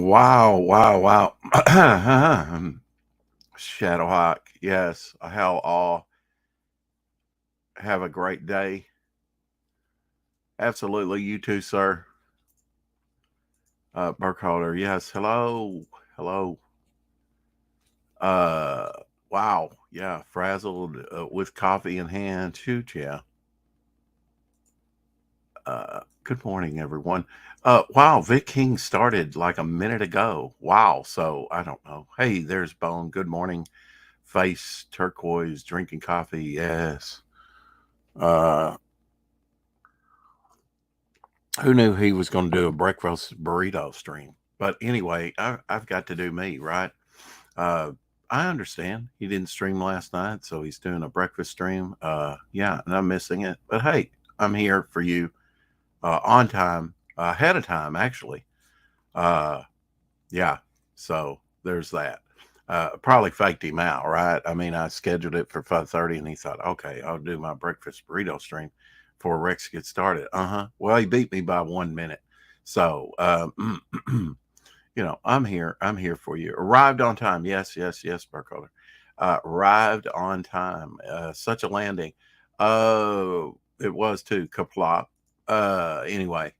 Wow, wow, wow. Shadowhawk, yes. How all have a great day. Absolutely, you too, sir. Burkholder, yes. Hello, hello. Uh, wow, yeah. Frazzled with coffee in hand. Shoot, yeah. Good morning, everyone. Wow, Vic King started like a minute ago. Wow, so I don't know. Hey, there's Bone. Good morning. Face turquoise, drinking coffee. Yes. Uh, who knew he was going to do a breakfast burrito stream? But anyway, I've got to do me, right? Uh, I understand he didn't stream last night, so he's doing a breakfast stream. Yeah, and I'm missing it. But hey, I'm here for you on time, ahead of time, actually. Uh, yeah, so there's that. Probably faked him out, right? I mean, I scheduled it for 5:30, and he thought, okay, I'll do my breakfast burrito stream before Rex gets started. Well, he beat me by 1 minute, so I'm here. I'm here for you. Arrived on time. Yes, yes, yes, Burkholder. Arrived on time. Such a landing. It was too. Kaplop. Anyway,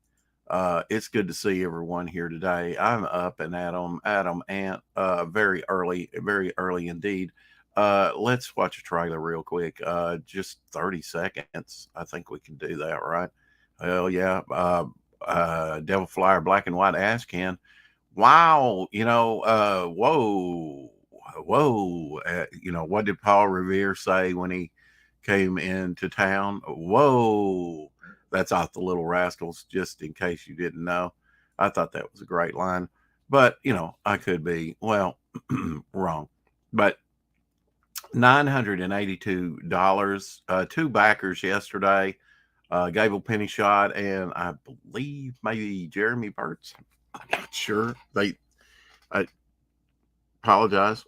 it's good to see everyone here today. I'm up and Adam Ant, very early indeed. Let's watch a trailer real quick. Just 30 seconds. I think we can do that, right? Hell yeah. Devil Flyer Black and White Ash Can. Wow. Whoa. What did Paul Revere say when he came into town? Whoa. That's off the Little Rascals, just in case you didn't know. I thought that was a great line. But, I could be, well, wrong. But $982, two backers yesterday, Gable Penny Shot, and I believe maybe Jeremy Burt's. I'm not sure. I apologize.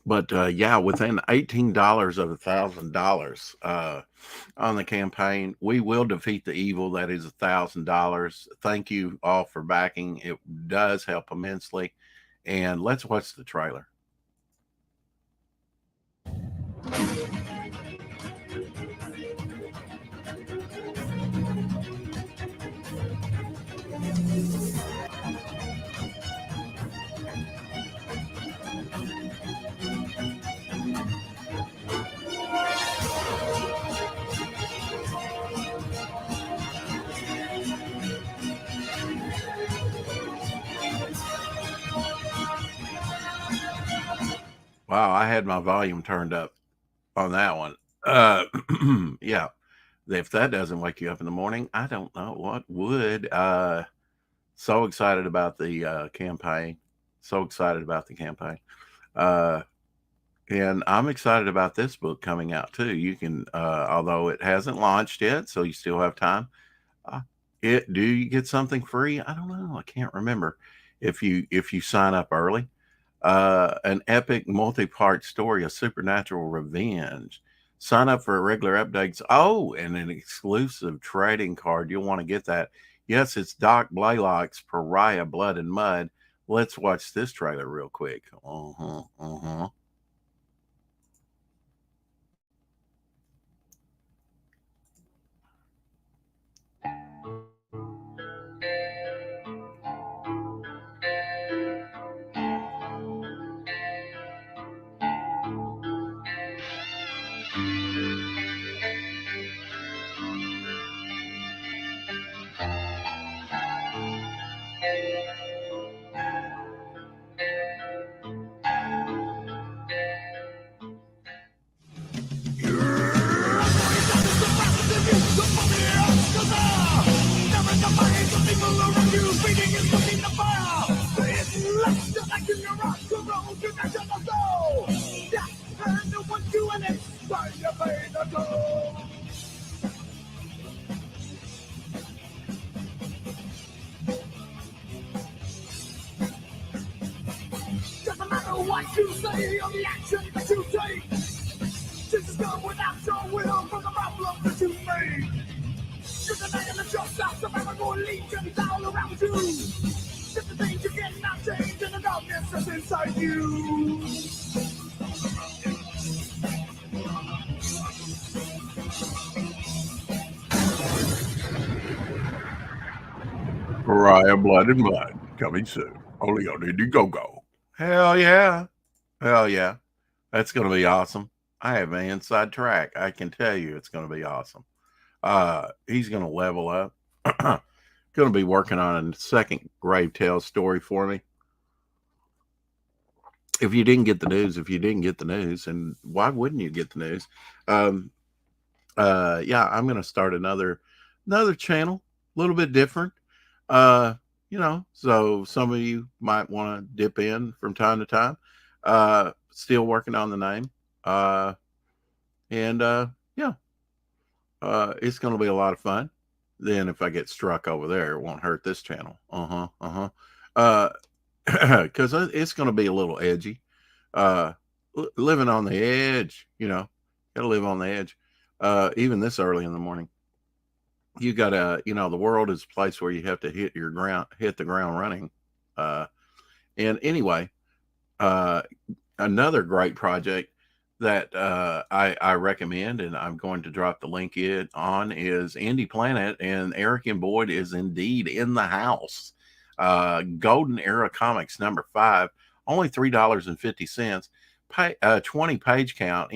But yeah, within $18 of $1,000 on the campaign, we will defeat the evil that is $1,000. Thank you all for backing. It does help immensely. And let's watch the trailer. Wow, I had my volume turned up on that one. Yeah, if that doesn't wake you up in the morning, I don't know what would. So excited about the campaign. So excited about the campaign. And I'm excited about this book coming out too. You can, although it hasn't launched yet, so you still have time. Uh, do you get something free? I don't know. I can't remember if you sign up early. An epic multi-part story of supernatural revenge. Sign up for regular updates. Oh, and an exclusive trading card. You'll want to get that. Yes, it's Doc Blaylock's Pariah Blood and Mud. Let's watch this trailer real quick. Uh-huh. Doesn't matter what you say or the action that you take. This is done without your will from the problem that you made. You're the night of the trust house of Aragorn legions all around to do. Different things you cannot change in the darkness that's inside you. Mariah Blood and Mud coming soon. Only on Indiegogo. Hell yeah. Hell yeah. That's going to be awesome. I have an inside track. I can tell you it's going to be awesome. He's going to level up. Going to be working on a second Grave Tales story for me. If you didn't get the news, and why wouldn't you get the news? Yeah, I'm going to start another channel, a little bit different. So some of you might want to dip in from time to time. Still working on the name. It's going to be a lot of fun. Then if I get struck over there, it won't hurt this channel. Because it's going to be a little edgy. Living on the edge, gotta live on the edge. Even this early in the morning, you gotta, the world is a place where you have to hit the ground running. And anyway, another great project that I recommend, and I'm going to drop the link on, is Indie Planet, and Eric and Boyd is indeed in the house. Golden Era Comics number 5, only $3.50. 20 page count.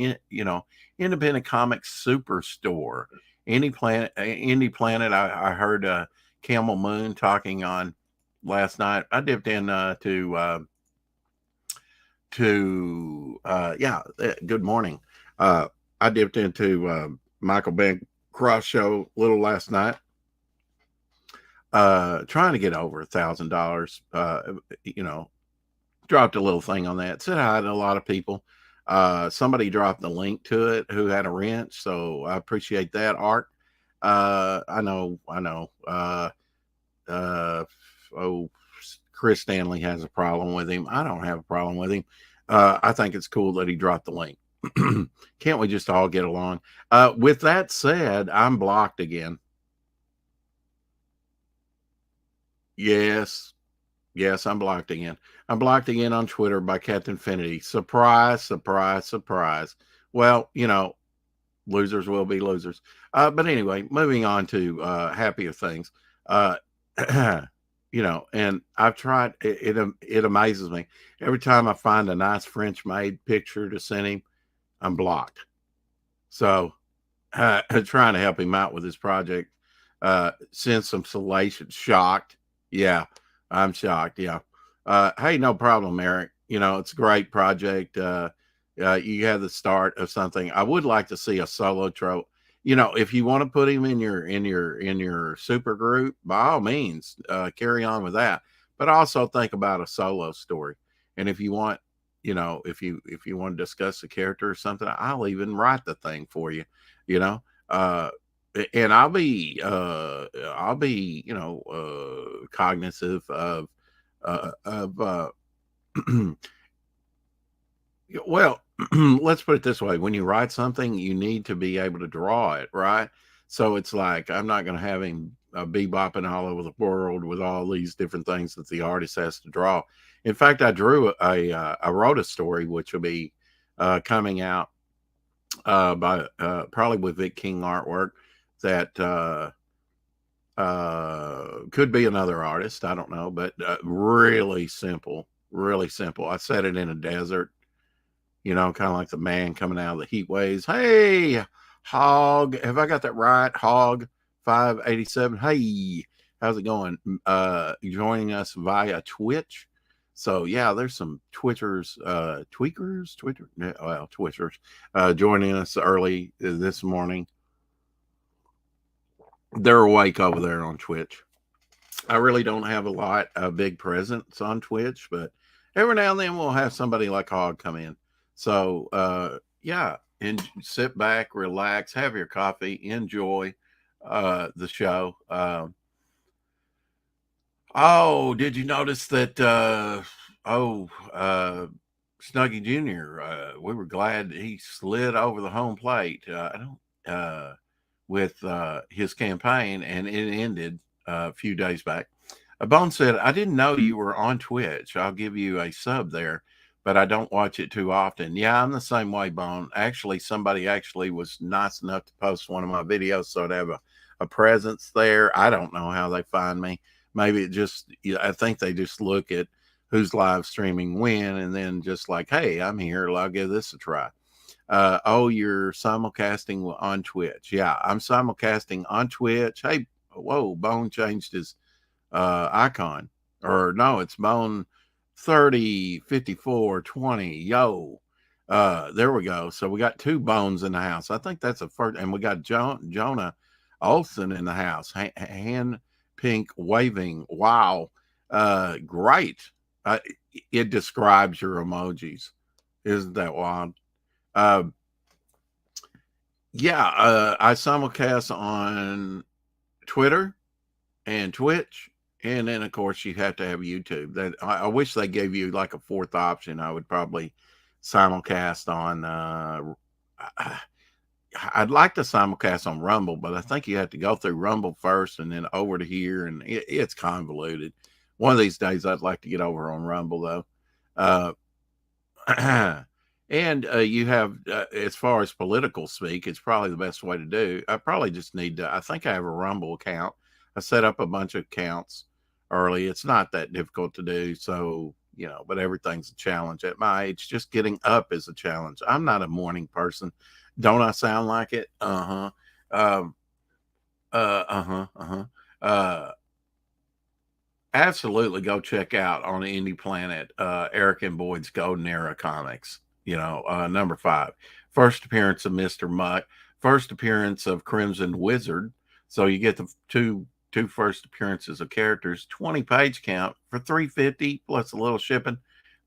Independent Comics Superstore. Indie Planet. I heard Camel Moon talking on last night. I dipped in good morning. I dipped into Michael Bancroft's show a little last night. Trying to get over $1,000. Dropped a little thing on that. Said hi to a lot of people. Somebody dropped the link to it who had a wrench, so I appreciate that, Art. I know. Chris Stanley has a problem with him. I don't have a problem with him. I think it's cool that he dropped the link. Can't we just all get along? With that said, I'm blocked again. Yes, I'm blocked again. I'm blocked again on Twitter by Captain Infinity. Surprise, surprise, surprise. Well, losers will be losers. But anyway, moving on to happier things. And I've tried. It amazes me every time I find a nice French-made picture to send him. I'm blocked. So, trying to help him out with this project. Send some salation. Shocked. Yeah, I'm shocked. Yeah. Hey, no problem, Eric. It's a great project. You have the start of something. I would like to see a solo trope. If you want to put him in your super group, by all means, carry on with that. But also think about a solo story. And if you want, if you want to discuss a character or something, I'll even write the thing for you. And I'll be cognizant of well, let's put it this way. When you write something, you need to be able to draw it, right? So it's like, I'm not going to have him bebopping all over the world with all these different things that the artist has to draw. In fact, I wrote a story which will be coming out by probably with Vic King artwork that could be another artist. I don't know, but really simple. I set it in a desert, kind of like the man coming out of the heat waves. Hey, Hog, have I got that right? Hog 587. Hey, how's it going? Joining us via Twitch. So yeah, there's some Twitchers joining us early this morning. They're awake over there on Twitch. I really don't have a lot of big presence on Twitch, but every now and then we'll have somebody like Hog come in. So and sit back, relax, have your coffee, enjoy the show. Did you notice that Snuggie Jr., we were glad he slid over the home plate. With his campaign, and it ended a few days back. Bone said, I didn't know you were on Twitch. I'll give you a sub there, but I don't watch it too often. Yeah, I'm the same way, Bone. Actually, somebody actually was nice enough to post one of my videos so I'd have a presence there. I don't know how they find me. Maybe it just, I think they just look at who's live streaming when and then just like, hey, I'm here. I'll give this a try. Oh, you're simulcasting on Twitch. Yeah, I'm simulcasting on Twitch. Hey, whoa, Bone changed his icon. Or no, it's Bone 30 54 20. Yo. There we go. So we got two Bones in the house. I think that's a first, and we got Jonah Olson in the house. Hand pink waving. Wow. Great. It describes your emojis. Isn't that wild? Yeah, I simulcast on Twitter and Twitch, and then of course you have to have YouTube. That I wish they gave you like a fourth option. I would probably simulcast on. I'd like to simulcast on Rumble, but I think you have to go through Rumble first and then over to here, and it's convoluted. One of these days, I'd like to get over on Rumble though. And you have, as far as political speak, it's probably the best way to do. I probably just need to, I think I have a Rumble account. I set up a bunch of accounts early. It's not that difficult to do. So, but everything's a challenge at my age. Just getting up is a challenge. I'm not a morning person. Don't I sound like it? Uh-huh. Absolutely go check out on the Indie Planet, Eric and Boyd's Golden Era Comics. Number 5. First appearance of Mr. Muck. First appearance of Crimson Wizard. So you get the two first appearances of characters. 20-page count for $3.50 plus a little shipping.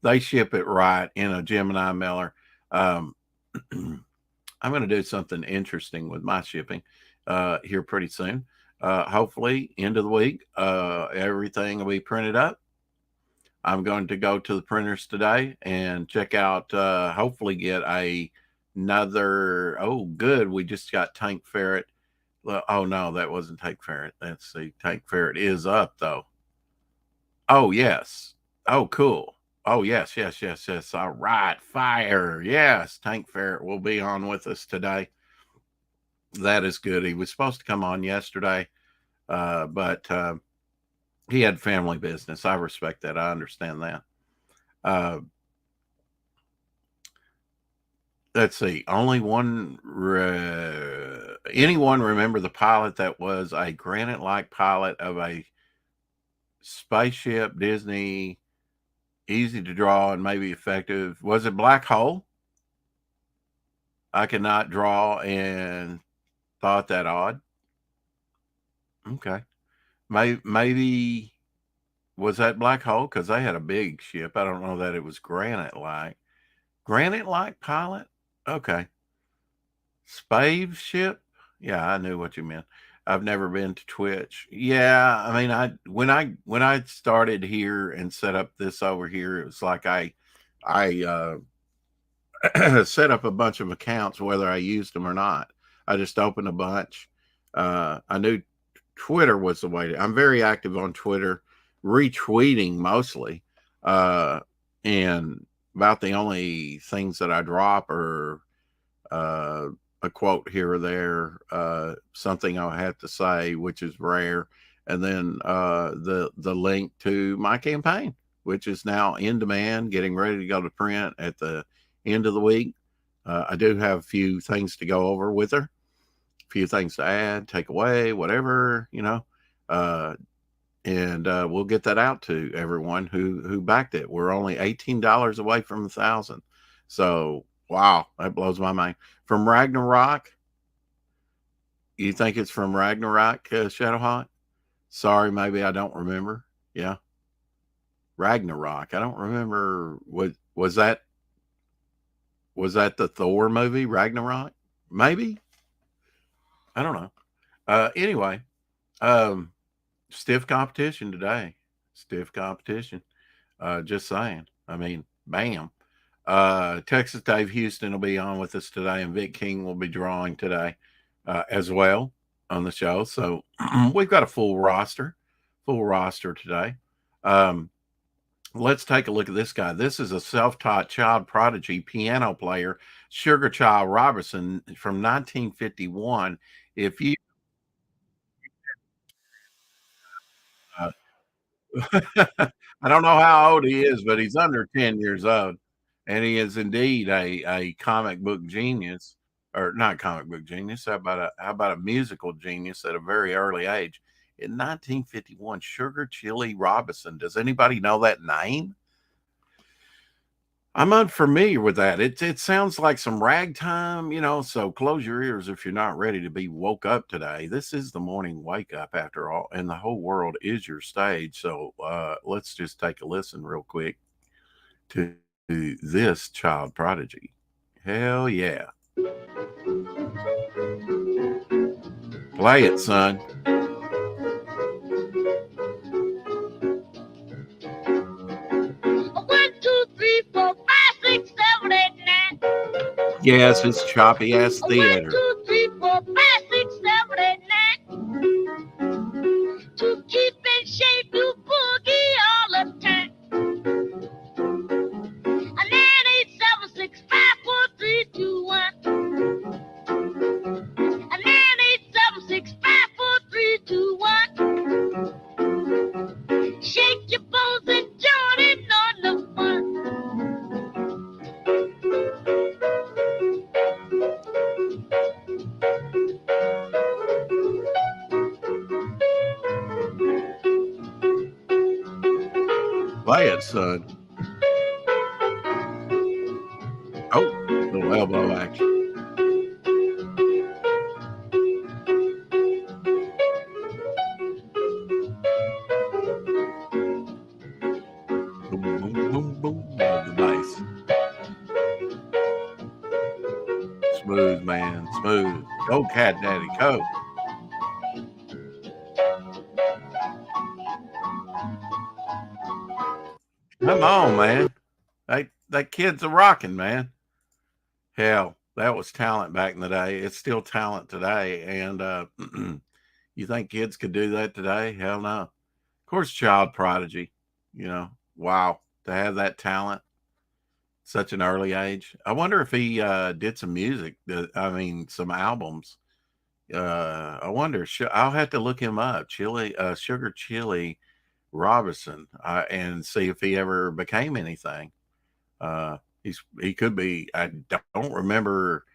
They ship it right in a Gemini mailer. I'm going to do something interesting with my shipping here pretty soon. Hopefully, end of the week, everything will be printed up. I'm going to go to the printers today and check out, hopefully get another. Oh, good. We just got Tank Ferret. Well, oh, no, that wasn't Tank Ferret. Let's see. Tank Ferret is up, though. Oh, yes. Oh, cool. Oh, yes. All right. Fire. Yes. Tank Ferret will be on with us today. That is good. He was supposed to come on yesterday, but he had family business. I respect that. I understand that. Let's see. Only one. Anyone remember the pilot that was a granite-like pilot of a spaceship, Disney, easy to draw and maybe effective? Was it Black Hole? I cannot draw and thought that odd. Okay. Maybe was that Black Hole? Because they had a big ship. I don't know that it was granite-like. Granite-like pilot? Okay. Spave ship? Yeah, I knew what you meant. I've never been to Twitch. Yeah, I mean, when I started here and set up this over here, it was like I set up a bunch of accounts, whether I used them or not. I just opened a bunch. I knew Twitter was the way I'm very active on Twitter, retweeting mostly. And about the only things that I drop are a quote here or there, something I'll have to say, which is rare. And then the link to my campaign, which is now in demand, getting ready to go to print at the end of the week. I do have a few things to go over with her, a few things to add, take away, whatever, and we'll get that out to everyone who backed it. We're only $18 away from 1,000. So, wow, that blows my mind. From Ragnarok, you think it's from Ragnarok, Shadowhawk? Sorry, maybe I don't remember. Yeah. Ragnarok. I don't remember. Was that the Thor movie, Ragnarok? Maybe. I don't know. Anyway, stiff competition today. Stiff competition. Just saying. I mean, bam. Texas Dave Houston will be on with us today, and Vic King will be drawing today as well on the show. So we've got a full roster full roster today. Let's take a look at this guy. This is a self-taught child prodigy piano player, Sugar Child Robinson from 1951. If you uh, I don't know how old he is, but he's under 10 years old. And he is indeed a comic book genius, or not comic book genius. How about a musical genius at a very early age? In 1951, Sugar Chili Robinson. Does anybody know that name? I'm unfamiliar with that. It sounds like some ragtime, so close your ears if you're not ready to be woke up today. This is the morning wake up after all, and the whole world is your stage. So let's just take a listen real quick to this child prodigy. Hell yeah. Play it, son. 9. Yes, it's choppy ass 1, theater. 2, 3, 4, 5, 6, 7, 8, 9. To keep in shape, you boogie all the time. 9, 8, 7, 6, 5, 4, 3, 2, 1. 9, 8, 7, 6, 5, 4, 3, 2, 1. Shake your bones and join in on the fun. Play it, son. Oh, little elbow action. Boom, boom, boom, boom. Love the bass. Smooth, man. Smooth. Go, Cat Daddy. Go. Come on, man. That kid's a rocking, man. Hell, that was talent back in the day. It's still talent today. And you think kids could do that today? Hell no. Of course, child prodigy. Wow. To have that talent such an early age. I wonder if he did some music. Some albums. I wonder. I'll have to look him up. Sugar Chili Robinson, and see if he ever became anything. He could be. I don't remember,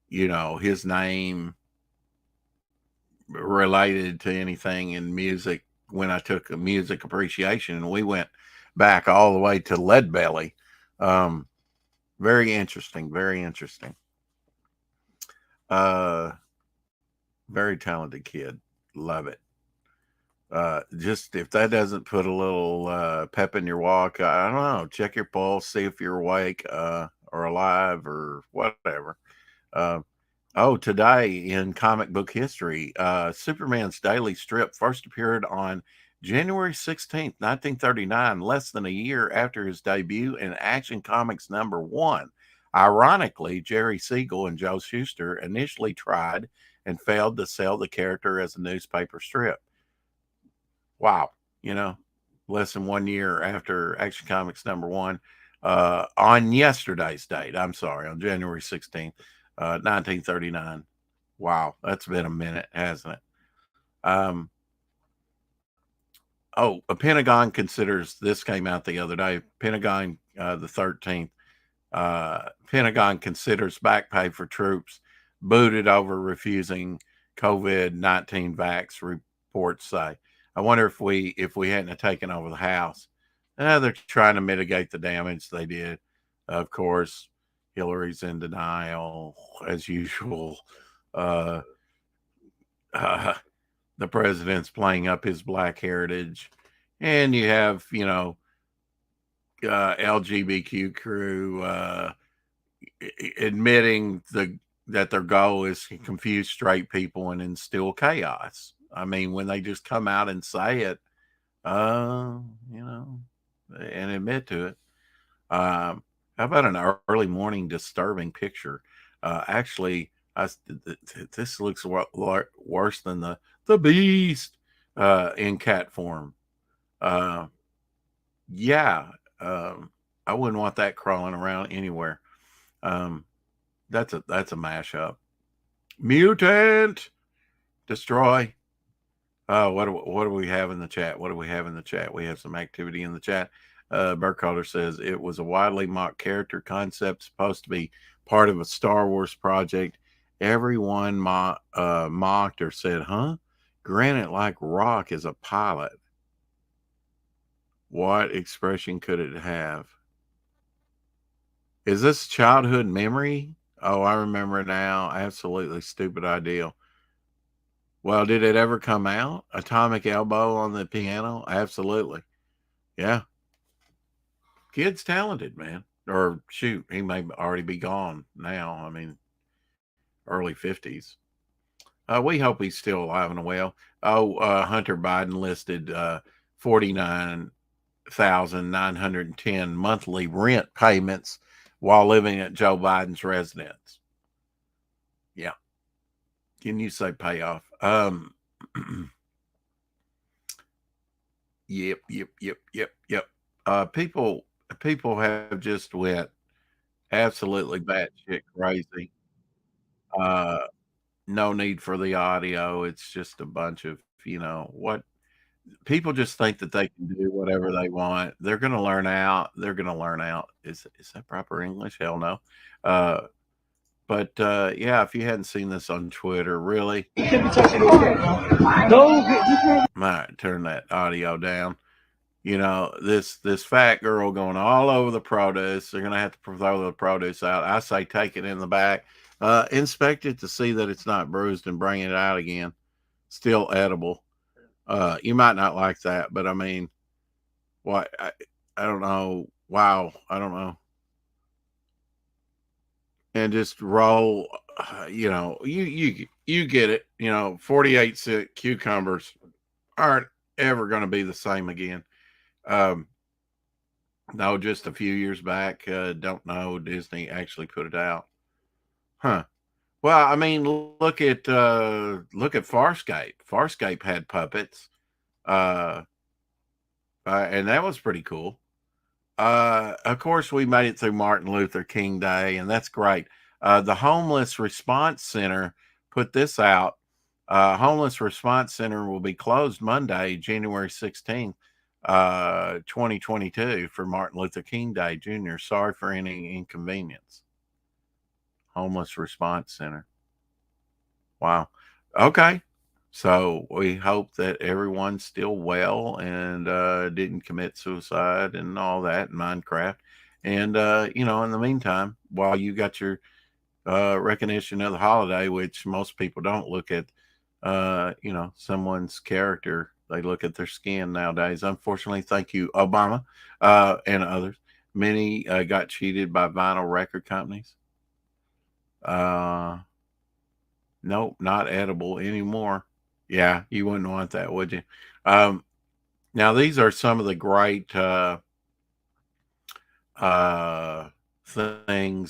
his name related to anything in music when I took a music appreciation, and we went back all the way to Leadbelly. Very interesting. Very interesting. Very talented kid. Love it. Just if that doesn't put a little pep in your walk, I don't know. Check your pulse, see if you're awake or alive or whatever. Today in comic book history, Superman's daily strip first appeared on January 16th, 1939, less than a year after his debut in Action Comics #1. Ironically, Jerry Siegel and Joe Shuster initially tried and failed to sell the character as a newspaper strip. Wow, less than 1 year after Action Comics #1, on yesterday's date. I'm sorry, on January 16th, 1939. Wow, that's been a minute, hasn't it? A Pentagon considers, this came out the other day, Pentagon, the 13th, Pentagon considers back pay for troops booted over refusing COVID-19 vax, reports say. I wonder if we hadn't have taken over the House. They're trying to mitigate the damage they did. Of course, Hillary's in denial as usual. The president's playing up his black heritage, and you have LGBTQ crew admitting that their goal is to confuse straight people and instill chaos. I mean, when they just come out and say it, and admit to it. How about an early morning disturbing picture? Actually, this looks worse than the Beast. in cat form. Uh, yeah, I wouldn't want that crawling around anywhere. Um, that's a mashup. Mutant destroy. What do we have in the chat? What do we have in the chat? We have some activity in the chat. Burkholder says it was a widely mocked character concept supposed to be part of a Star Wars project. Everyone mocked or said, huh? Granted, like Rock is a pilot. What expression could it have? Is this childhood memory? Oh, I remember now. Absolutely stupid idea. Well, did it ever come out? Atomic Elbow on the piano? Absolutely. Yeah. Kid's talented, man. Or shoot, he may already be gone now. I mean, early 50s. We hope he's still alive and well. Hunter Biden listed 49,910 monthly rent payments while living at Joe Biden's residence. Yeah. Can you say payoff? Yep. People have just went absolutely batshit crazy. Uh, no need for the audio. It's just a bunch of, what people just think that they can do whatever they want. They're going to learn out. They're going to learn out. Is that proper English? Hell no. But yeah, if you hadn't seen this on Twitter, really, might turn that audio down. This fat girl going all over the produce. They're going to have to throw the produce out. I say take it in the back, inspect it to see that it's not bruised, and bring it out again. Still edible. You might not like that, but I mean, what? I don't know. Wow, I don't know. And just roll. You get it. 48-cent cucumbers aren't ever going to be the same again. No, just a few years back. Don't know. Disney actually put it out. Huh. Well, I mean, look at Farscape. Farscape had puppets, and that was pretty cool. Of course, we made it through Martin Luther King Day, and that's great. The Homeless Response Center put this out. Homeless Response Center will be closed Monday, January 16th, 2022 for Martin Luther King Day Jr. Sorry for any inconvenience. Homeless Response Center. Wow. Okay. So we hope that everyone's still well and didn't commit suicide and all that in Minecraft. And, in the meantime, while you got your recognition of the holiday, which most people don't look at, someone's character. They look at their skin nowadays. Unfortunately, thank you, Obama, and others. Many got cheated by vinyl record companies. Nope, not edible anymore. Yeah, you wouldn't want that, would you? Now, these are some of the great things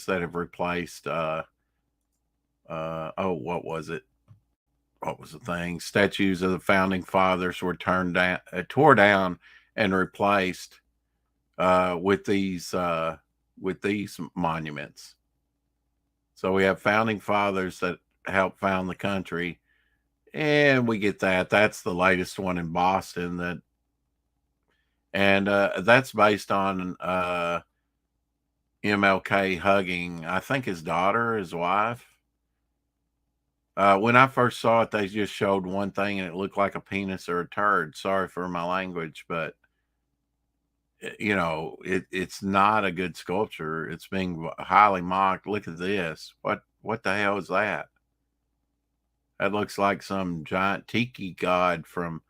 that have replaced. What was it? What was the thing? Statues of the founding fathers were tore down, and replaced with these monuments. So we have founding fathers that helped found the country, and we get that. That's the latest one in Boston. That's based on MLK hugging, I think, his daughter, his wife. When I first saw it, they just showed one thing and it looked like a penis or a turd. Sorry for my language, but it's not a good sculpture. It's being highly mocked. Look at this. What the hell is that? That looks like some giant tiki god from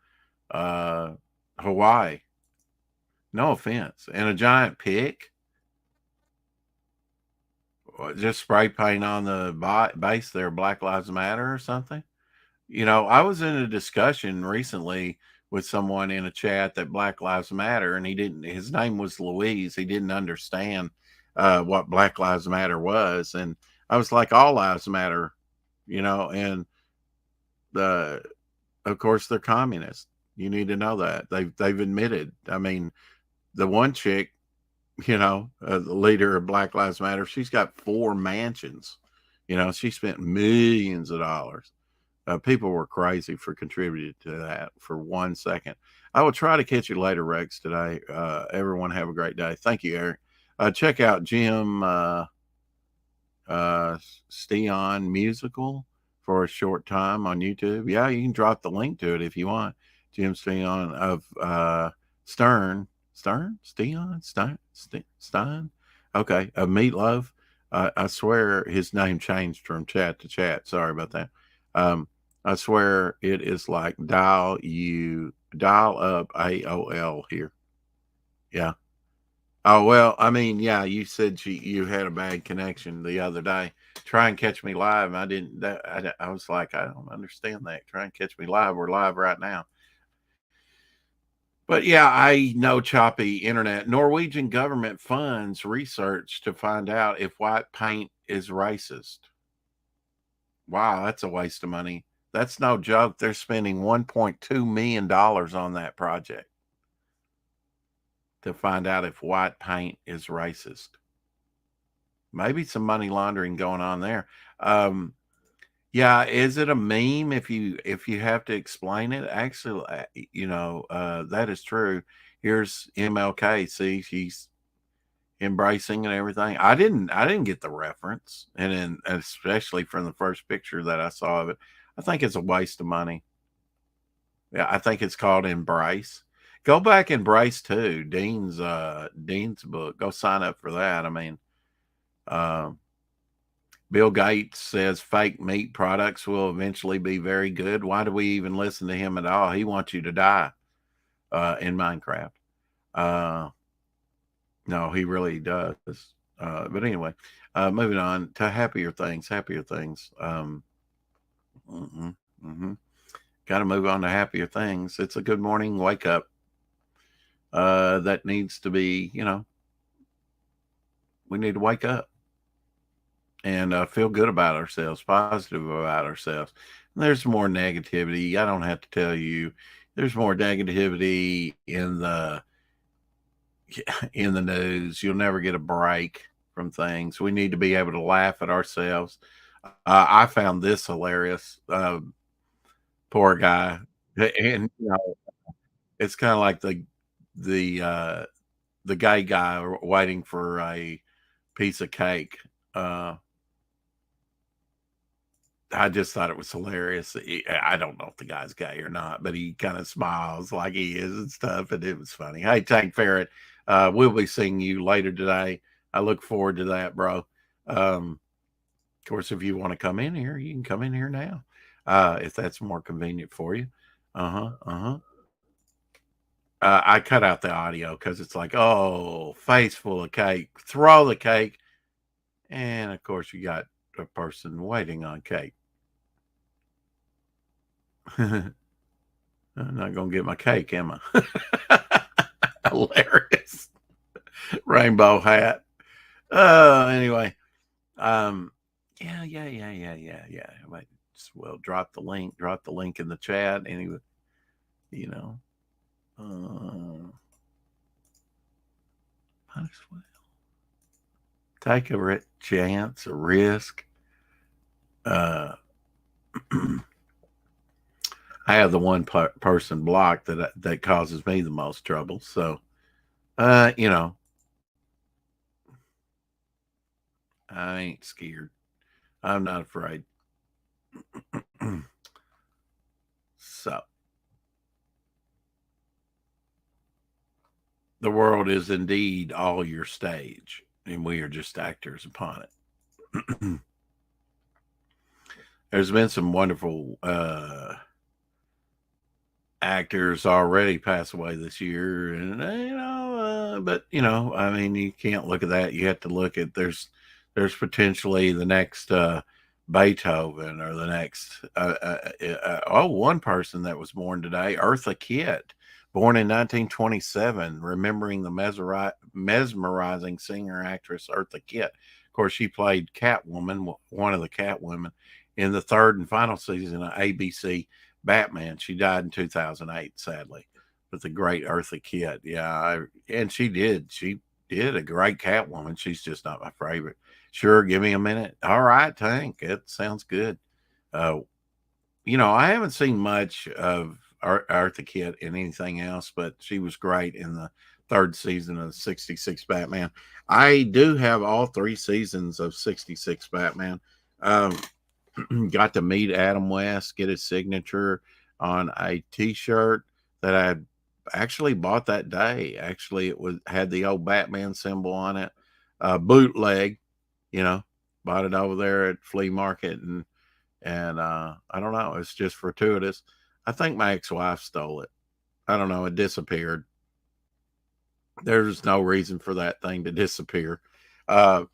Hawaii. No offense. And a giant pig. Just spray paint on the base there, Black Lives Matter or something. I was in a discussion recently with someone in a chat that Black Lives Matter, and his name was Louise. He didn't understand what Black Lives Matter was. And I was like, all lives matter, and of course they're communist, You need to know that they've admitted. I mean, the one chick, the leader of Black Lives Matter, she's got 4 mansions. She spent millions of dollars. People were crazy for contributing to that for 1 second. I will try to catch you later, Rex, today. Everyone have a great day. Thank you, Eric. Check out Jim Steon Musical for a short time on YouTube. Yeah, you can drop the link to it if you want. Jim Steon of Stein? Okay, of Meatloaf. I swear his name changed from chat to chat. Sorry about that. I swear it is like dial up AOL here. Yeah. Oh, well, I mean, yeah, you said you had a bad connection the other day. Try and catch me live. I was like, I don't understand that. Try and catch me live. We're live right now. But yeah, I know choppy internet. Norwegian government funds research to find out if white paint is racist. Wow, that's a waste of money. That's no joke. They're spending $1.2 million on that project to find out if white paint is racist. Maybe some money laundering going on there. Yeah, is it a meme if you have to explain it? Actually, that is true. Here's MLK. See, she's embracing and everything. I didn't get the reference, and then especially from the first picture that I saw of it, I think it's a waste of money. Yeah, I think it's called Embrace. Go back Embrace too. Dean's book. Go sign up for that. I mean, Bill Gates says fake meat products will eventually be very good. Why do we even listen to him at all? He wants you to die in Minecraft. No, he really does. But anyway, moving on to happier things. Got to move on to happier things. It's a good morning wake up that needs to be, we need to wake up and feel good about ourselves, positive about ourselves. And there's more negativity. I don't have to tell you, there's more negativity in the news. You'll never get a break from things. We need to be able to laugh at ourselves. I found this hilarious. Poor guy. And it's kind of like the gay guy waiting for a piece of cake. I just thought it was hilarious. I don't know if the guy's gay or not, but he kind of smiles like he is and stuff, and it was funny. Hey, Tank Ferret, we'll be seeing you later today. I look forward to that, bro. Of course, if you want to come in here, you can come in here now, if that's more convenient for you. I cut out the audio because it's like, oh, face full of cake, throw the cake, and of course you got a person waiting on cake. I'm not gonna get my cake, am I? Hilarious. Rainbow hat. Anyway. Yeah. Might just well drop the link in the chat. Anyway, might as well take a chance, a risk. I have the one person blocked that causes me the most trouble. So, I ain't scared. I'm not afraid. So, the world is indeed all your stage, and we are just actors upon it. There's been some wonderful actors already pass away this year, and but I mean, you can't look at that. You have to look at there's potentially the next Beethoven or the next one person that was born today, Eartha Kitt, born in 1927, remembering the mesmerizing singer actress Eartha Kitt. Of course, she played Catwoman, one of the Catwomen, in the third and final season of ABC Batman. She died in 2008, sadly. But the great Eartha Kitt, yeah, and she did. She did a great Catwoman. She's just not my favorite. Sure, give me a minute. All right, Tank. It sounds good. Uh, I haven't seen much of Eartha Kitt in anything else, but she was great in the third season of 66 Batman. I do have all 3 seasons of 66 Batman. Um, got to meet Adam West, get his signature on a T-shirt that I actually bought that day. Actually, it had the old Batman symbol on it. Bootleg, you know, bought it over there at flea market, and I don't know. It's just fortuitous. I think my ex-wife stole it. I don't know. It disappeared. There's no reason for that thing to disappear. Uh,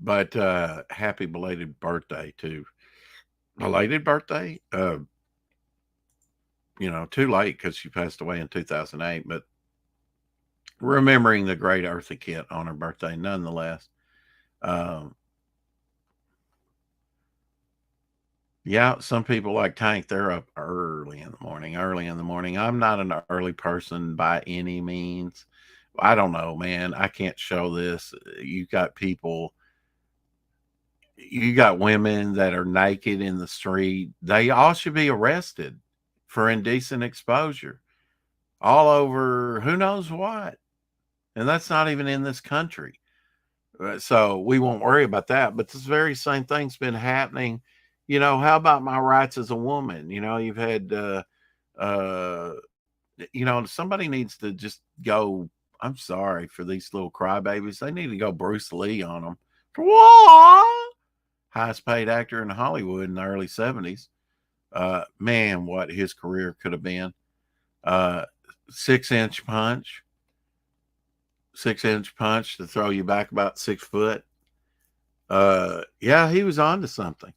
but happy belated birthday to belated birthday. Too late because she passed away in 2008. But remembering the great Eartha Kitt on her birthday, nonetheless. Yeah, some people like Tank, they're up early in the morning. I'm not an early person by any means. I don't know, man. I can't show this. You got women that are naked in the street. They all should be arrested for indecent exposure all over who knows what. And that's not even in this country. So we won't worry about that. But this very same thing's been happening. How about my rights as a woman? You've had, somebody needs to just go. I'm sorry for these little crybabies. They need to go Bruce Lee on them. What? Highest paid actor in Hollywood in the early 70s. Man, what his career could have been. 6-inch punch. 6-inch punch to throw you back about 6 foot. Yeah, he was on to something.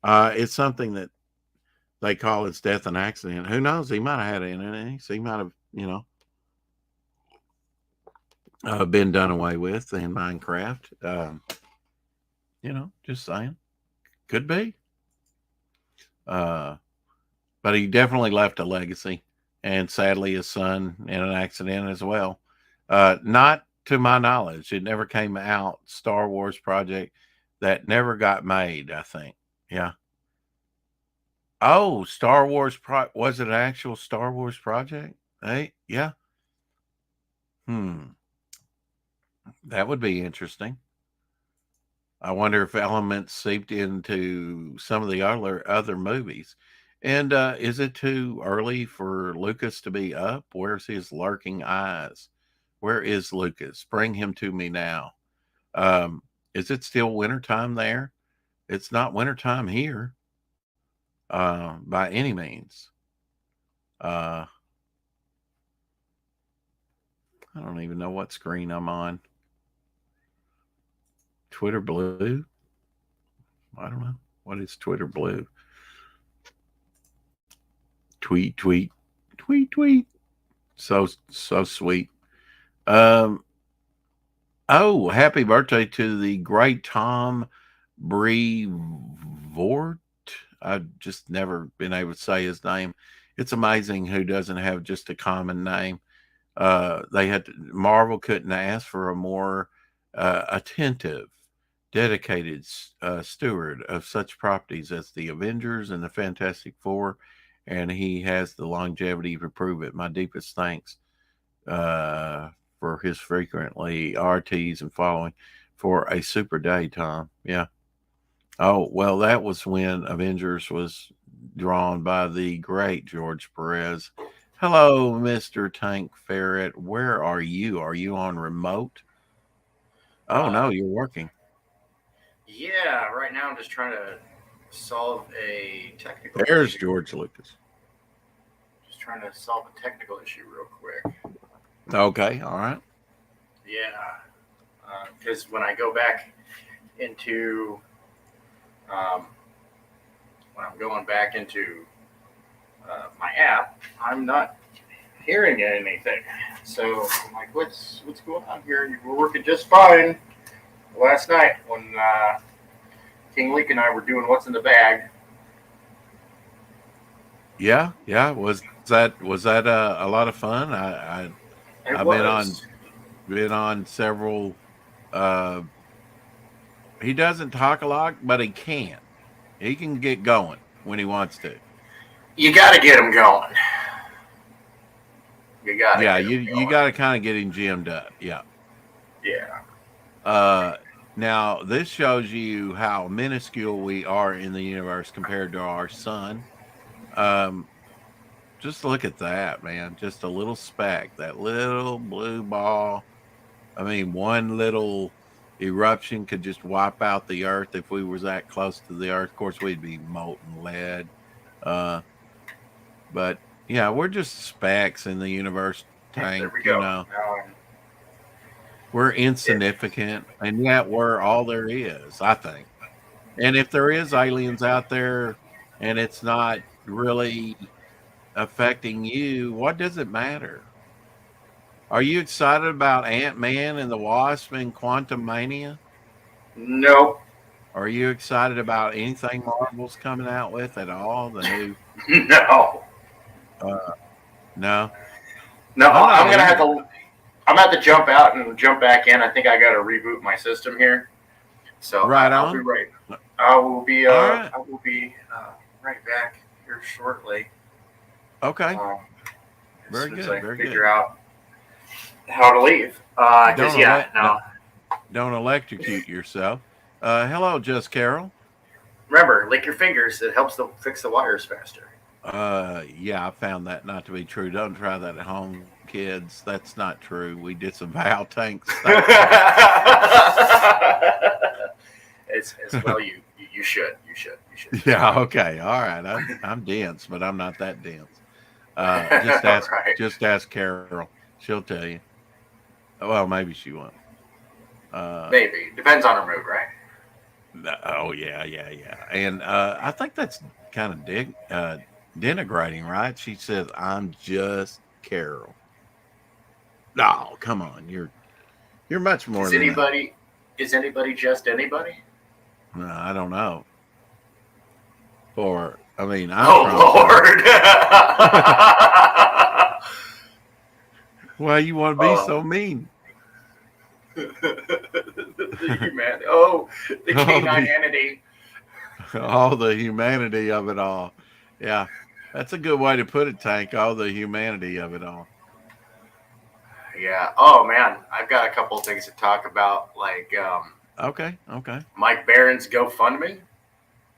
It's something that they call his death an accident. Who knows? He might have had an innings. He might have, been done away with in Minecraft. Just saying. Could be. But he definitely left a legacy. And sadly, his son in an accident as well. Not to my knowledge. It never came out. Star Wars project that never got made, I think. Yeah. Oh, Star Wars was it an actual Star Wars project? Hey, yeah. That would be interesting. I wonder if elements seeped into some of the other movies. And is it too early for Lucas to be up? Where's his lurking eyes? Where is Lucas? Bring him to me now. Is it still wintertime there? It's not wintertime here by any means. I don't even know what screen I'm on. Twitter Blue? I don't know. What is Twitter Blue? Tweet. So sweet. Oh, happy birthday to the great Tom Brevoort. I've just never been able to say his name. It's amazing who doesn't have just a common name. Marvel couldn't ask for a more attentive, dedicated steward of such properties as the Avengers and the Fantastic Four, and he has the longevity to prove it. My deepest thanks for his frequently RTs and following for a super day, Tom. Yeah. Oh, well, that was when Avengers was drawn by the great George Perez. Hello, Mr. Tank Ferret. Where are you? Are you on remote? Oh, no, you're working. Yeah, right now I'm just trying to solve a technical There's issue. George Lucas. Just trying to solve a technical issue real quick. Okay, all right. Yeah, because when I go back into when I'm going back into my app, I'm not hearing anything. So I'm like, what's going on here? You were working just fine last night when King Leak and I were doing What's in the Bag. Yeah. Was that a lot of fun? It I've was. been on several. Uh, he doesn't talk a lot, but he can. He can get going when he wants to. You got to get him going. You got to Yeah, get him you going. got to kind of get him gemmed up. Yeah. Yeah. Now this shows you how minuscule we are in the universe compared to our sun. Um, just look at that, man. Just a little speck, that little blue ball. I mean, one little eruption could just wipe out the Earth if we was that close to the Earth. Of course, we'd be molten lead. Uh, but yeah, we're just specks in the universe There tank. we go. We're insignificant, and yet we're all there is, I think. And if there is aliens out there and it's not really affecting you, what does it matter? Are you excited about Ant-Man and the Wasp and Quantum Mania? Nope. Are you excited about anything Marvel's coming out with at all? The new No. no. No, I'm I'm gonna have either. to. I'm gonna have to jump out and jump back in. I think I got to reboot my system here. So Right I'll be on. right. I will be. All right. I will be right back here shortly. Okay. As Very soon as good. I Very figure good. out how to leave. Because Don't yeah, elect, no. don't electrocute yourself. Hello, Just Carol. Remember, lick your fingers. It helps to fix the wires faster. Yeah, I found that not to be true. Don't try that at home, kids. That's not true. We disavow tank stuff. as well, you should. Yeah, okay, all right. I'm dense, but I'm not that dense. Right. Just ask Carol. She'll tell you. Well, maybe she won't. Maybe depends on her mood, right? Oh yeah. And I think that's kind of denigrating, right? She says, "I'm just Carol." No, come on, you're much more Is than anybody just anybody? that. No, I don't know. Or I mean, I'm Oh Lord! Why you want to be so mean? The humanity. Oh, the K9-anity. All the humanity of it all. Yeah, that's a good way to put it, Tank. All the humanity of it all. Yeah. Oh man, I've got a couple of things to talk about, like Okay. Mike Barron's GoFundMe.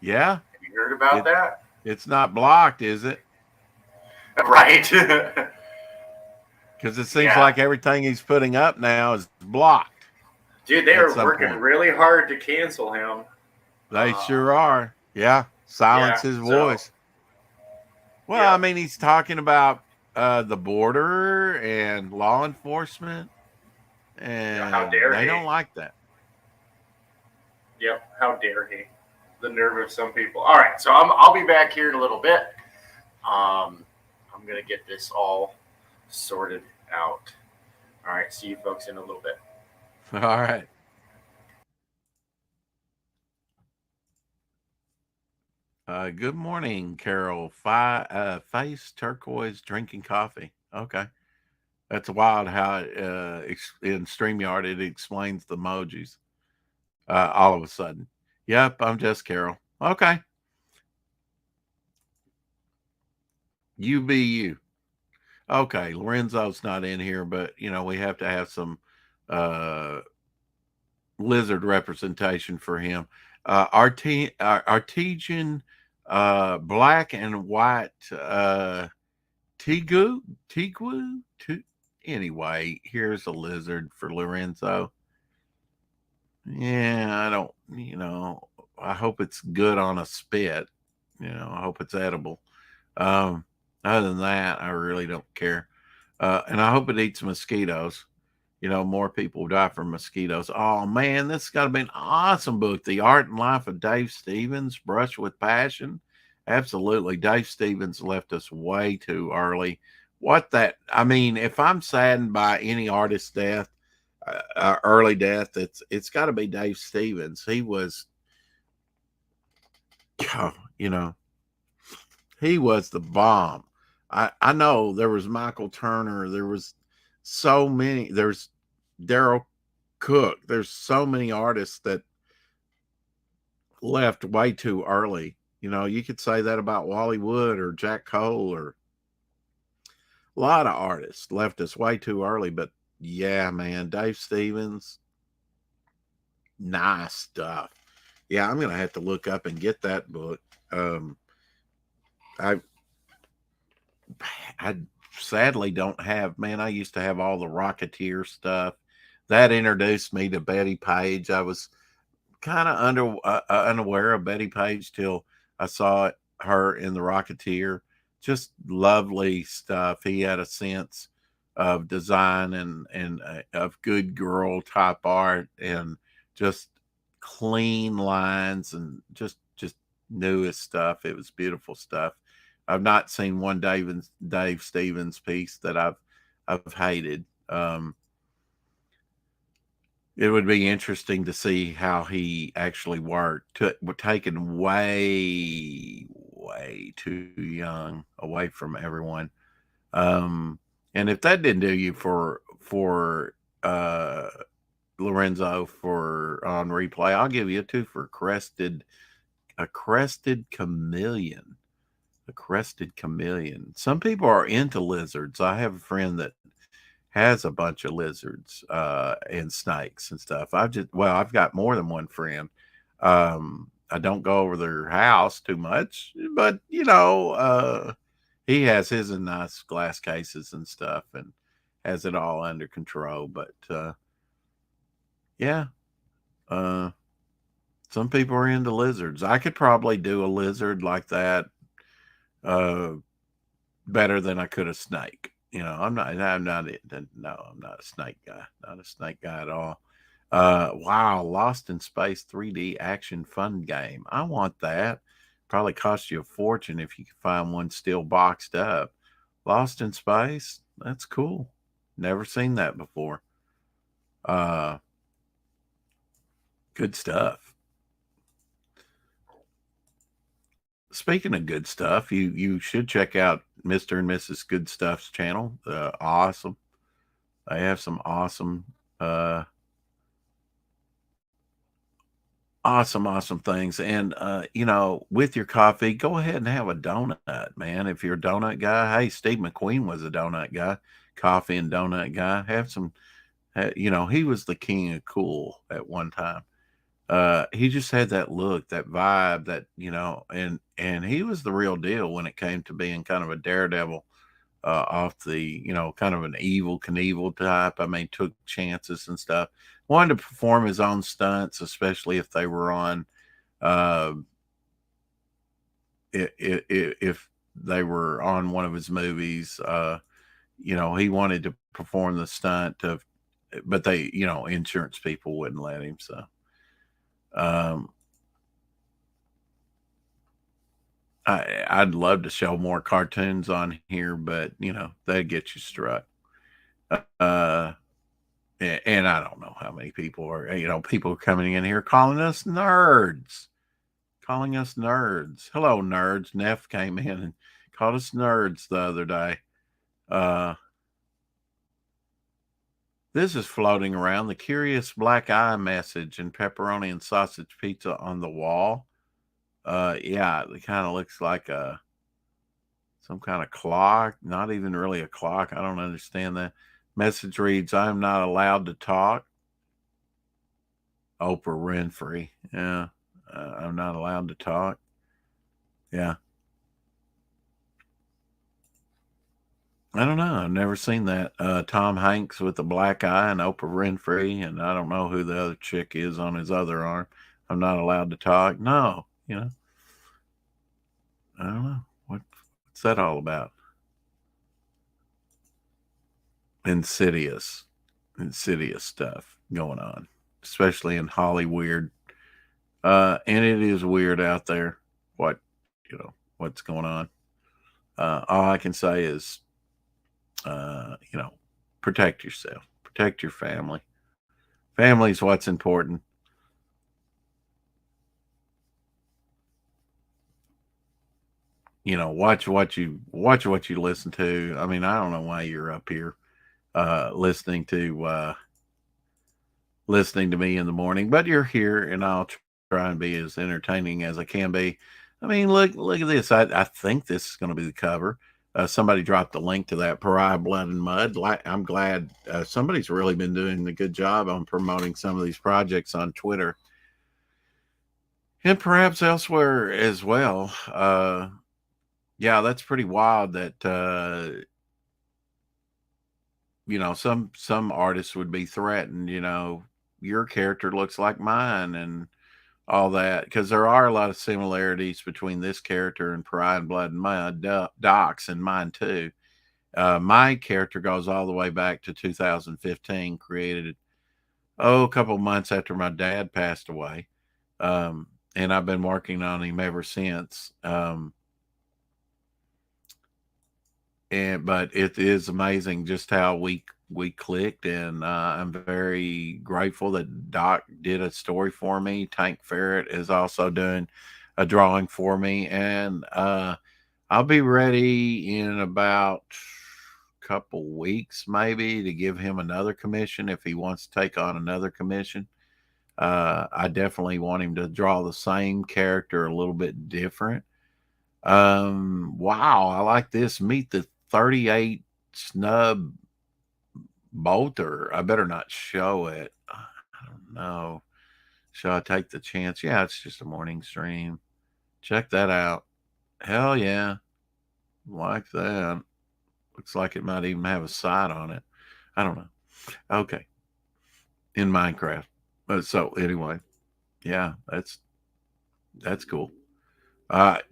Yeah. Have you heard about that? It's not blocked, is it? Right. Because it seems like everything he's putting up now is blocked. Dude, they are working really hard to cancel him. They sure are. Yeah. Silence his voice. Well, I mean, he's talking about the border and law enforcement, and how dare they he? don't like that. Yep. How dare he? The nerve of some people. All right, so I'll be back here in a little bit. I'm gonna get this all sorted out. All right, see you folks in a little bit. All right. Good morning, Carol. Face turquoise drinking coffee. Okay. That's wild how in StreamYard it explains the emojis all of a sudden. Yep, I'm just Carol. Okay. You be you. Okay, Lorenzo's not in here, but we have to have some lizard representation for him. Artesian black and white Tigu. Anyway, here's a lizard for Lorenzo. Yeah, I don't, I hope it's good on a spit. I hope it's edible. Other than that, I really don't care. And I hope it eats mosquitoes. More people die from mosquitoes. Oh man, this has got to be an awesome book. The Art and Life of Dave Stevens, Brush with Passion. Absolutely. Dave Stevens left us way too early. If I'm saddened by any artist's death, early death, it's got to be Dave Stevens. He was you know, he was the bomb. I know there was Michael Turner. There was so many. There's Daryl Cook. There's so many artists that left way too early. You know, you could say that about Wally Wood or Jack Cole, or a lot of artists left us way too early. But yeah, man, Dave Stevens, nice stuff. Yeah, I'm gonna have to look up and get that book. I I sadly don't have, man. I used to have all the Rocketeer stuff. That introduced me to Betty Page. I was kind of unaware of Betty Page till I saw her in the Rocketeer. Just lovely stuff. He had a sense of design and of good girl type art, and just clean lines, and just newest stuff. It was beautiful stuff. I've not seen one Dave Stevens piece that I've hated. It would be interesting to see how he actually worked. Taken way too young, away from everyone. And if that didn't do you for Lorenzo for on replay, I'll give you a 2 for a crested chameleon. A crested chameleon. Some people are into lizards. I have a friend that has a bunch of lizards and snakes and stuff. I've got more than one friend. I don't go over their house too much, but he has his in nice glass cases and stuff, and has it all under control. But yeah, some people are into lizards. I could probably do a lizard like that better than I could a snake. I'm not a snake guy. Not a snake guy at all. Wow, Lost in Space 3D action fun game. I want that. Probably cost you a fortune if you can find one still boxed up. Lost in Space, that's cool. Never seen that before. Good stuff. Speaking of good stuff, you should check out Mr. and Mrs. Good Stuff's channel. Awesome. They have some awesome things. And with your coffee, go ahead and have a donut, man. If you're a donut guy, hey, Steve McQueen was a donut guy, coffee and donut guy. Have some, he was the king of cool at one time. He just had that look, that vibe, that, and he was the real deal when it came to being kind of a daredevil, off the, kind of an Evel Knievel type. I mean, took chances and stuff. Wanted to perform his own stunts, especially if they were on, if they were on one of his movies. He wanted to perform the stunt but they, insurance people wouldn't let him. So, I'd love to show more cartoons on here, but they'd get you struck. And I don't know how many people are, people coming in here calling us nerds. Hello, nerds. Neff came in and called us nerds the other day. This is floating around, the curious black eye message and pepperoni and sausage pizza on the wall. Yeah, it kind of looks like some kind of clock. Not even really a clock. I don't understand that. Message reads, "I'm not allowed to talk." Oprah Winfrey. Yeah, I'm not allowed to talk. Yeah. I don't know. I've never seen that. Tom Hanks with the black eye and Oprah Winfrey, and I don't know who the other chick is on his other arm. I'm not allowed to talk. No, I don't know. What's that all about? Insidious stuff going on, especially in Hollywood. And it is weird out there. What's going on? All I can say is, protect yourself, protect your family. Family's what's important. watch what you listen to. I mean, I don't know why you're up here listening to me in the morning, but you're here, and I'll try and be as entertaining as I can be. I mean, look at this. I think this is going to be the cover. Somebody dropped the link to that Pariah Blood and Mud. I'm glad somebody's really been doing a good job on promoting some of these projects on Twitter and perhaps elsewhere as well. Yeah, that's pretty wild that some artists would be threatened. Your character looks like mine and all that, because there are a lot of similarities between this character and Pariah and Blood and Mud, Doc's and mine too. My character goes all the way back to 2015, created a couple months after my dad passed away, and I've been working on him ever since. But it is amazing just how we clicked, and I'm very grateful that Doc did a story for me. Tank Ferret is also doing a drawing for me, and I'll be ready in about a couple weeks maybe to give him another commission if he wants to take on another commission. I definitely want him to draw the same character a little bit different. Wow, I like this. Meet the 38 snub bolter. I better not show it. I don't know. Shall I take the chance? Yeah, it's just a morning stream. Check that out. Hell yeah. Like that. Looks like it might even have a sight on it. I don't know. Okay. In Minecraft. So anyway, yeah, that's cool.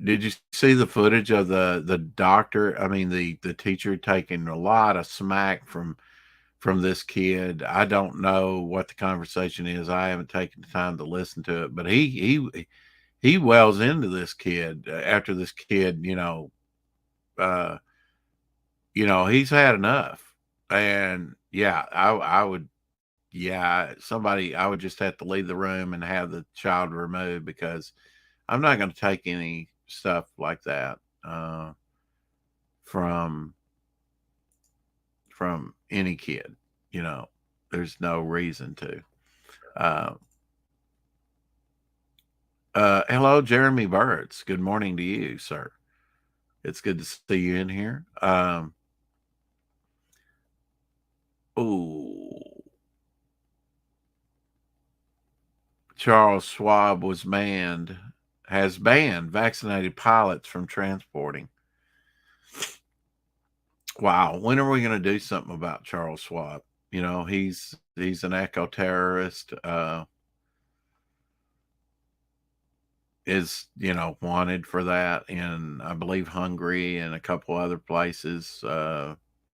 Did you see the footage of the doctor? I mean, the teacher taking a lot of smack from this kid. I don't know what the conversation is. I haven't taken the time to listen to it, but he wells into this kid after this kid, he's had enough. And yeah, I would, yeah, I would just have to leave the room and have the child removed, because I'm not going to take any stuff like that from any kid. There's no reason to. Hello, Jeremy Birds. Good morning to you, sir. It's good to see you in here. Charles Schwab has banned vaccinated pilots from transporting. Wow, when are we going to do something about Charles Schwab? He's an eco-terrorist, is wanted for that in, I believe, Hungary and a couple other places.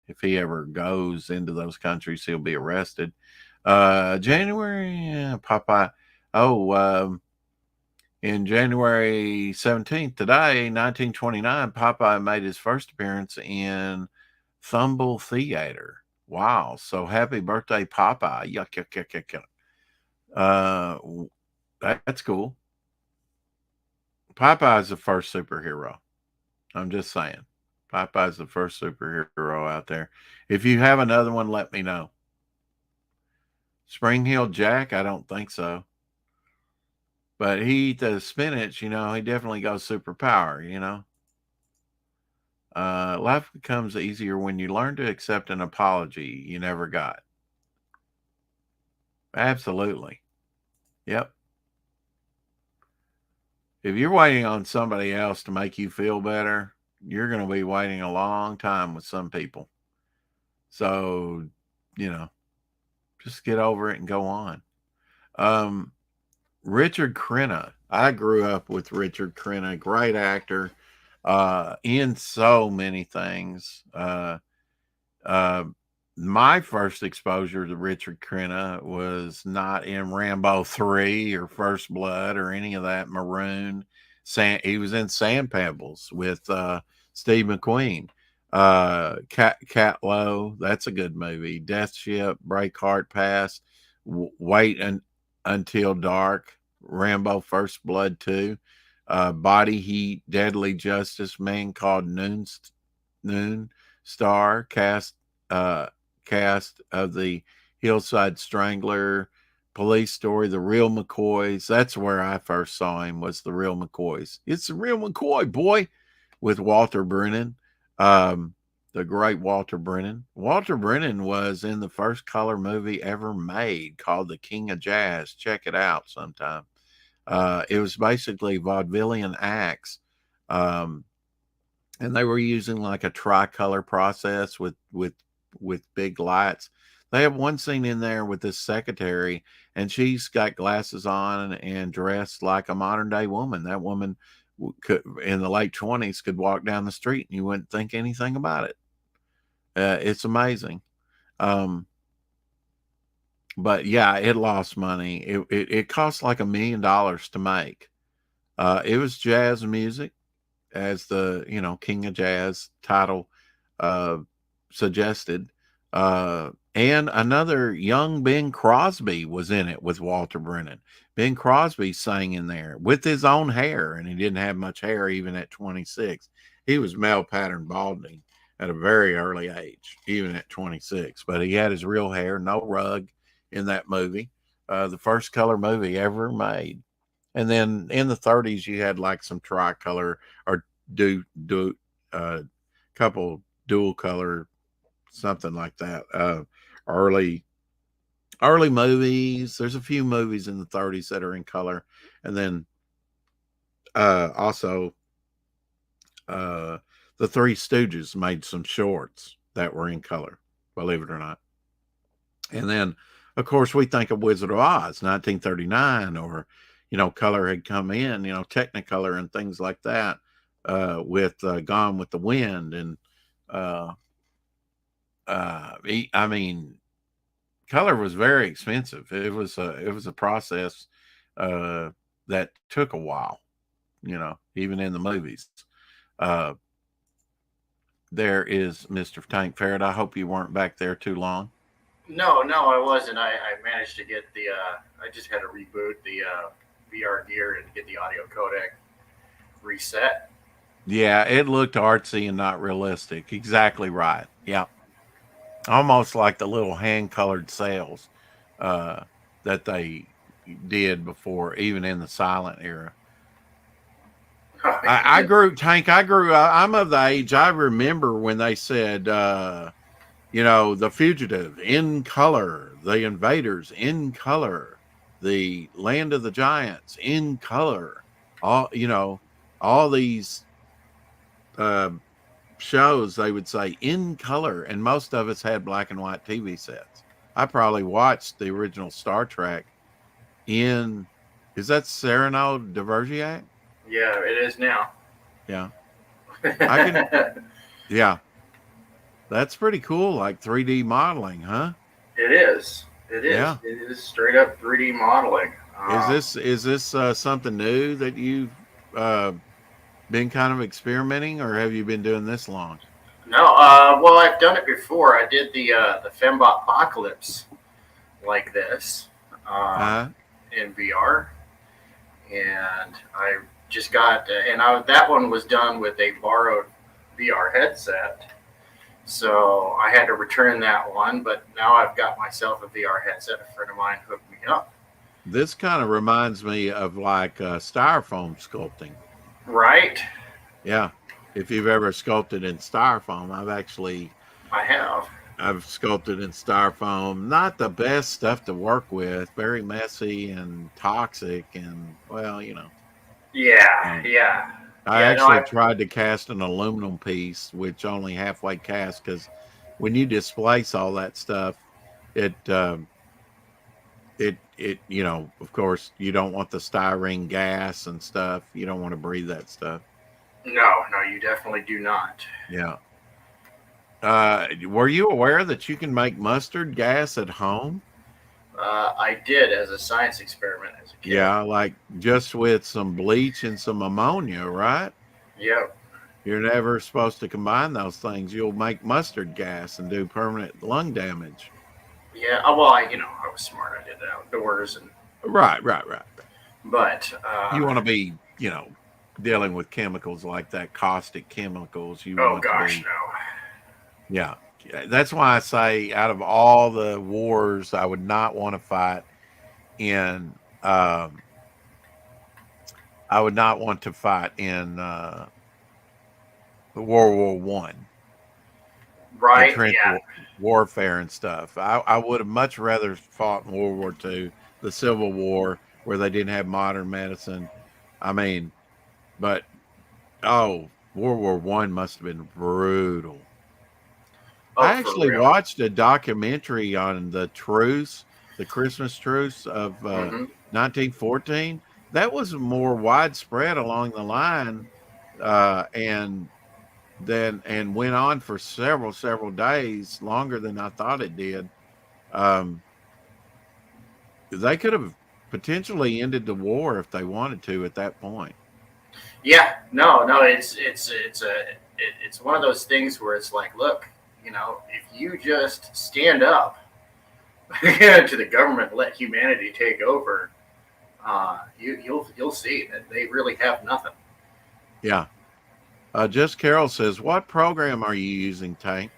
If he ever goes into those countries, he'll be arrested. January, Popeye. In January 17th, today, 1929, Popeye made his first appearance in Thumble Theater. Wow. So happy birthday, Popeye. Yuck, yuck, yuck, yuck, yuck. That's cool. Popeye's the first superhero. I'm just saying. Popeye's the first superhero out there. If you have another one, let me know. Spring Hill Jack? I don't think so. But he eat the spinach, he definitely goes superpower, Life becomes easier when you learn to accept an apology you never got. Absolutely. Yep. If you're waiting on somebody else to make you feel better, you're going to be waiting a long time with some people. So, just get over it and go on. Richard Crenna. I grew up with Richard Crenna, great actor, in so many things. My first exposure to Richard Crenna was not in Rambo 3 or First Blood or any of that. Maroon. He was in Sand Pebbles with Steve McQueen. Cat Low, that's a good movie. Death Ship, Breakheart Pass, Wait Until Dark, Rambo First Blood 2. Body Heat, Deadly Justice, Man Called Noon Star, cast of the Hillside Strangler, Police Story, The Real McCoys. That's where I first saw him, was The Real McCoys. It's The Real McCoy, boy, with Walter Brennan. The great Walter Brennan. Walter Brennan was in the first color movie ever made called The King of Jazz. Check it out sometime. It was basically vaudevillian acts. And they were using like a tricolor process with big lights. They have one scene in there with this secretary, and she's got glasses on and dressed like a modern day woman. That woman could, in the late 20s, could walk down the street and you wouldn't think anything about it. It's amazing. But yeah, it lost money. It cost like $1 million to make. It was jazz music, as the King of Jazz title suggested. And another young Bing Crosby was in it with Walter Brennan. Bing Crosby sang in there with his own hair, and he didn't have much hair even at 26. He was male pattern balding at a very early age, even at 26. But he had his real hair, no rug in that movie. The first color movie ever made. And then in the 30s, you had like some tricolor or couple dual color, something like that. Early movies. There's a few movies in the 30s that are in color. And then also the Three Stooges made some shorts that were in color, believe it or not. And then, of course, we think of Wizard of Oz, 1939, or, color had come in, Technicolor and things like that, with Gone with the Wind. And, I mean, color was very expensive. It was a process that took a while, even in the movies. There is Mr. Tank Ferret. I hope you weren't back there too long. No, I wasn't. I managed to get I just had to reboot the VR gear and get the audio codec reset. Yeah, it looked artsy and not realistic. Exactly right. Yeah. Almost like the little hand-colored sails that they did before, even in the silent era. I'm of the age, I remember when they said, The Fugitive in color, The Invaders in color, The Land of the Giants in color. All these shows, they would say in color, and most of us had black and white TV sets. I probably watched the original Star Trek is that Cyrano de Bergerac? Yeah, it is now. Yeah. Yeah. That's pretty cool, like 3D modeling, huh? It is. Yeah. It is straight up 3D modeling. Is this something new that you've been kind of experimenting, or have you been doing this long? No, well, I've done it before. I did the Fembot Apocalypse like this in VR, and I just got that one was done with a borrowed VR headset. So I had to return that one, but now I've got myself a VR headset. A friend of mine hooked me up. This kind of reminds me of like styrofoam sculpting. Right. Yeah. If you've ever sculpted in styrofoam, I've sculpted in styrofoam. Not the best stuff to work with. Very messy and toxic, and Yeah. I tried to cast an aluminum piece, which only halfway cast, because when you displace all that stuff, it of course, you don't want the styrene gas and stuff. You don't want to breathe that stuff. No, you definitely do not. Yeah. Were you aware that you can make mustard gas at home? I did as a science experiment as a kid. Yeah, like just with some bleach and some ammonia, right? Yep. You're never supposed to combine those things. You'll make mustard gas and do permanent lung damage. Yeah. Well, I was smart. I did it outdoors and. Right. But You want to be, dealing with chemicals like that, caustic chemicals. You Oh want to gosh, be, no. yeah. Yeah, that's why I say out of all the wars, I would not want to fight in. I would not want to fight in the World War I and Right? trench Yeah. warfare and stuff. I would have much rather fought in World War II, the Civil War, where they didn't have modern medicine. I mean, but World War I must have been brutal. Oh, I for actually real. watched a documentary on the truce, the Christmas truce of Hmm. 1914. That was more widespread along the line, and went on for several days, longer than I thought it did. Um, they could have potentially ended the war if they wanted to at that point. Yeah. No, no. It's one of those things where it's like, look, if you just stand up to the government, let humanity take over, you'll see that they really have nothing. Yeah. Just Carol says, "What program are you using, Tank?"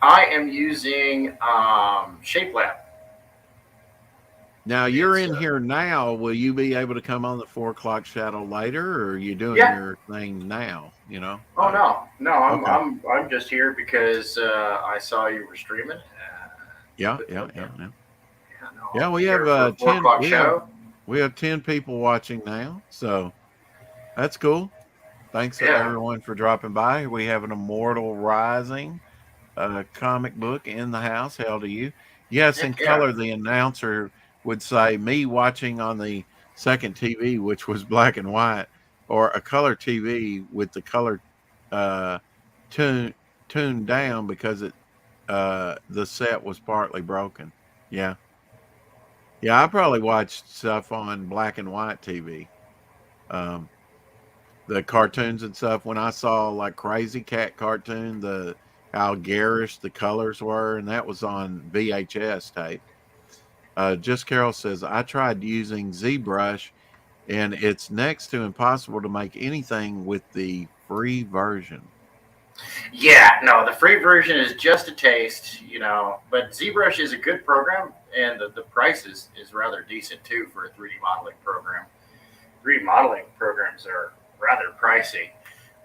I am using ShapeLab. Now you're It's in here now. Will you be able to come on the 4 o'clock shadow later, or are you doing yeah. your thing now? Oh no, no, I'm Okay. I'm I'm just here because I saw you were streaming. Yeah, But, yeah, yeah, yeah. yeah, no, Yeah, I'll we be have here for a four 10. o'clock shadow. We have 10 people watching now, so that's cool. Thanks Yeah, everyone for dropping by. We have an Immortal Rising comic book in the house. Hell to you. Yes, in heck yeah. color, the announcer would say me watching on the second TV, which was black and white, or a color TV with the color uh, tune tuned down because the set was partly broken. Yeah, yeah. I probably watched stuff on black and white TV. Um, the cartoons and stuff. When I saw like Crazy Cat cartoon, the how garish the colors were, and that was on VHS tape. Just Carol says I tried using ZBrush, and it's next to impossible to make anything with the free version. Yeah, no, the free version is just a taste, but ZBrush is a good program, and the price is rather decent too for a 3D modeling program. 3D modeling programs are rather pricey.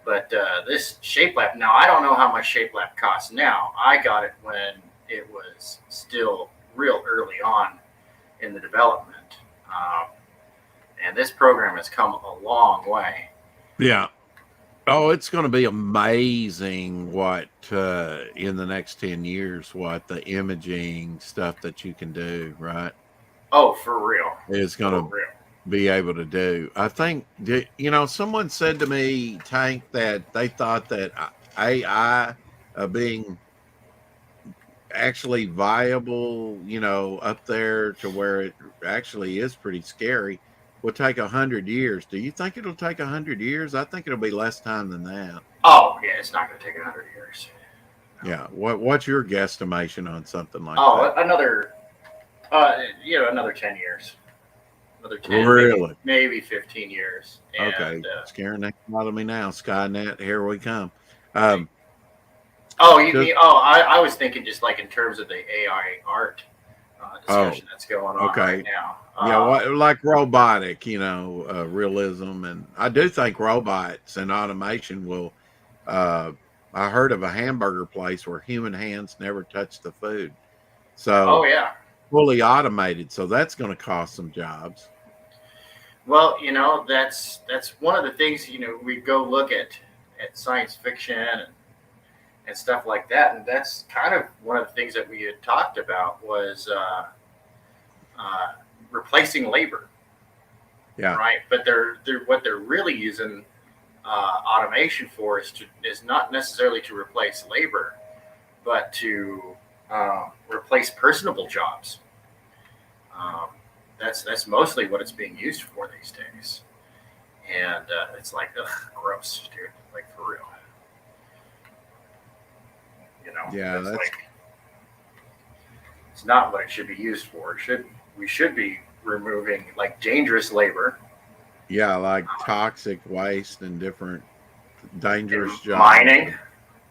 But this ShapeLab, now I don't know how much ShapeLab costs now. I got it when it was still real early on in the development. Um, and this program has come a long way. Yeah. Oh, it's going to be amazing what in the next 10 years, what the imaging stuff that you can do, right? Oh, for real. Is going For to real. be able to do. I think, someone said to me, Tank, that they thought that AI being actually viable, up there to where it actually is pretty scary, will take 100 years. Do you think it'll take 100 years? I think it'll be less time than that. Oh, yeah, it's not going to take 100 years. No. Yeah. What's your guesstimation on something like Oh, that? another 10 years. Another 10, Really? maybe 15 years. Okay. And Scaring the hell out of me now. Skynet, here we come. Um, oh, you just mean? Oh, I was thinking just like in terms of the AI art oh, discussion that's going on okay. right now. Yeah, like robotic, realism, and I do think robots and automation will. Uh, I heard of a hamburger place where human hands never touch the food, Oh so yeah. fully automated. So that's going to cost some jobs. Well, that's one of the things. We go look at science fiction and stuff like that, and that's kind of one of the things that we had talked about was uh, replacing labor, Yeah, right? But they're what they're really using automation for is not necessarily to replace labor, but to replace personable jobs. Um, that's mostly what it's being used for these days, and it's like, ugh, gross, dude. Like for real, yeah, it's that's like it's not what it should be used for. We should be removing like dangerous labor Yeah, like toxic waste and different dangerous jobs. Mining.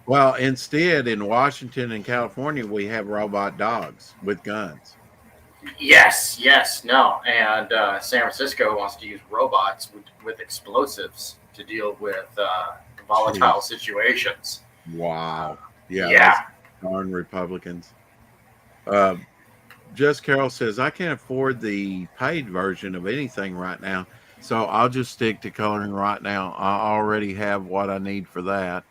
Well, instead, in Washington and California, we have robot dogs with guns. Yes, yes, no. And San Francisco wants to use robots with explosives to deal with volatile Jeez. situations. Wow. Yeah, that's Yeah. darn Republicans. Uh, Just Carol says, I can't afford the paid version of anything right now, so I'll just stick to coloring right now. I already have what I need for that.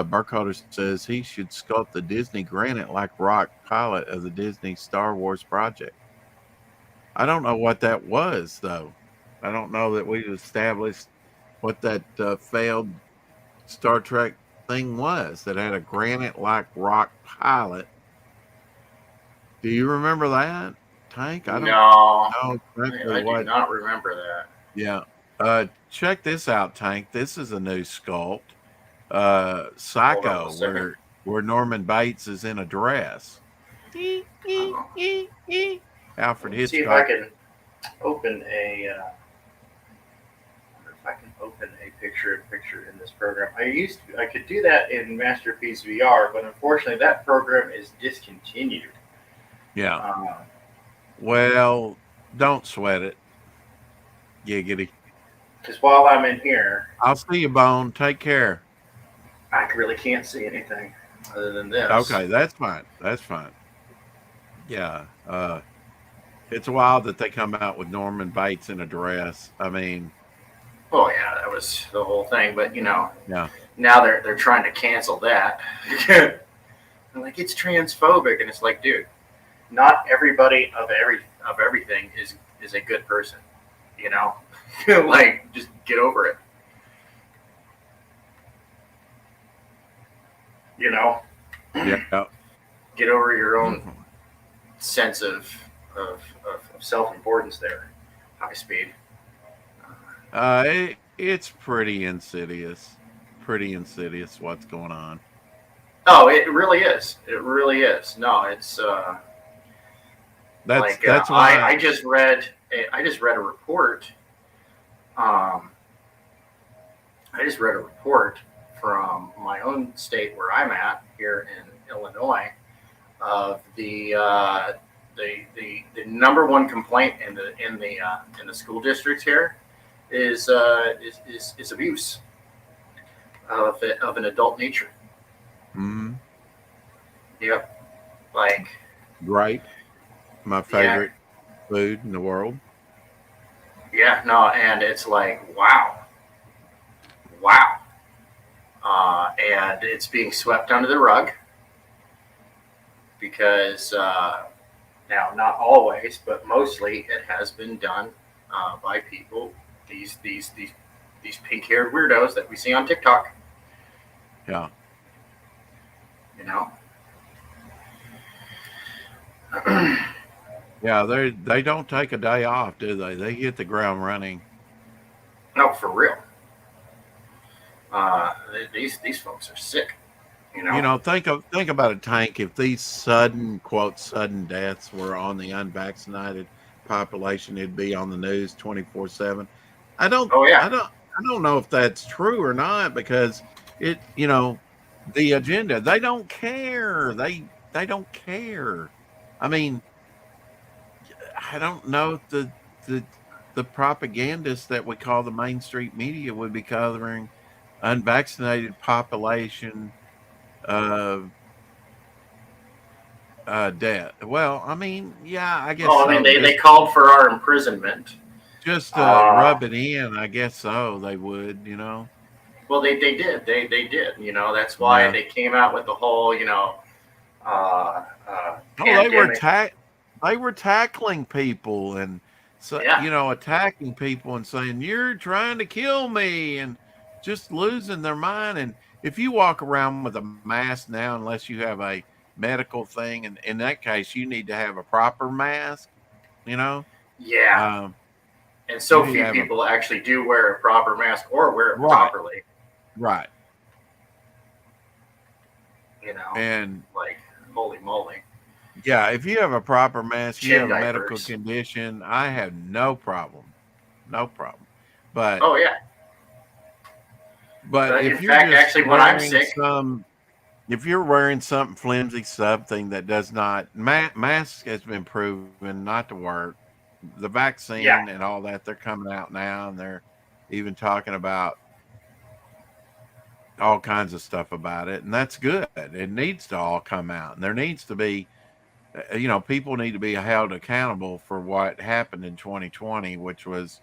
Burkholder says he should sculpt the Disney granite like rock pilot of the Disney Star Wars project. I don't know what that was, though. I don't know that we've established what that failed Star Trek thing was that had a granite like rock pilot. Do you remember that, Tank? I don't No, know exactly I do what. not remember that. Yeah. Check this out, Tank. This is a new sculpt. Hold on Psycho, a second. where Norman Bates is in a dress. Alfred Let's see if I Hitchcock. can open a picture in this program. I could do that in Masterpiece VR, but unfortunately that program is discontinued. Yeah. Well, don't sweat it. Giggity. Because while I'm in here, I'll see you, Bone. Take care. I really can't see anything other than this. Okay, that's fine. That's fine. Yeah. It's wild that they come out with Norman Bates in a dress. I mean, Oh yeah, that was the whole thing. But yeah. now they're trying to cancel that. They're like, it's transphobic, and it's like, dude, not everybody of everything is a good person. You know, like just get over it. You know, Yeah. get over your own sense of self importance there. High speed. It's pretty insidious. Pretty insidious what's going on. Oh, it really is. It really is. No, it's That's like that's why I just read a report. I just read a report from my own state where I'm at here in Illinois of the number one complaint in the school districts here is abuse of an adult nature. Mhm. Yep. Like, Grape, my favorite food in the world. yeah, no, and it's like, wow. And it's being swept under the rug because now, not always, but mostly it has been done by people, these pink-haired weirdos that we see on TikTok. Yeah. You know. Yeah, they don't take a day off, do they? They hit the ground running. No, for real. These folks are sick. You know. Think about it, Tank. If these sudden deaths were on the unvaccinated population, it'd be on the news 24/7. I don't. Oh yeah. I don't know if that's true or not because it. The agenda. They don't care. They don't care. I mean, I don't know if the propagandists that we call the Main Street media would be covering unvaccinated population debt. Well, I mean, yeah, I guess. Oh, I mean, they called for our imprisonment. Just rub it in, I guess so. They would, Well, they did. They did. That's why they came out with the whole, they were tackling people and attacking people and saying you're trying to kill me and just losing their mind. And if you walk around with a mask now, unless you have a medical thing, and in that case, you need to have a proper mask. Yeah. And so few people actually do wear a proper mask or wear it properly. Right. And like, holy moly. Yeah, if you have a proper mask, you have a medical condition, I have no problem. No problem. But Oh yeah. if In you're fact, just actually, when I'm wearing sick, if you're wearing something flimsy, something that does not mask has been proven not to work. The yeah, vaccine and all that, they're coming out now, and they're even talking about all kinds of stuff about it, and that's good. It needs to all come out, and there needs to be, people need to be held accountable for what happened in 2020, which was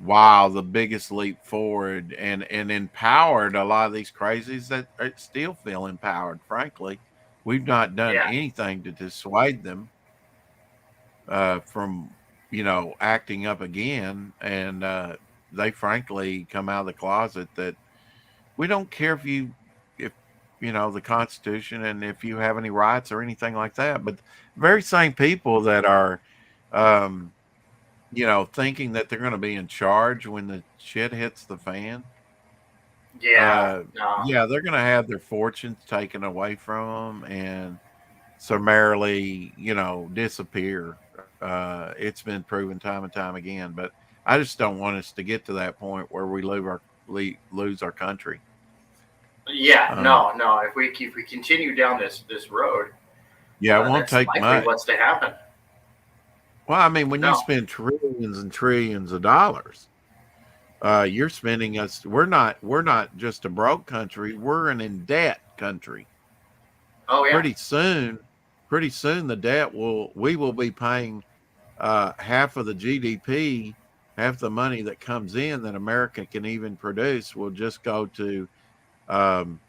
wow, the biggest leap forward, and empowered a lot of these crazies that still feel empowered. Frankly, we've not done yeah, anything to dissuade them from acting up again, and they frankly come out of the closet that we don't care if the Constitution and if you have any rights or anything like that. But the very same people that are um, thinking that they're going to be in charge when the shit hits the fan. yeah. No, Yeah, they're going to have their fortunes taken away from them and summarily, disappear. It's been proven time and time again, but I just don't want us to get to that point where we lose our country. yeah, Um, no. If we continue down this road, yeah, it won't that's take likely much. what's to happen. Well, I mean, when you No. spend trillions and trillions of dollars, you're spending us. We're not just a broke country. We're an in debt country. Oh yeah, Pretty soon, we will be paying half of the GDP, half the money that comes in that America can even produce will um,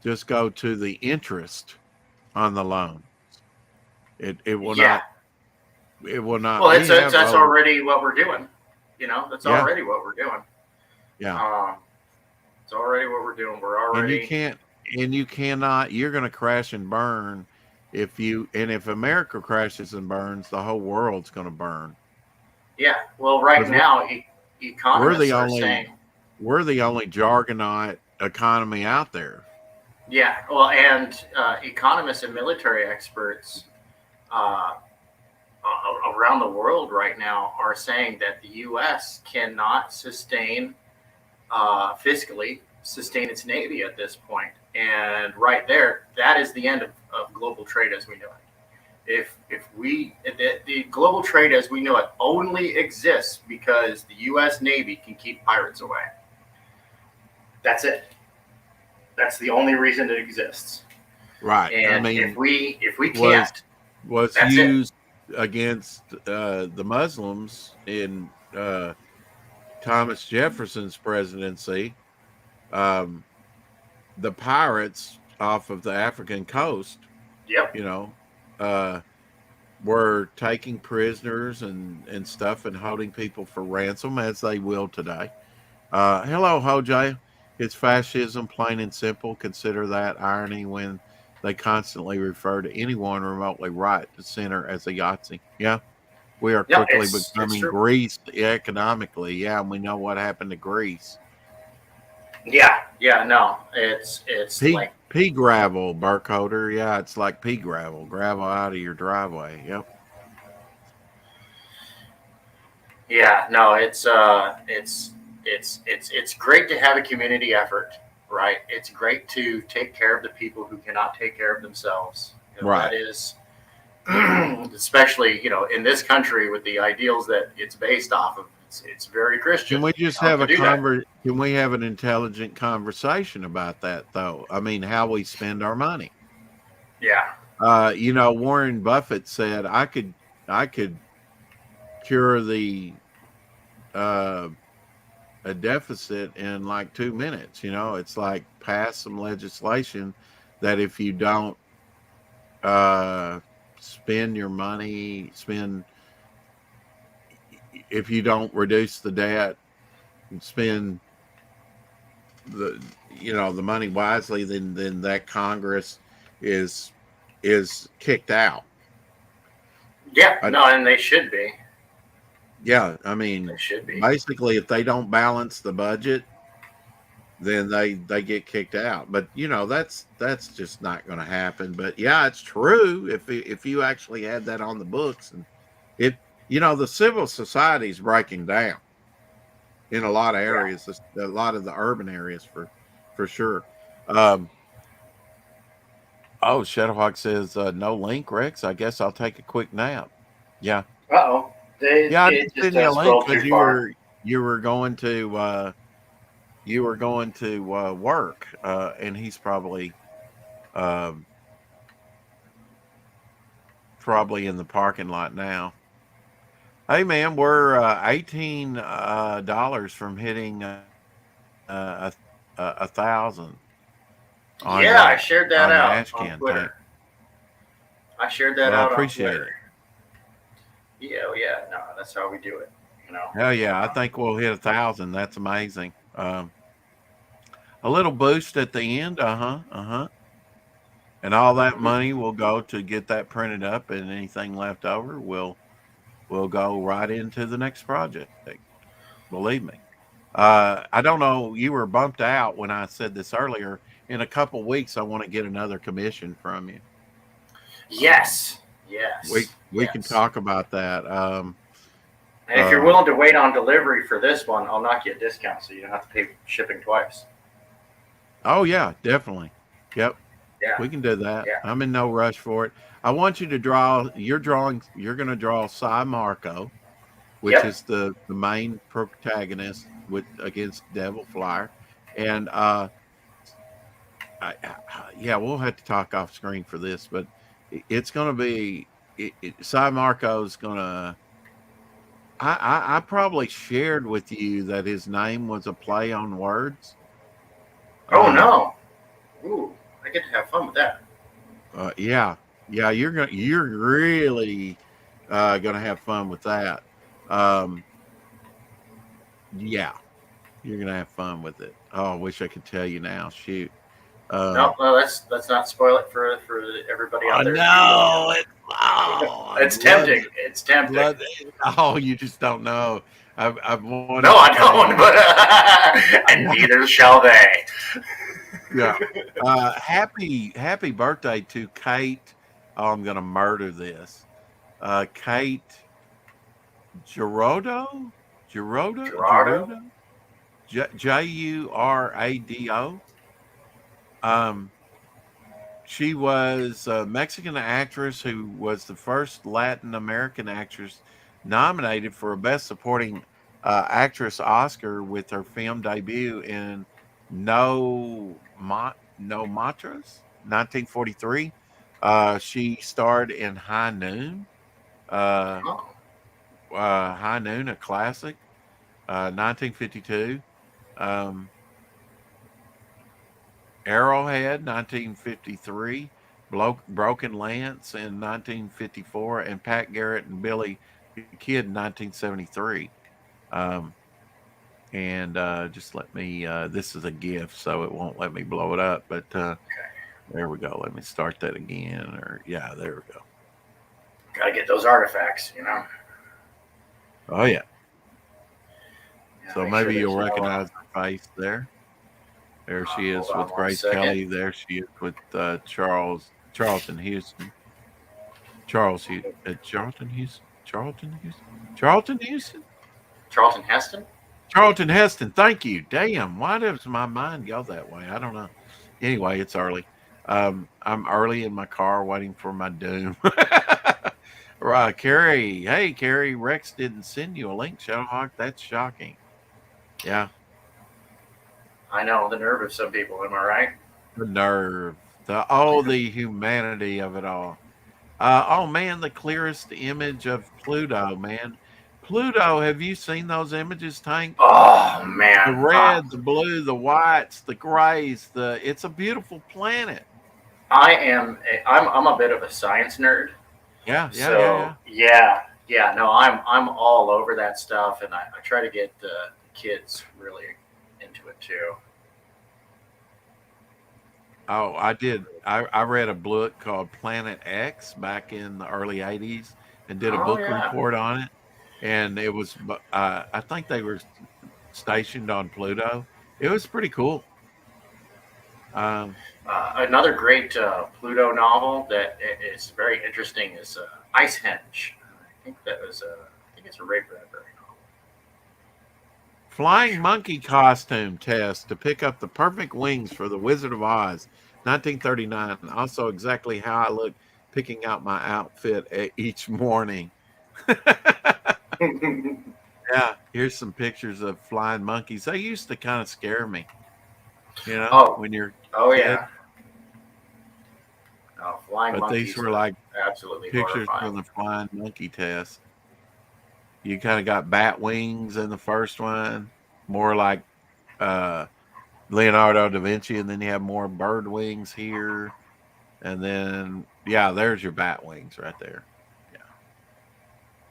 just go to the interest on the loan. It will yeah. not. It will not. Well, We have that's already what we're doing. That's yeah, already what we're doing. yeah. Um, it's already what we're doing. We're And you already. can't, and you cannot. You're going to crash and burn if America crashes and burns, the whole world's going to burn. Yeah. Well, right Because now, we're economists the are only saying. we're the only jargonite economy out there. Yeah. Well, and economists and military experts around the world right now are saying that the U.S. cannot fiscally sustain its navy at this point. And right there, that is the end of global trade as we know it. The global trade as we know it only exists because the U.S. Navy can keep pirates away. That's it. That's the only reason it exists. Right. And I mean, if we can't, was that's used against the Muslims in Thomas Jefferson's presidency. The pirates off of the African coast, yep, uh, were taking prisoners and stuff and holding people for ransom as they will today. Hello, Hoj. It's fascism, plain and simple. Consider that irony when they constantly refer to anyone remotely right to center as a Yahtzee. Yeah, we are yeah, quickly it's becoming true. Greece economically. Yeah, and we know what happened to Greece. Yeah, no, it's like Pea gravel, Burkholder. Yeah, it's like pea gravel out of your driveway. Yep. yeah, no, it's great to have a community effort, right? It's great to take care of the people who cannot take care of themselves. Right. That is, especially in this country with the ideals that it's based off of. It's very Christian. Can we just have Can we have an intelligent conversation about that though? I mean, how we spend our money. Yeah. Warren Buffett said I could cure the a deficit in like 2 minutes. It's like pass some legislation that if you don't spend your money, if you don't reduce the debt and spend the money wisely, then that Congress is kicked out. Yeah, no, and they should be. Yeah, I mean, They should be. basically, if they don't balance the budget, then they get kicked out. But that's just not going to happen. But yeah, it's true if you actually had that on the books, and the civil society is breaking down. in a lot of areas, a lot of the urban areas for sure. Um, oh, Shadowhawk says no link, Rex. I guess I'll take a quick nap. Yeah, Uh-oh. yeah. I It didn't just send you a link scrolled too because far. you were going to work, and he's um, probably in the parking lot now. Hey man, we're $18 from hitting a 1,000 Yeah, I shared that on the out on Ashcan tank. Twitter. I shared that Well, I out on appreciate Twitter. it. Yeah, oh yeah, no, that's how we do it. You know. Hell yeah, I think we'll hit 1,000. That's amazing. A little boost at the end, and all that Mhm. money will go to get that printed up, and anything left over will go right into the next project. Believe me. I don't know. You were bumped out when I said this earlier. In a couple weeks, I want to get another commission from you. Yes, We can yes. talk about that. And if you're willing to wait on delivery for this one, I'll knock you a discount so you don't have to pay shipping twice. Oh yeah, definitely. Yep, Yeah, we can do that. yeah. I'm in no rush for it. I want you to draw. You're drawing. You're going to draw Cy Marco, which Yep. is the main protagonist with against Devil Flyer, and yeah, we'll have to talk off screen for this, but it's going to be Cy Marco's going to. I probably shared with you that his name was a play on words. Oh Um, no. Ooh, I get to have fun with that. yeah, yeah, you're really gonna have fun with that. Um, yeah, you're gonna have fun with it. Oh, I wish I could tell you now. Shoot. No, no, let's not spoil it for everybody I out there. To know it. Oh, I'd It's love tempting. It's tempting. love it. Oh, you just don't know. I've No, wanted to I tell don't. you. But and neither shall they. Yeah. Happy birthday to Kate. Oh, I'm gonna murder this. Kate Girodo? Girodo? Gerardo. Gerudo? Jurado. Um, she was a Mexican actress who was the first Latin American actress nominated for a Best Supporting Actress Oscar with her film debut in No Matras, 1943. She starred in uh, Oh, High Noon, a classic, 1952. Um, Arrowhead, 1953. Broken Lance in 1954. And Pat Garrett and Billy the Kid in 1973. Um, and just let me, this is a GIF, so it won't let me blow it up. But there we go. Let me start that again. Or, yeah, there we go. gotta get those artifacts. You know. Oh, yeah. Yeah, So make maybe sure there's you'll no. recognize her face there. There she is Hold on with one Grace second. Kelly. There she is with Charlton Houston. Charlton Houston. Charlton Houston. Charlton Heston. Charlton Heston. Thank you. Damn. Why does my mind go that way? I don't know. Anyway, it's early. I'm early in my car waiting for my doom. Right, Carrie. Hey, Carrie. Rex didn't send you a link, Shadowhawk. That's shocking. Yeah. I know the nerve of some people. Am I right? The nerve. The humanity of it all. Oh man, the clearest image of Pluto, man. Pluto, have you seen those images, Tank? Oh The man. red, the blue, the whites, the grays, it's a beautiful planet. I'm a bit of a science nerd. Yeah, yeah, yeah, So yeah. yeah. No, I'm all over that stuff, and I try to get the kids really into it too. Oh, I did. I read a book called Planet X back in the early 80s and did a Oh book yeah. report on it. And it was, I think they were stationed on Pluto. It was pretty cool. Um, Another great Pluto novel that is very interesting is Icehenge. I think that was I think it's a Ray Bradbury novel. Flying monkey costume test to pick up the perfect wings for the Wizard of Oz, 1939. Also, exactly how I look picking out my outfit each morning. Yeah, here's some pictures of flying monkeys. They used to kind of scare me, Oh, when you're oh a kid. yeah. No, flying But these monkeys were are like absolutely pictures horrifying. from the flying monkey test. You kind of got bat wings in the first one, more like uh, Leonardo da Vinci, and then you have more bird wings here. And then, yeah, there's your bat wings right there. Yeah.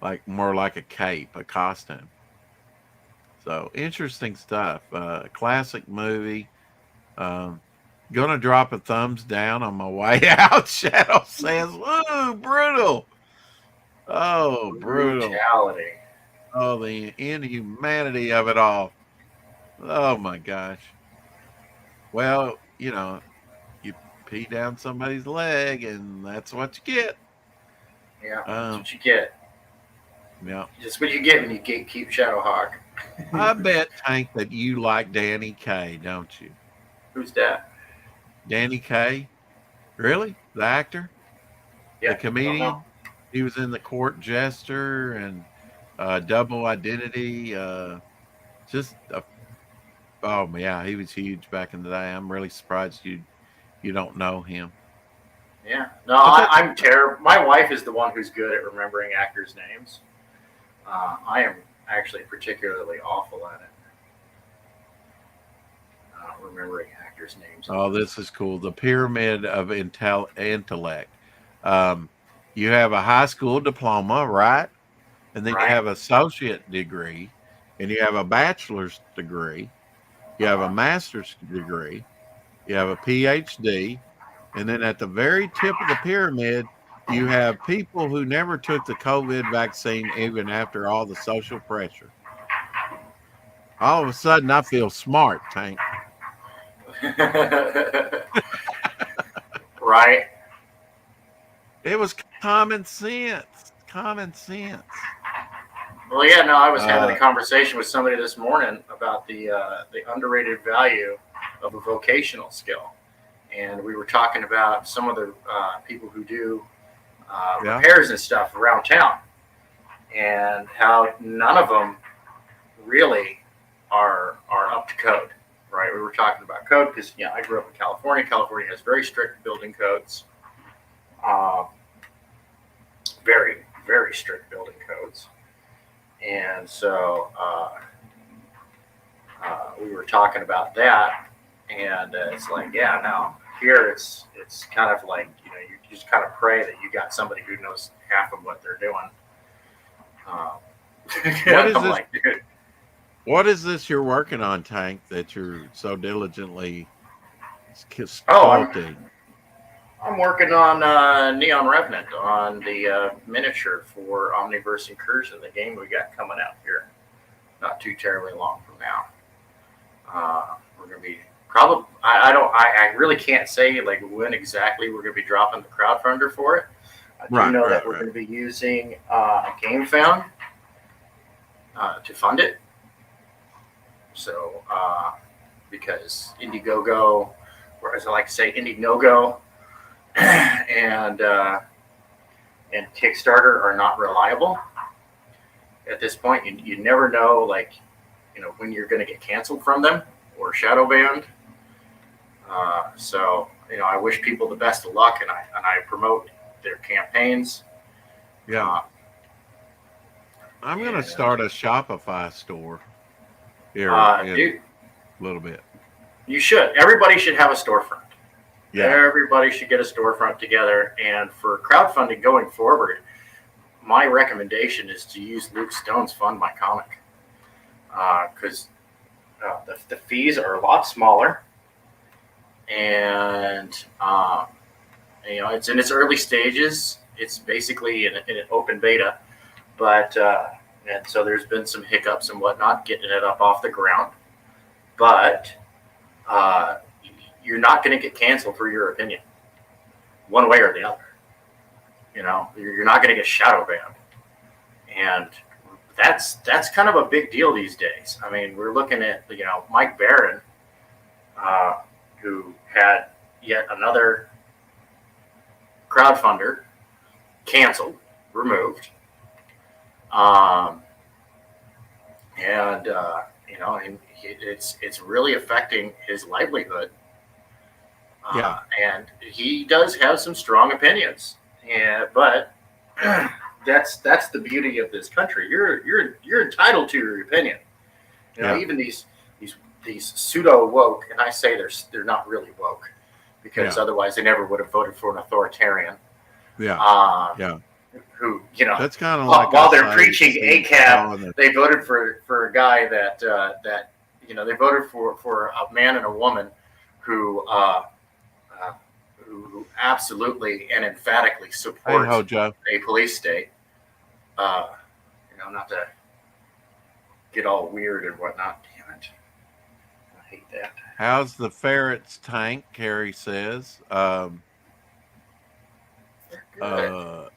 Like more like a cape, a costume. So interesting stuff. Classic movie. Um, gonna drop a thumbs down on my way out. Shadow says, "Ooh, brutal! Oh, brutal! Brutality. Oh, the inhumanity of it all! Oh my gosh! Well, you pee down somebody's leg, and that's what you get. Yeah, that's Um, what you get. yeah, Just what you get when you keep Shadowhawk. I bet Tank that you like Danny Kaye, don't you? Who's that? Danny Kaye, really? The actor, the Yeah, I don't know. comedian? He was in The Court Jester and Double Identity. Just a, oh yeah, he was huge back in the day. I'm really surprised you don't know him. Yeah, no, But that I'm terrible. My wife is the one who's good at remembering actors' names. I am actually particularly awful at it, remembering actors' names. oh, this is cool. The Pyramid of Intellect. Um, you have a high school diploma, right? And then you Right? have an associate degree, and you have a bachelor's degree. You have a Uh-huh. master's degree. You have a PhD, and then at the very tip of the pyramid, you have people who never took the COVID vaccine even after all the social pressure. All of a sudden, I feel smart, Tank. Right? It was common sense. Common sense. Well, yeah, no, I was having a Uh, conversation with somebody this morning about the underrated value of a vocational skill, and we were talking about some of the people who do yeah, repairs and stuff around town, and how none of them really are up to code. Right? We were talking about code because I grew up in California. California has very strict building codes, um, very very strict building codes, and so we were talking about that, and it's like, yeah, no, here it's kind of like you just kind of pray that you got somebody who knows half of what they're doing. Um, what is I'm this? like, dude, What is this you're working on, Tank? That you're so diligently oh, sculpting? I'm working on Neon Revenant on the miniature for Omniverse Incursion, the game we got coming out here not too terribly long from now. We're gonna be probably. I don't. I really can't say like when exactly we're gonna be dropping the crowdfunder for it. I do Right, know right, that we're right. gonna be using GameFound to fund it. So because Indiegogo, or as I like to say, Indiegogo, and Kickstarter are not reliable at this point. You never know, like when you're going to get canceled from them or shadow banned. So I wish people the best of luck, and I promote their campaigns. Yeah, Uh, I'm going to and start a Shopify store here in dude, a little bit. you should. Everybody should have a storefront. Yeah, Everybody should get a storefront together. And for crowdfunding going forward, my recommendation is to use Luke Stone's Fund My Comic, because the fees are a lot smaller, and it's in its early stages. It's basically in an open beta, but and so there's been some hiccups and whatnot getting it up off the ground. But uh, you're not going to get canceled for your opinion, one way or the other. You're not going to get shadow banned. And that's kind of a big deal these days. I mean, we're looking at Mike Barron, who had yet another crowdfunder canceled, removed, and it's really affecting his livelihood. And he does have some strong opinions, but that's the beauty of this country. You're entitled to your opinion. Even these pseudo woke, and I say they're not really woke, because otherwise they never would have voted for an authoritarian. Who that's kind of like while they're preaching ACAB, they voted for a guy that they voted for a man and a woman who absolutely and emphatically supports a police state. Not to get all weird and whatnot. Damn it, I hate that. How's the ferret's tank? Carrie says. I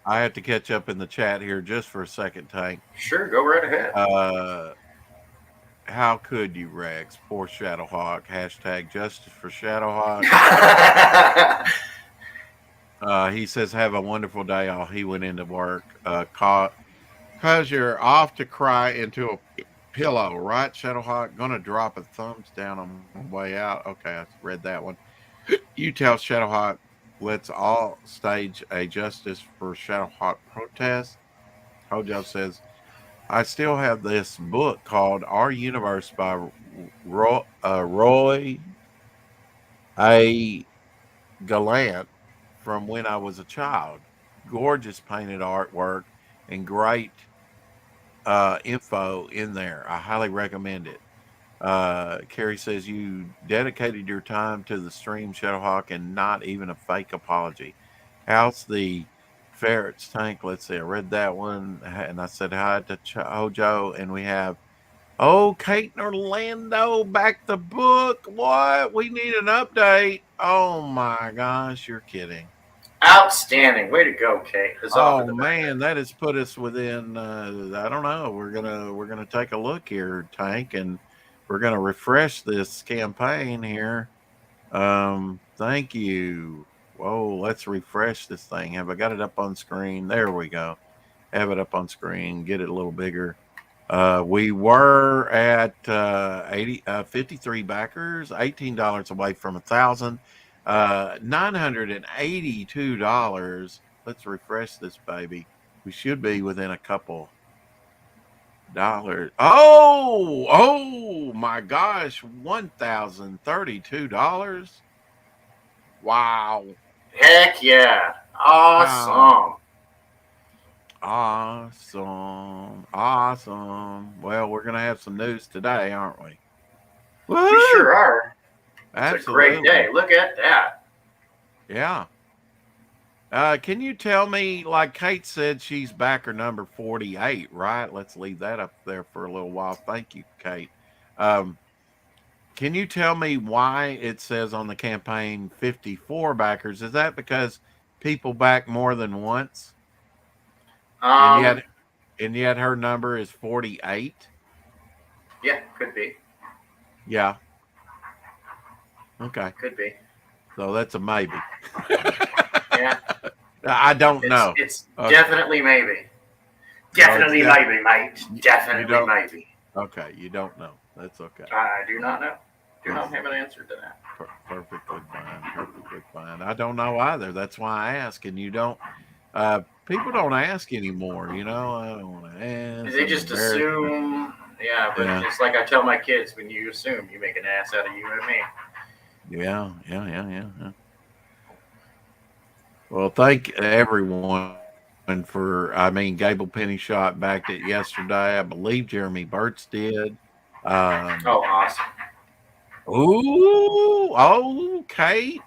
have to catch up in the chat here just for a second, Tank. Sure, go right ahead. How could you, Rex? Poor Shadowhawk. Hashtag justice for Shadowhawk. He says, have a wonderful day. All he went into work. Cause you're off to cry into a pillow, right, Shadowhawk? Gonna drop a thumbs down on the way out. Okay, I read that one. You tell Shadowhawk, let's all stage a justice for Shadowhawk protest. Hojo says, I still have this book called Our Universe by Roy A. Gallant from when I was a child. Gorgeous painted artwork and great info in there. I highly recommend it. Carrie says you dedicated your time to the stream, Shadowhawk, and not even a fake apology. How's the ferret's tank? Let's see. I read that one, and I said hi to Hojo, and we have Kate and Orlando back the book. What? We need an update. Oh my gosh, you're kidding. Outstanding. Way to go, Kate. Oh man, that has put us within I don't know. We're gonna take a look here, Tank, and we're gonna refresh this campaign here. Thank you. Whoa, let's refresh this thing. Have I got it up on screen? There we go. Have it up on screen. Get it a little bigger. We were at 53 backers, $18 away from 1,000. $982. Let's refresh this baby. We should be within a couple dollars. Oh my gosh, $1,032. Wow. Heck yeah. Awesome. Wow. Awesome. Well, we're gonna have some news today, aren't we? Woo! We sure are. Absolutely. It's a great day. Look at that. Yeah. Can you tell me, like Kate said, she's backer number 48, right? Let's leave that up there for a little while. Thank you, Kate. Can you tell me why it says on the campaign 54 backers? Is that because people back more than once? And yet her number is 48? Yeah, could be. Yeah. Okay. Could be. So that's a maybe. Yeah. I don't know. It's definitely maybe. Definitely maybe, mate. Definitely maybe. Okay, you don't know. That's okay. I do not know. Do not have an answer to that. Perfectly fine. Perfectly fine. I don't know either. That's why I ask. And you don't. People don't ask anymore. I don't want to ask. They just assume. Yeah, but it's like I tell my kids: when you assume, you make an ass out of you and me. Yeah. Well, thank everyone for. Gable Penny shot backed it yesterday. I believe Jeremy Burt's did. Awesome. Kate.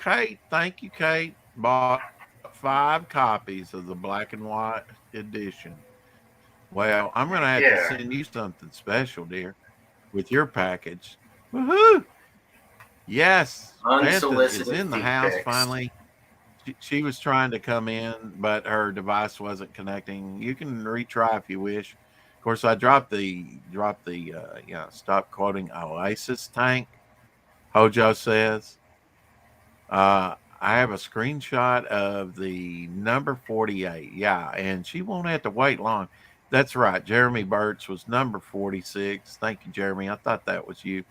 Kate. Thank you, Kate. Bought 5 copies of the black and white edition. Well, I'm going to have to send you something special, dear, with your package. Woohoo! Yes. Unsolicited is in the house pics. finally. She was trying to come in, but her device wasn't connecting. You can retry if you wish. Of course, I stop quoting Oasis tank. Hojo says, I have a screenshot of the number 48. Yeah, and she won't have to wait long. That's right. Jeremy Burts was number 46. Thank you, Jeremy. I thought that was you.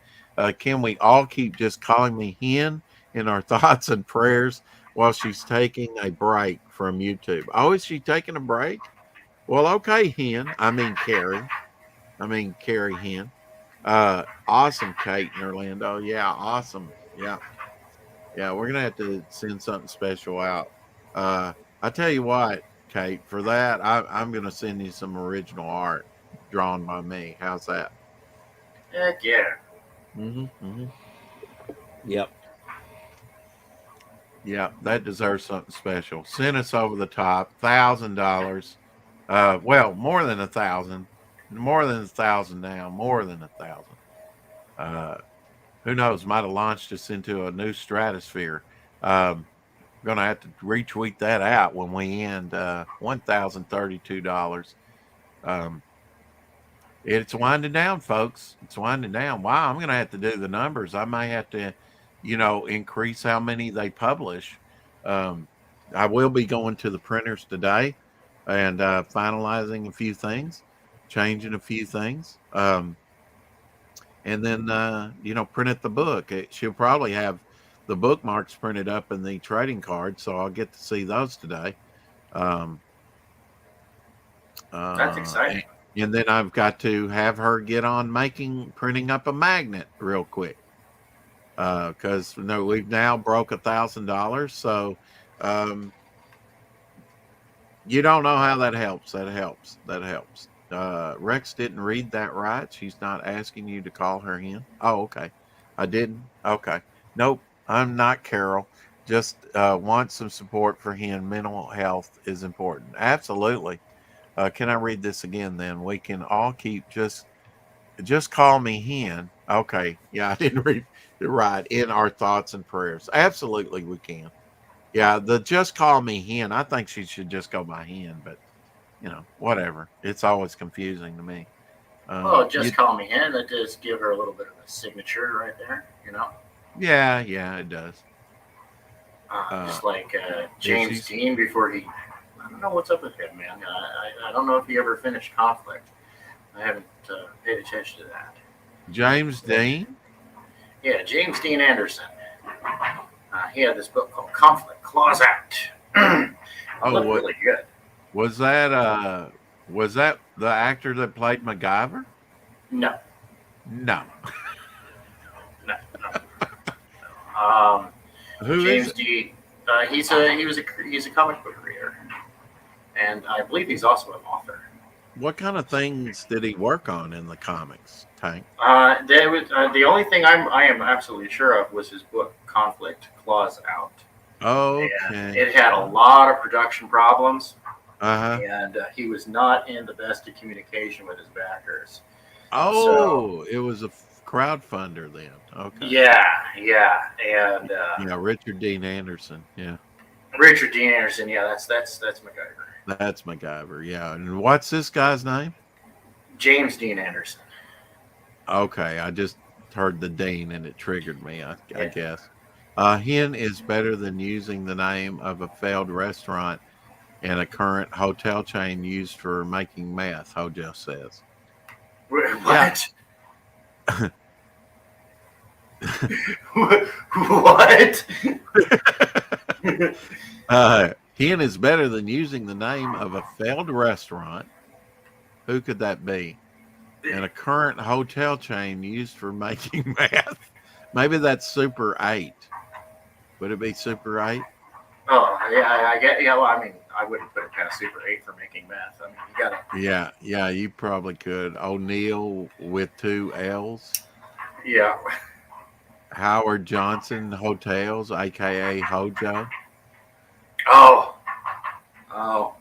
Can we all keep just calling me Hen in our thoughts and prayers while she's taking a break from YouTube? Oh, is she taking a break? Well, okay, Hen. Carrie Hen. Awesome, Kate in Orlando. Yeah, awesome. Yeah. Yeah, we're gonna have to send something special out. Uh, I tell you what, Kate, for that, I'm gonna send you some original art drawn by me. How's that? Heck yeah. Mm-hmm. Yep. Yeah, that deserves something special. Send us over the top, $1,000. Well, more than 1,000, more than 1,000 now, more than 1,000. Uh, who knows? Might have launched us into a new stratosphere. Um, Gonna have to retweet that out when we end. $1,032. Um, it's winding down, folks. It's winding down. Wow, I'm gonna have to do the numbers. I may have to, increase how many they publish. Um, I will be going to the printers today and finalizing a few things, changing a few things. And then print the book. She'll probably have the bookmarks printed up in the trading card, so I'll get to see those today. Um, That's and, exciting. and then I've got to have her get on printing up a magnet real quick, because we've now broke $1,000. So um, you don't know how that helps. That helps. That helps. Rex didn't read that right. She's not asking you to call her in. Oh, okay. I didn't. Okay. Nope. I'm not Carol. Just want some support for him. Mental health is important. Absolutely. Can I read this again? Then we can all keep just call me Hen. Okay. Yeah, I didn't read it right. In our thoughts and prayers. Absolutely, we can. Yeah, the just call me Hen. I think she should just go by Hen, but whatever. It's always confusing to me. Well, You, just call me in. That does give her a little bit of a signature right there, you know? yeah, it does. Just like Yeah, James she's Dean before he. I don't know what's up with him, man. I don't know if he ever finished Conflict. I haven't paid attention to that. James Dean. Yeah, James Dean Anderson. He had this book called Conflict, Claws Out. It Oh, looked really good. was that? Was that the actor that played MacGyver? No, No. no, no. Um, Who is James it? Dean. He's a comic book reader, and I believe he's also an author. What kind of things did he work on in the comics, Tank? The only thing I am absolutely sure of was his book Conflict, Claws Out, and Okay. it had a lot of production problems, Uh huh. and he was not in the best of communication with his backers. So Oh, it was a crowdfunder then. Okay. yeah, and Yeah, Richard Dean Anderson. Yeah, Richard Dean Anderson, yeah, that's MacGyver. that's MacGyver. Yeah, and what's this guy's name? James Dean Anderson. Okay, I just heard the Dean and it triggered me. I Yeah. guess. Hen is better than using the name of a failed restaurant and a current hotel chain used for making meth. Hojo says. Yeah. What? What? Hen is better than using the name of a failed restaurant. Who could that be? And a current hotel chain used for making meth. Maybe that's Super 8. Would it be Super 8? Oh, yeah, I get. Yeah, well, I mean, I wouldn't put it past Super 8 for making meth. I mean, you gotta. Yeah, you probably could. O'Neill with 2 L's. Yeah. Howard Johnson Hotels, aka Hojo. Oh. Oh.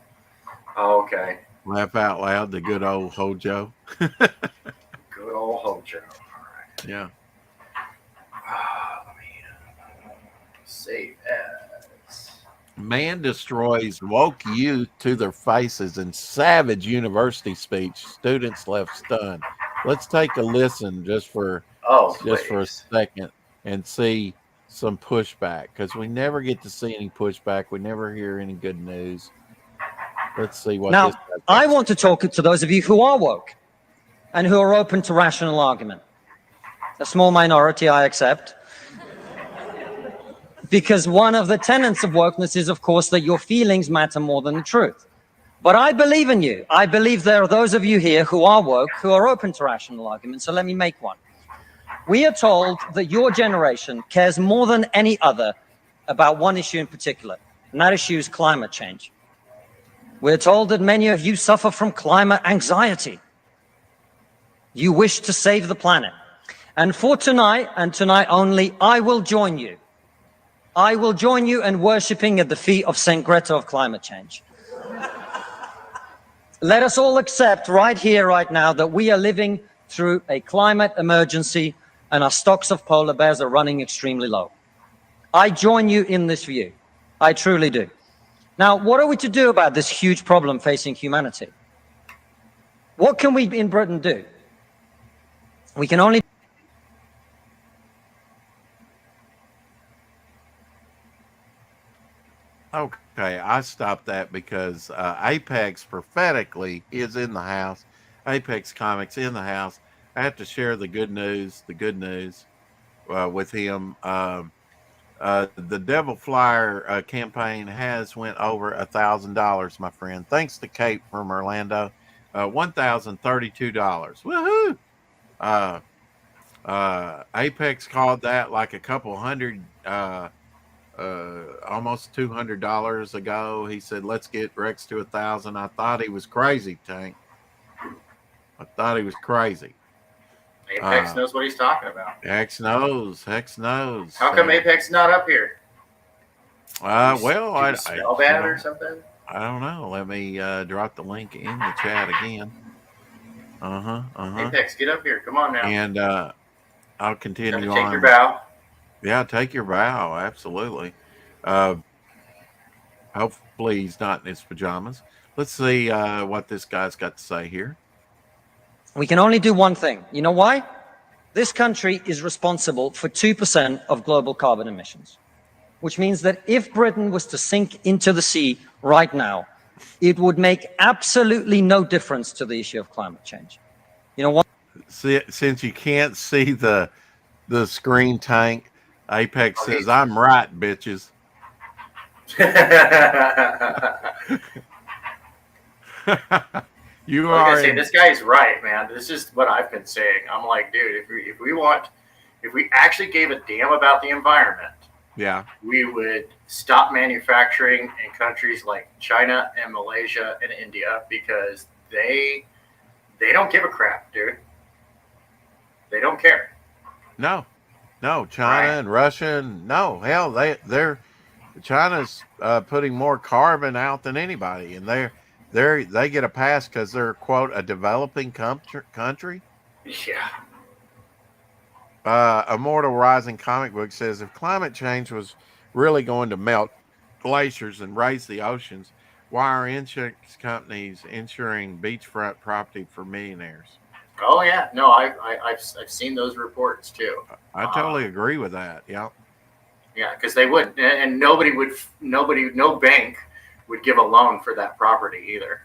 Oh, okay. Laugh out loud, the good old Hojo. Good old Hojo. All right. Yeah. Let me save as. Man destroys woke youth to their faces in savage university speech. Students left stunned. Let's take a listen Oh, just for a please. second and see some pushback because we never get to see any pushback. We never hear any good news. Let's see what this Now, guy's got I to say. want to talk to those of you who are woke and who are open to rational argument. A small minority, I accept. Because one of the tenets of wokeness is, of course, that your feelings matter more than the truth. But I believe in you. I believe there are those of you here who are woke, who are open to rational argument. So let me make one. We are told that your generation cares more than any other about one issue in particular, and that issue is climate change. We're told that many of you suffer from climate anxiety. You wish to save the planet. And for tonight, and tonight only, I will join you. I will join you in worshiping at the feet of St. Greta of climate change. Let us all accept right here, right now, that we are living through a climate emergency and our stocks of polar bears are running extremely low. I join you in this view. I truly do. Now, what are we to do about this huge problem facing humanity? What can we in Britain do? We can only Okay, I stopped that because Apex prophetically is in the house. Apex Comics in the house. I have to share the good news. With him. The Devil Flyer campaign has went over $1,000, my friend. Thanks to Kate from Orlando. $1,032. Woohoo! Apex called that like a couple hundred, almost $200 ago. He said, "Let's get Rex to 1,000." I thought he was crazy, Tank. I thought he was crazy. Apex knows what he's talking about. Hex knows. Hex knows. How come Apex not up here? Well, I spell bad or something. I don't know. Let me drop the link in the chat again. Apex, get up here. Come on now. And I'll continue You on. have to take your bow. Yeah, take your bow. Absolutely. Hopefully he's not in his pajamas. Let's see what this guy's got to say here. We can only do one thing. You know why? This country is responsible for 2% of global carbon emissions, which means that if Britain was to sink into the sea right now, it would make absolutely no difference to the issue of climate change. You know what? Since you can't see the screen, Tank, Apex says, "I'm right, bitches." You like are. I say, this guy's right, man. This is what I've been saying. I'm like, dude, if we actually gave a damn about the environment, yeah, we would stop manufacturing in countries like China and Malaysia and India because they don't give a crap, dude. They don't care. No, China and Russia, no, hell, they're China's putting more carbon out than anybody, and they get a pass because they're, quote, a developing country. Yeah. Immortal Rising Comic Book says, if climate change was really going to melt glaciers and raise the oceans, why are insurance companies insuring beachfront property for millionaires? Oh yeah, no, I've seen those reports too. I totally agree with that. Yeah. Yeah, because they would, and no bank would give a loan for that property either.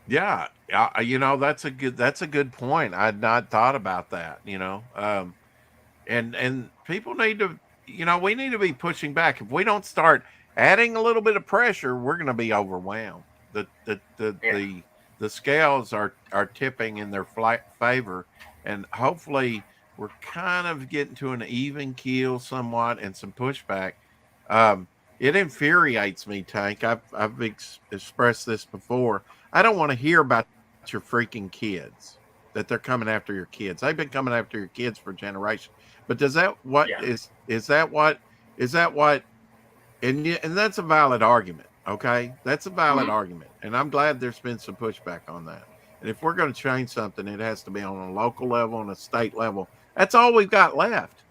Yeah, that's a good point. I'd not thought about that. And people need to, we need to be pushing back. If we don't start adding a little bit of pressure, we're going to be overwhelmed. The scales are tipping in their favor, and hopefully we're kind of getting to an even keel somewhat and some pushback. It infuriates me, Tank. I've expressed this before. I don't want to hear about your freaking kids, that they're coming after your kids. They've been coming after your kids for generations. But is that what, and that's a valid argument. Okay. That's a valid argument. And I'm glad there's been some pushback on that. And if we're going to change something, it has to be on a local level, on a state level. That's all we've got left.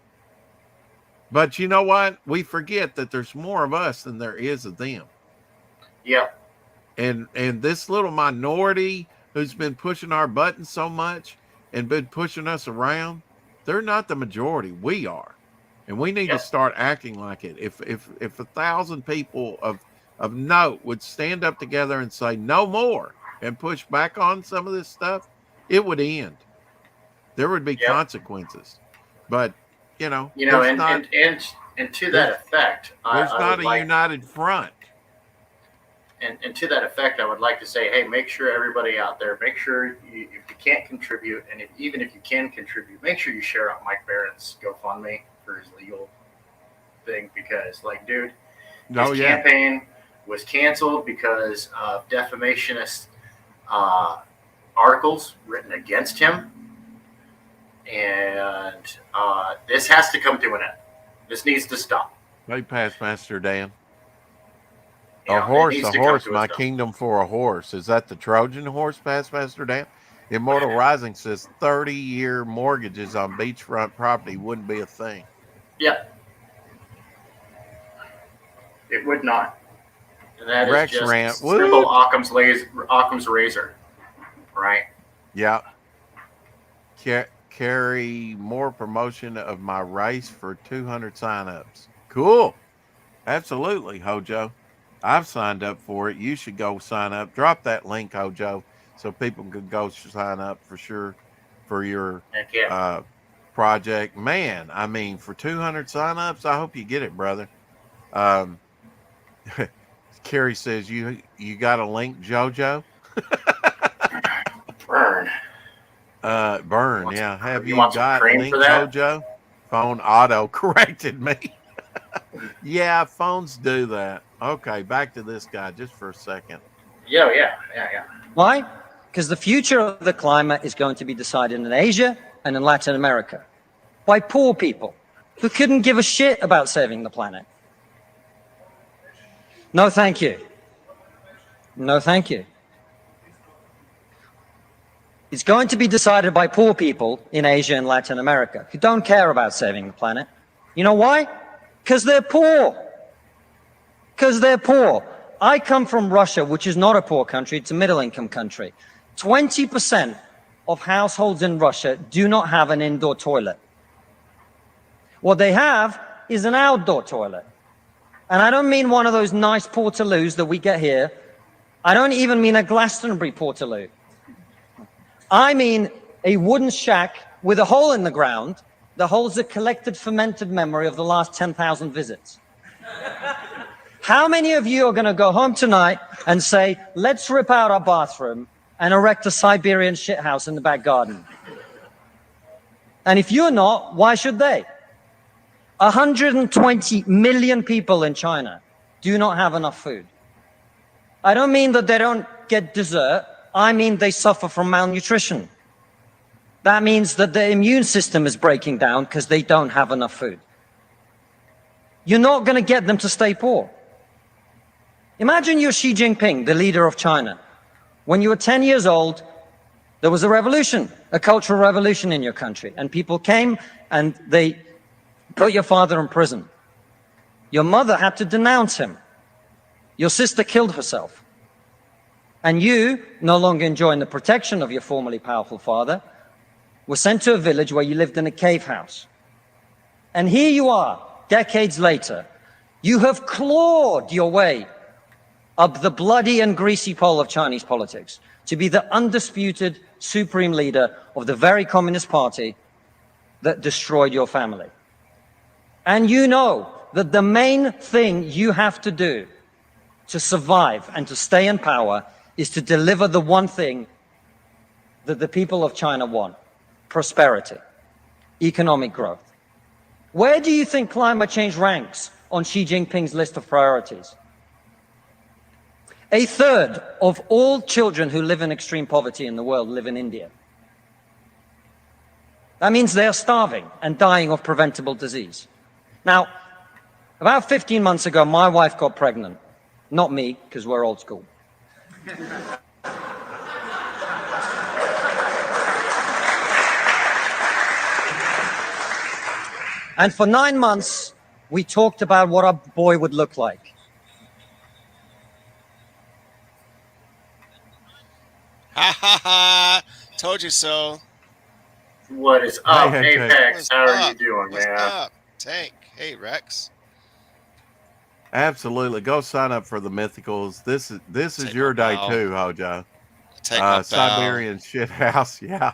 But you know what? We forget that there's more of us than there is of them. Yeah. And this little minority who's been pushing our buttons so much and been pushing us around, they're not the majority. We are. And we need to start acting like it. If 1,000 people of note would stand up together and say no more and push back on some of this stuff, it would end. There would be consequences. But and to that effect, there's not a united front. And to that effect, I would like to say, hey, make sure everybody out there, make sure if you can't contribute, and even if you can contribute, make sure you share out Mike Barron's GoFundMe for his legal thing, because, like, dude, his campaign was canceled because of defamationist articles written against him, and this has to come to an end. This needs to stop. They passed Master Dan. A horse, my kingdom for a horse. Is that the Trojan horse, past Master Dan? Immortal Rising says 30-year mortgages on beachfront property wouldn't be a thing. Yeah. It would not. And that Rex is just rant. simple Occam's razor, right? Yeah. Carry more promotion of my race for 200 signups. Cool. Absolutely, Hojo. I've signed up for it. You should go sign up. Drop that link, Hojo, so people can go sign up for sure for your project. Man, I mean, for 200 signups, I hope you get it, brother. Carrie says, you got a link, JoJo? Burn. Burn, yeah. Have you got a link, JoJo? Phone auto corrected me. Yeah, phones do that. Okay, back to this guy just for a second. Yeah. Why? Because the future of the climate is going to be decided in Asia and in Latin America by poor people who couldn't give a shit about saving the planet. No, thank you. No, thank you. It's going to be decided by poor people in Asia and Latin America who don't care about saving the planet. You know why? Because they're poor. Because they're poor. I come from Russia, which is not a poor country, it's a middle-income country. 20% of households in Russia do not have an indoor toilet. What they have is an outdoor toilet. And I don't mean one of those nice portaloos that we get here. I don't even mean a Glastonbury portaloo. I mean a wooden shack with a hole in the ground that holds a collected fermented memory of the last 10,000 visits. How many of you are going to go home tonight and say, let's rip out our bathroom and erect a Siberian shithouse in the back garden? And if you're not, why should they? 120 million people in China do not have enough food. I don't mean that they don't get dessert. I mean they suffer from malnutrition. That means that their immune system is breaking down because they don't have enough food. You're not going to get them to stay poor. Imagine you're Xi Jinping, the leader of China. When you were 10 years old, there was a revolution, a cultural revolution in your country, and people came and they put your father in prison. Your mother had to denounce him. Your sister killed herself. And you, no longer enjoying the protection of your formerly powerful father, were sent to a village where you lived in a cave house. And here you are, decades later. You have clawed your way up the bloody and greasy pole of Chinese politics to be the undisputed supreme leader of the very Communist Party that destroyed your family. And you know that the main thing you have to do to survive and to stay in power is to deliver the one thing that the people of China want: prosperity, economic growth. Where do you think climate change ranks on Xi Jinping's list of priorities? 1/3 of all children who live in extreme poverty in the world live in India. That means they are starving and dying of preventable disease. Now, about 15 months ago, my wife got pregnant. Not me, because we're old school. And for 9 months, we talked about what our boy would look like. Ha ha ha! Told you so. What is up, Hey, Apex? What's How are you up? doing, What's man? up, Tank? Hey, Rex. Absolutely. Go sign up for the Mythicals. This is Take your my day bow. too, Hojo. Take my bow. Siberian shithouse. Yeah.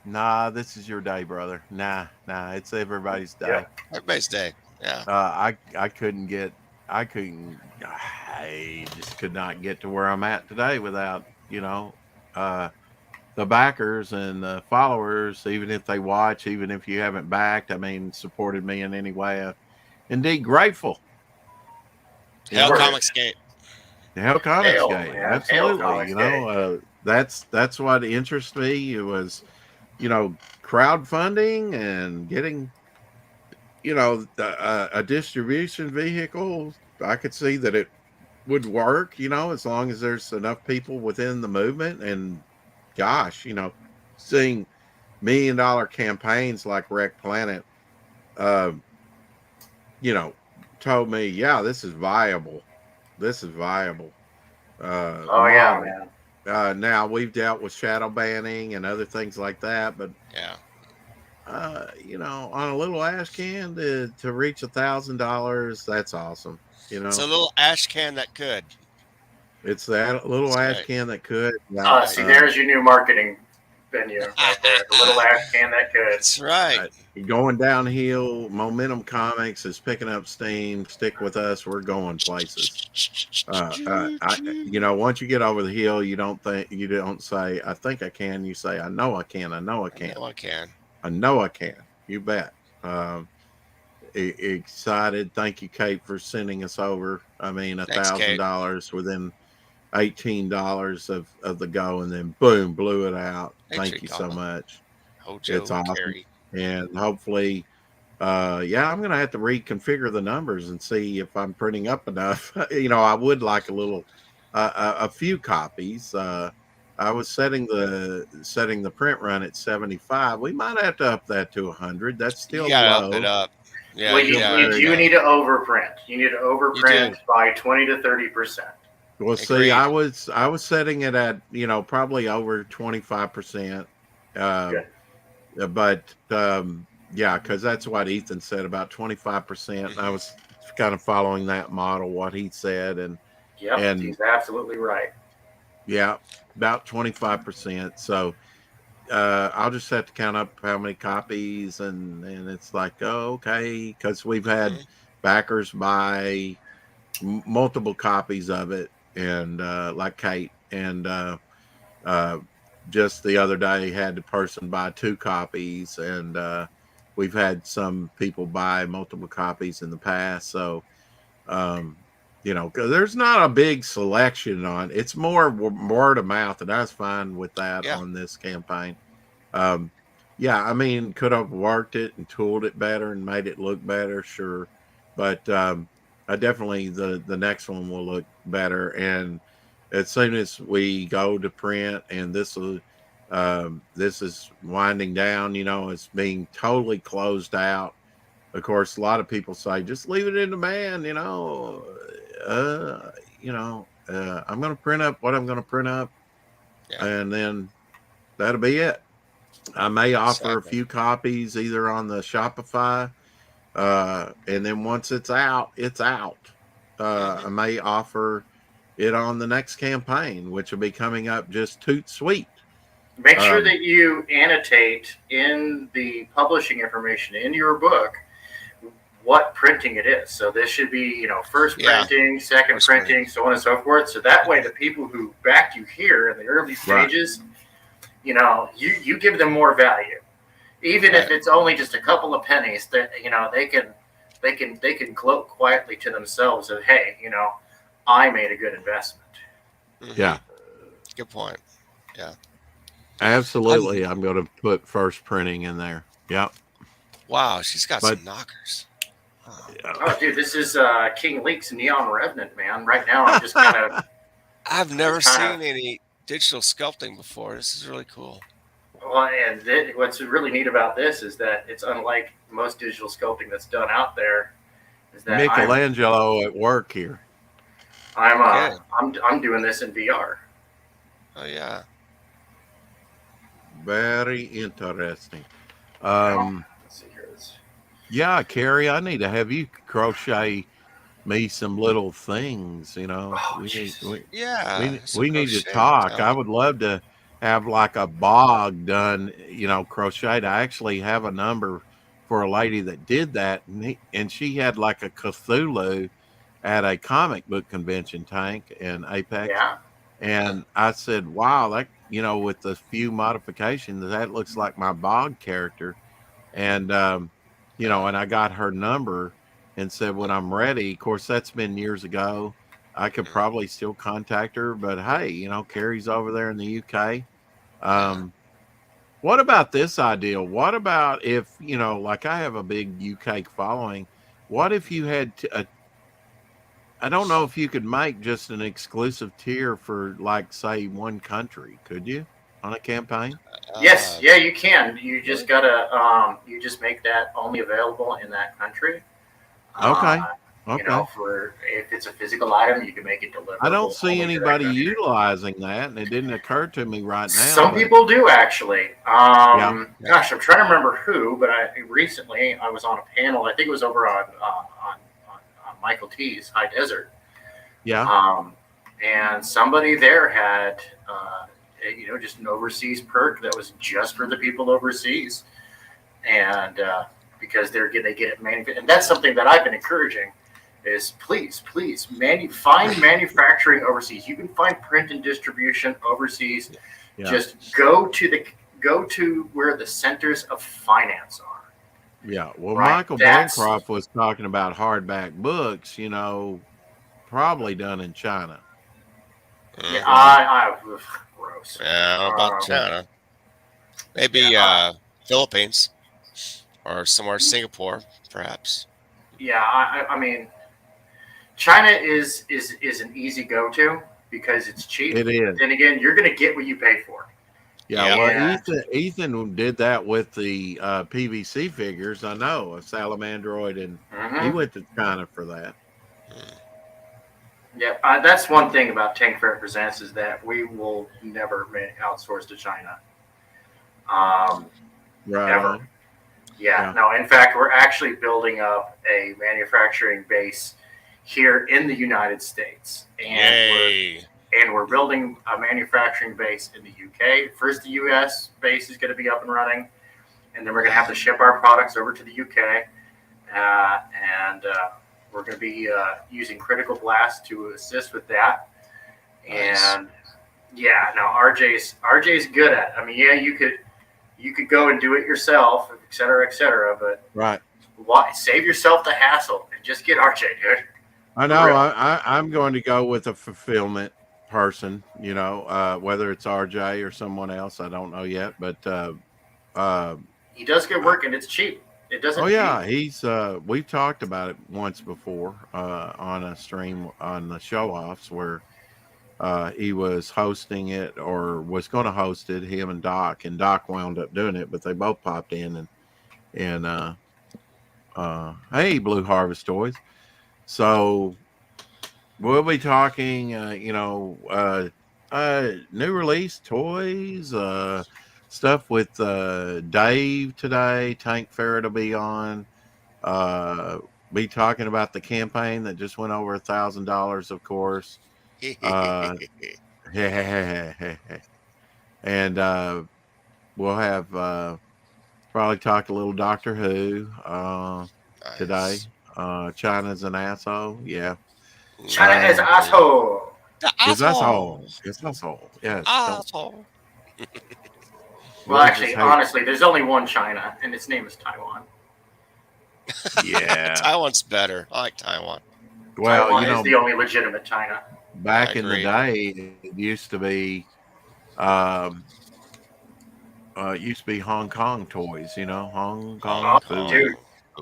Nah, this is your day, brother. Nah, it's everybody's day. Yeah. Everybody's day. Yeah. I just could not get to where I'm at today without, the backers and the followers, even if they watch, even if you haven't backed, I mean, supported me in any way. Indeed grateful. Hell Word. Comics Gate. The Hell Comics Hell, Gate. man. Hell Absolutely. Comics That's what interests me. It was, crowdfunding and getting, a distribution vehicle. I could see that it would work, as long as there's enough people within the movement. And gosh, seeing $1 million campaigns like Wreck Planet, told me, yeah, this is viable. This is viable. Oh yeah, man. Now we've dealt with shadow banning and other things like that, but Yeah. on a little ash can to reach $1,000, that's awesome. It's a little ash can that could. It's that little That's ash right. can that could. See, there's your new marketing venue right there. The little ash can that could. That's right. Going downhill. Momentum Comics is picking up steam. Stick with us. We're going places. Once you get over the hill, you don't say, I think I can. You say, I know I can. I know I can. I know I can. I know I can. You bet. Excited. Thank you, Kate, for sending us over. I mean, Thanks, Kate. $1,000 within $18 of the go, and then boom, blew it out. Hey, Thank Tree you so Colin. much. Hojo It's awesome. Carey. And hopefully, I'm going to have to reconfigure the numbers and see if I'm printing up enough. I would like a few copies. I was setting the print run at 75. We might have to up that to 100. That's still You gotta low. up it up. Yeah. Well, you need to overprint. You need to overprint by 20 to 30%. Well, see, Agreed. I was setting it at probably over 25%. But because that's what Ethan said, about 25%. And I was kind of following that model, what he said, and He's absolutely right. yeah, about 25%. So I'll just have to count up how many copies, and it's like, oh, okay, because we've had backers buy multiple copies of it, and like Kate, and just the other day had the person buy 2 copies, and we've had some people buy multiple copies in the past. So there's not a big selection on it's more word of mouth, and I was fine with that on this campaign. I mean, could have worked it and tooled it better and made it look better, sure, but I definitely the next one will look better. And as soon as we go to print, and this is winding down, it's being totally closed out. Of course, a lot of people say, just leave it in demand, I'm going to print up what I'm going to print up, and then that'll be it. I may offer a few copies either on the Shopify, and then once it's out, it's out. I may offer it on the next campaign, which will be coming up just toot sweet. Make sure that you annotate in the publishing information in your book what printing it is. So this should be, first printing, second printing, so on and so forth. So that way the people who backed you here in the early stages, you give them more value. Even if it's only just a couple of pennies, that they can gloat quietly to themselves of, hey, I made a good investment. Yeah. Good point. Yeah. Absolutely. I'm going to put first printing in there. Yep. Wow, she's got some knockers. Oh, dude, this is King Leaks Neon Revenant, man. Right now, I'm just kind of. I've never seen any digital sculpting before. This is really cool. Well, and what's really neat about this is that it's unlike most digital sculpting that's done out there. is that Michelangelo at work here. I'm doing this in VR. Oh yeah. Very interesting. Let's see here. Yeah, Carrie, I need to have you crochet me some little things. You know, Oh, we need Jesus. Yeah. we need to crochet, talk. yeah. I would love to have like a bog done. You know, crocheted. I actually have a number for a lady that did that, and she had like a Cthulhu at a comic book convention, Tank in Apex. Yeah. And I said, wow, that, you know, with the few modifications, that looks like my bog character. And, you know, and I got her number and said, when I'm ready, of course, that's been years ago. I could probably still contact her, but hey, you know, Carrie's over there in the UK. What about this idea? What about if, you know, like I have a big UK following, what if you had I don't know if you could make just an exclusive tier for, like, say, one country. Could you on a campaign? Yes, yeah, you can. You just gotta you just make that only available in that country. Okay. You Okay. know, for if it's a physical item, you can make it deliverable. I don't see only to that anybody country. utilizing that, and it didn't occur to me right now. Some but- people do actually. Yeah. Gosh, I'm trying to remember who, but recently I was on a panel. I think it was over on Michael T's High Desert. Yeah. And somebody there had, you know, just an overseas perk that was just for the people overseas, and because they get it manufactured, and that's something that I've been encouraging. Is please find manufacturing overseas. You can find print and distribution overseas. Yeah. Just go to where the centers of finance are. Yeah. Well, Right, Michael that's- Bancroft was talking about hardback books, you know, probably done in China. Yeah, I gross. Yeah, how about China? Maybe Philippines or somewhere Singapore, perhaps. Yeah, I mean, China is an easy go-to because it's cheap. It is. Then again, you're going to get what you pay for. Yeah, Yeah. well, Ethan did that with the PVC figures. I know, a Salamandroid, and he Mhm. went to China for that. Yeah, that's one thing about Tank Fair Presents is that we will never outsource to China. Right. Ever. on. Yeah, no, in fact, we're actually building up a manufacturing base here in the United States. Yay! And we're building a manufacturing base in the UK. First, the US base is going to be up and running, and then we're going to have to ship our products over to the UK. And we're going to be using Critical Blast to assist with that. And yeah, now RJ's good at it. I mean, yeah, you could go and do it yourself, et cetera, but Right. why save yourself the hassle and just get RJ, dude. I know. Real. I'm going to go with a fulfillment person. You know, whether it's RJ or someone else, I don't know yet. But He does good work and it's cheap. It doesn't. oh yeah, he's. We've talked about it once before on a stream on the show offs where he was hosting it or was going to host it. Him and Doc wound up doing it, but they both popped in and hey, Blue Harvest Toys. So we'll be talking, you know, new release toys, stuff with Dave today. Tank Ferret will be on. Be talking about the campaign that just went over $1,000, of course. And we'll have probably talk a little Doctor Who today. China's an asshole. Yeah. China is asshole. It's asshole. It's asshole. Yes. Asshole. Well, actually, honestly, there's only one China, and its name is Taiwan. Yeah. Taiwan's better. I like Taiwan. Well, Taiwan you know, is the only legitimate China. back I in the agree. day, it used to be Hong Kong toys, you know, Hong Kong Oh, food. dude.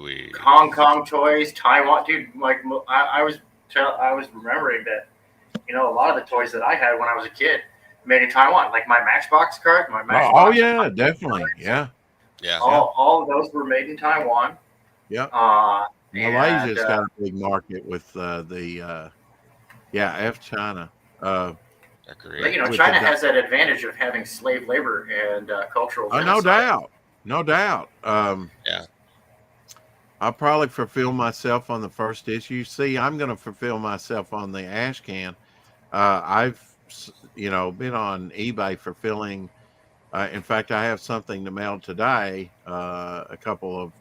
We- Hong Kong toys, Taiwan, dude. Like I was remembering that, you know, a lot of the toys that I had when I was a kid made in Taiwan, like my Matchbox card, my Matchbox. Oh yeah, definitely. Yeah. Yeah. All of those were made in Taiwan. Yep. Malaysia's And, got a big market with F China. Agree. but, you know, With China the- has that advantage of having slave labor and cultural no genocide. doubt. Yeah. I'll probably fulfill myself on the first issue. See, I'm going to fulfill myself on the ash can. I've been on eBay fulfilling. In fact, I have something to mail today. A couple of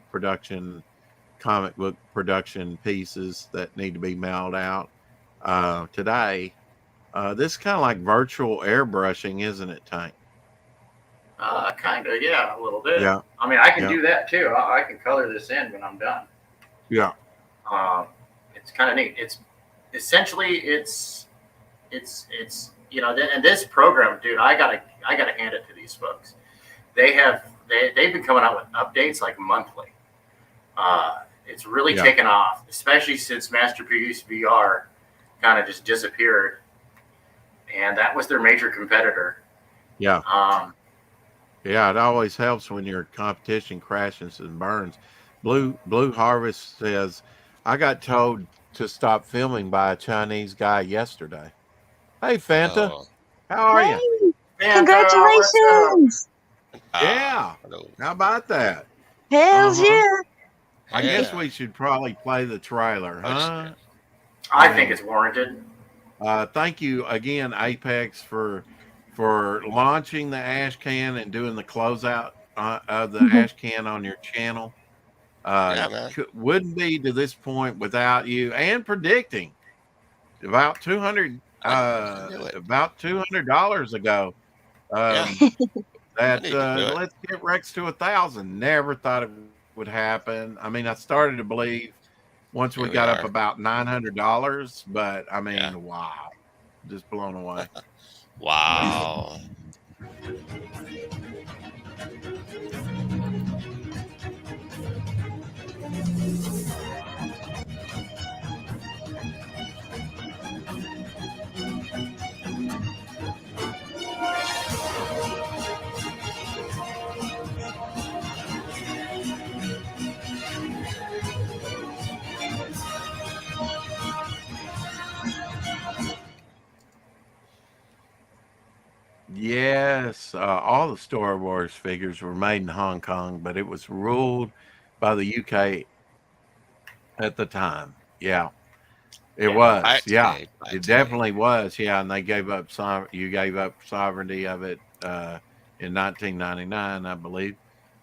comic book production pieces that need to be mailed out today. This is kind of like virtual airbrushing, isn't it, Tank? Kind of, yeah, a little bit. Yeah. I mean, I can Yeah. do that too. I can color this in when I'm done. Yeah. It's kind of neat. It's essentially it's and this program, dude. I gotta hand it to these folks. They've been coming out with updates like monthly. It's really Yeah. taken off, especially since Masterpiece VR kind of just disappeared, and that was their major competitor. Yeah. Yeah, it always helps when your competition crashes and burns. Blue Harvest says, I got told to stop filming by a Chinese guy yesterday. Hey, Fanta, Oh, how are you? Fanta, Congratulations! Yeah. hello. How about that? Hells Uh-huh. yeah! I Yeah. guess we should probably play the trailer, huh? I think it's warranted. Thank you again, Apex, for launching the ash can and doing the closeout of the ash can on your channel. Yeah, man. Wouldn't be to this point without you, and predicting about $200 I knew it. about $200 ago Yeah. that need to do it. let's get Rex to 1,000. Never thought it would happen. I mean, I started to believe once we Here we got up are. about $900, but I mean, Yeah. wow, just blown away. Wow. Yes, all the Star Wars figures were made in Hong Kong, but it was ruled by the UK at the time. Yeah, it Yeah, was. Right Yeah, today, right it today. definitely was. Yeah, and they gave up you gave up sovereignty of it in 1999, I believe.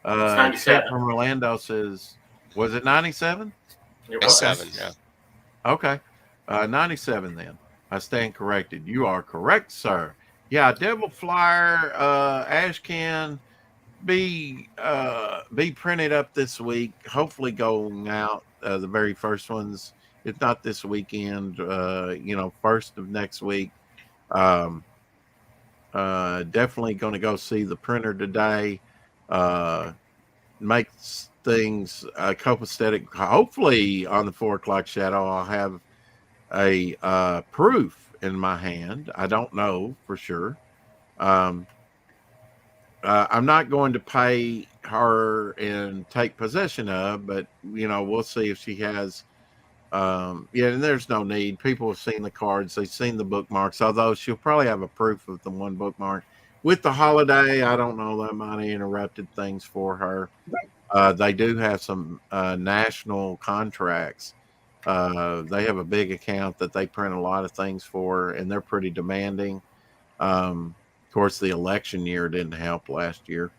It's 97. Kate from Orlando says, was it 97? It was. 7, yeah. Okay, 97 then. I stand corrected. You are correct, sir. Yeah, Devil Flyer ash can be printed up this week. Hopefully going out the very first ones. If not this weekend, first of next week. Definitely going to go see the printer today. Make things copacetic. Hopefully on the 4 o'clock shadow, I'll have a proof in my hand. I don't know for sure. I'm not going to pay her and take possession of, but we'll see if she has. And there's no need. People have seen the cards, they've seen the bookmarks. Although she'll probably have a proof of the one bookmark. With the holiday, I don't know, that might have interrupted things for her. They do have some national contracts. They have a big account that they print a lot of things for, and they're pretty demanding. Of course, the election year didn't help last year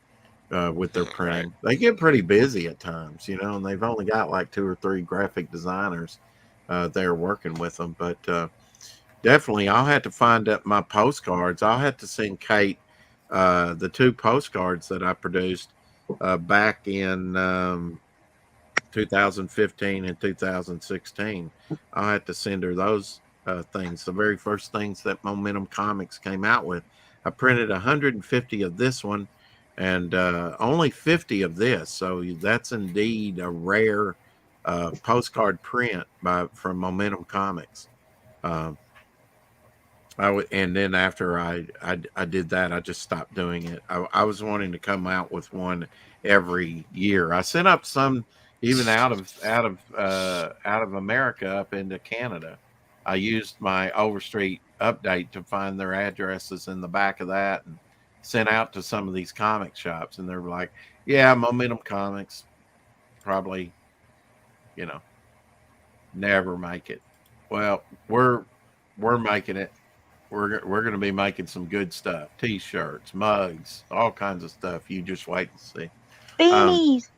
with their printing. They get pretty busy at times, and they've only got like 2 or 3 graphic designers there working with them. But definitely, I'll have to find up my postcards. I'll have to send Kate the 2 postcards that I produced back in 2015 and 2016. I'll have to send her those things. The very first things that Momentum Comics came out with. I printed 150 of this one and only 50 of this. So that's indeed a rare postcard print from Momentum Comics. And then after I did that, I just stopped doing it. I was wanting to come out with one every year. I sent up some even out of America up into Canada. I used my Overstreet update to find their addresses in the back of that and sent out to some of these comic shops, and they're like, "Yeah, Momentum Comics probably, you know, never make it." Well, we're making it. We're going to be making some good stuff: T-shirts, mugs, all kinds of stuff. You just wait and see. Beanies.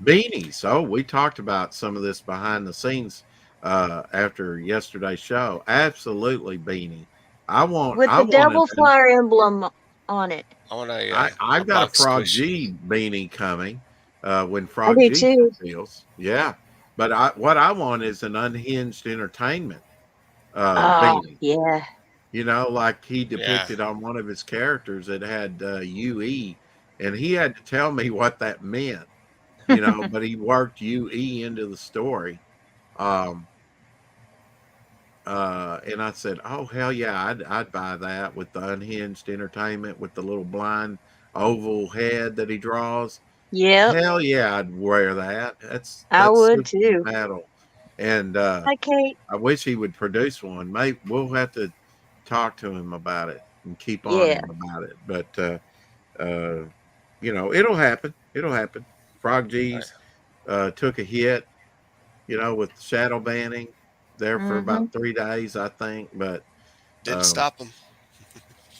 Beanies. Oh, we talked about some of this behind the scenes after yesterday's show. Absolutely, beanie. I With the wanted devil to- flower emblem on it. I want a. I've got a box Frog squish. G beanie coming when Frog do G too. deals. Yeah, but what I want is an Unhinged Entertainment Oh, beanie. yeah. You know, like he depicted on one of his characters that had UE, and he had to tell me what that meant. You know, but he worked UE into the story. And I said, "Oh hell yeah, I'd buy that with the Unhinged Entertainment with the little blind oval head that he draws. Yep. Hell yeah, I'd wear that. I That's would super too. metal." And Hi, Kate. I wish he would produce one. Maybe we'll have to talk to him about it and keep on Yeah. him about it. But you know, it'll happen. It'll happen. Frog G's took a hit, you know, with shadow banning there for about 3 days, I think. But Didn't stop him.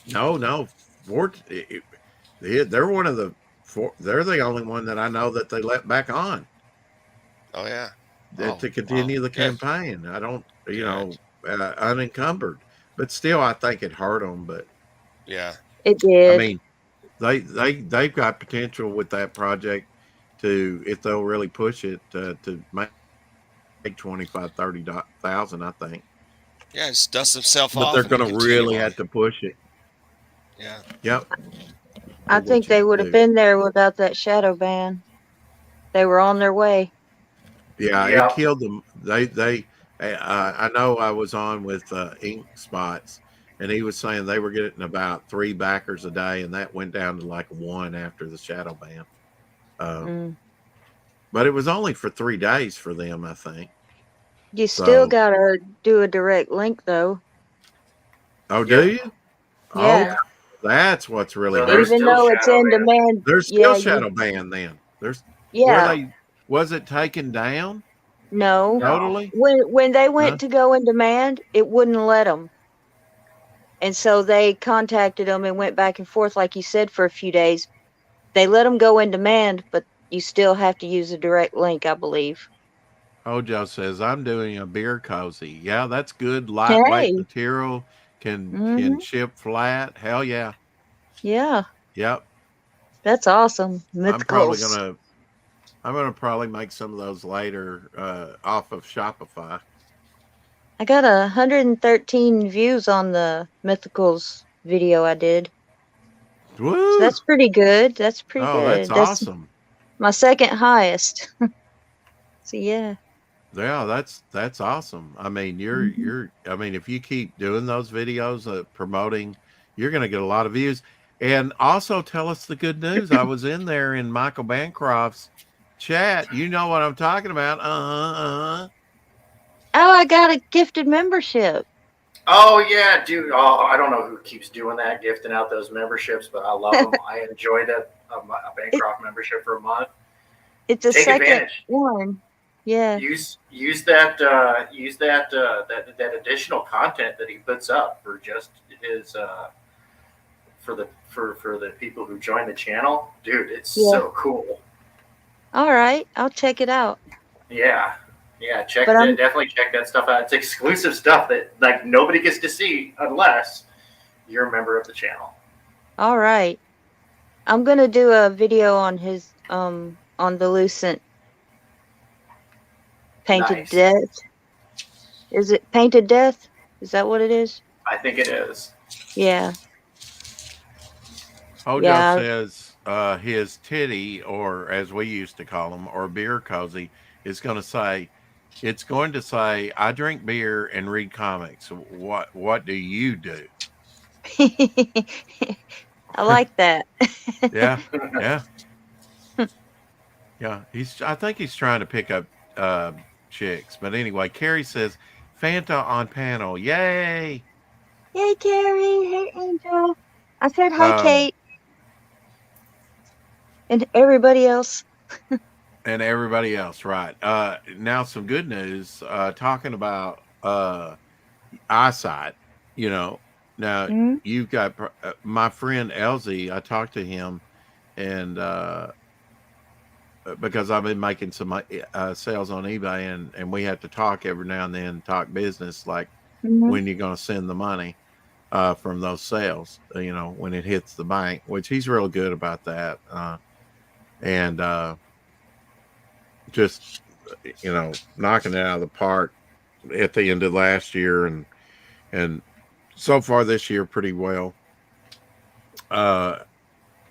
no, they're one of the four. They're the only one that I know that they let back on Oh yeah. to continue the Good. campaign. I don't, you Good. know, unencumbered, but still, I think it hurt them. But Yeah. It did. I mean, they've got potential with that project to, if they'll really push it, to make 25,000-30,000, I think. Yeah, just dust himself But off. they're and he going to continue really on. have to push it. Yeah. Yep. I What think you they would have do. been there without that shadow ban. They were on their way. Yeah, Yeah. it killed them. I know I was on with Ink Spots, and he was saying they were getting about 3 backers a day, and that went down to like 1 after the shadow ban. But it was only for 3 days for them, I think. You still So- gotta do a direct link though. Oh, Yeah. do you? Yeah. Oh, that's what's really So good. there's Even still though it's shadow in ban. demand. There's yeah, still you- shadow ban then. There's Yeah. was it taken down No. totally? When they went Huh? to go in demand, it wouldn't let them. And so they contacted them and went back and forth, like you said, for a few days. They let them go in demand, but you still have to use a direct link, I believe. Ojo says I'm doing a beer cozy. Yeah, that's good. Lightweight Hey. material can Mhm. ship flat. Hell yeah. Yeah, Yep. that's awesome. I'm probably Mythicals. gonna probably make some of those later off of Shopify. I got 113 views on the Mythicals video I did. Woo! So that's pretty good. That's pretty good. That's awesome. My second highest. So yeah. Yeah, that's awesome. I mean, you're I mean, if you keep doing those videos promoting, you're going to get a lot of views. And also tell us the good news. I was in there in Michael Bancroft's chat. You know what I'm talking about. Oh, I got a gifted membership. Oh yeah, dude. Oh, I don't know who keeps doing that, gifting out those memberships, but I love them. I enjoyed a Bancroft membership for a month. It's a Take second advantage. one. Yeah. Use that additional content that he puts up for just his for the people who join the channel, dude. It's Yeah. so cool. All right. I'll check it out. Yeah, But I'm- definitely check that stuff out. It's exclusive stuff that like nobody gets to see unless you're a member of the channel. All right. I'm going to do a video on his on the Lucent Painted Nice. Death. Is it Painted Death? Is that what it is? I think it is. Yeah. Ojo Yeah. says his titty, or as we used to call them, or beer cozy, is going to say, it's going to say, I drink beer and read comics. What do you do? I like that. Yeah, yeah. Yeah, I think he's trying to pick up chicks. But anyway, Carrie says Fanta on panel. Yay! Hey, Carrie. Hey, Angel. I said hi, Um, Kate, and everybody else. and everybody else, right? Now some good news. Talking about eyesight. You know, now Mhm. you've got my friend Elsie. I talked to him, and because I've been making some sales on eBay, and we have to talk every now and then, talk business, like Mhm. when you're going to send the money from those sales, when it hits the bank, which he's real good about that. And just, knocking it out of the park at the end of last year and so far this year pretty well.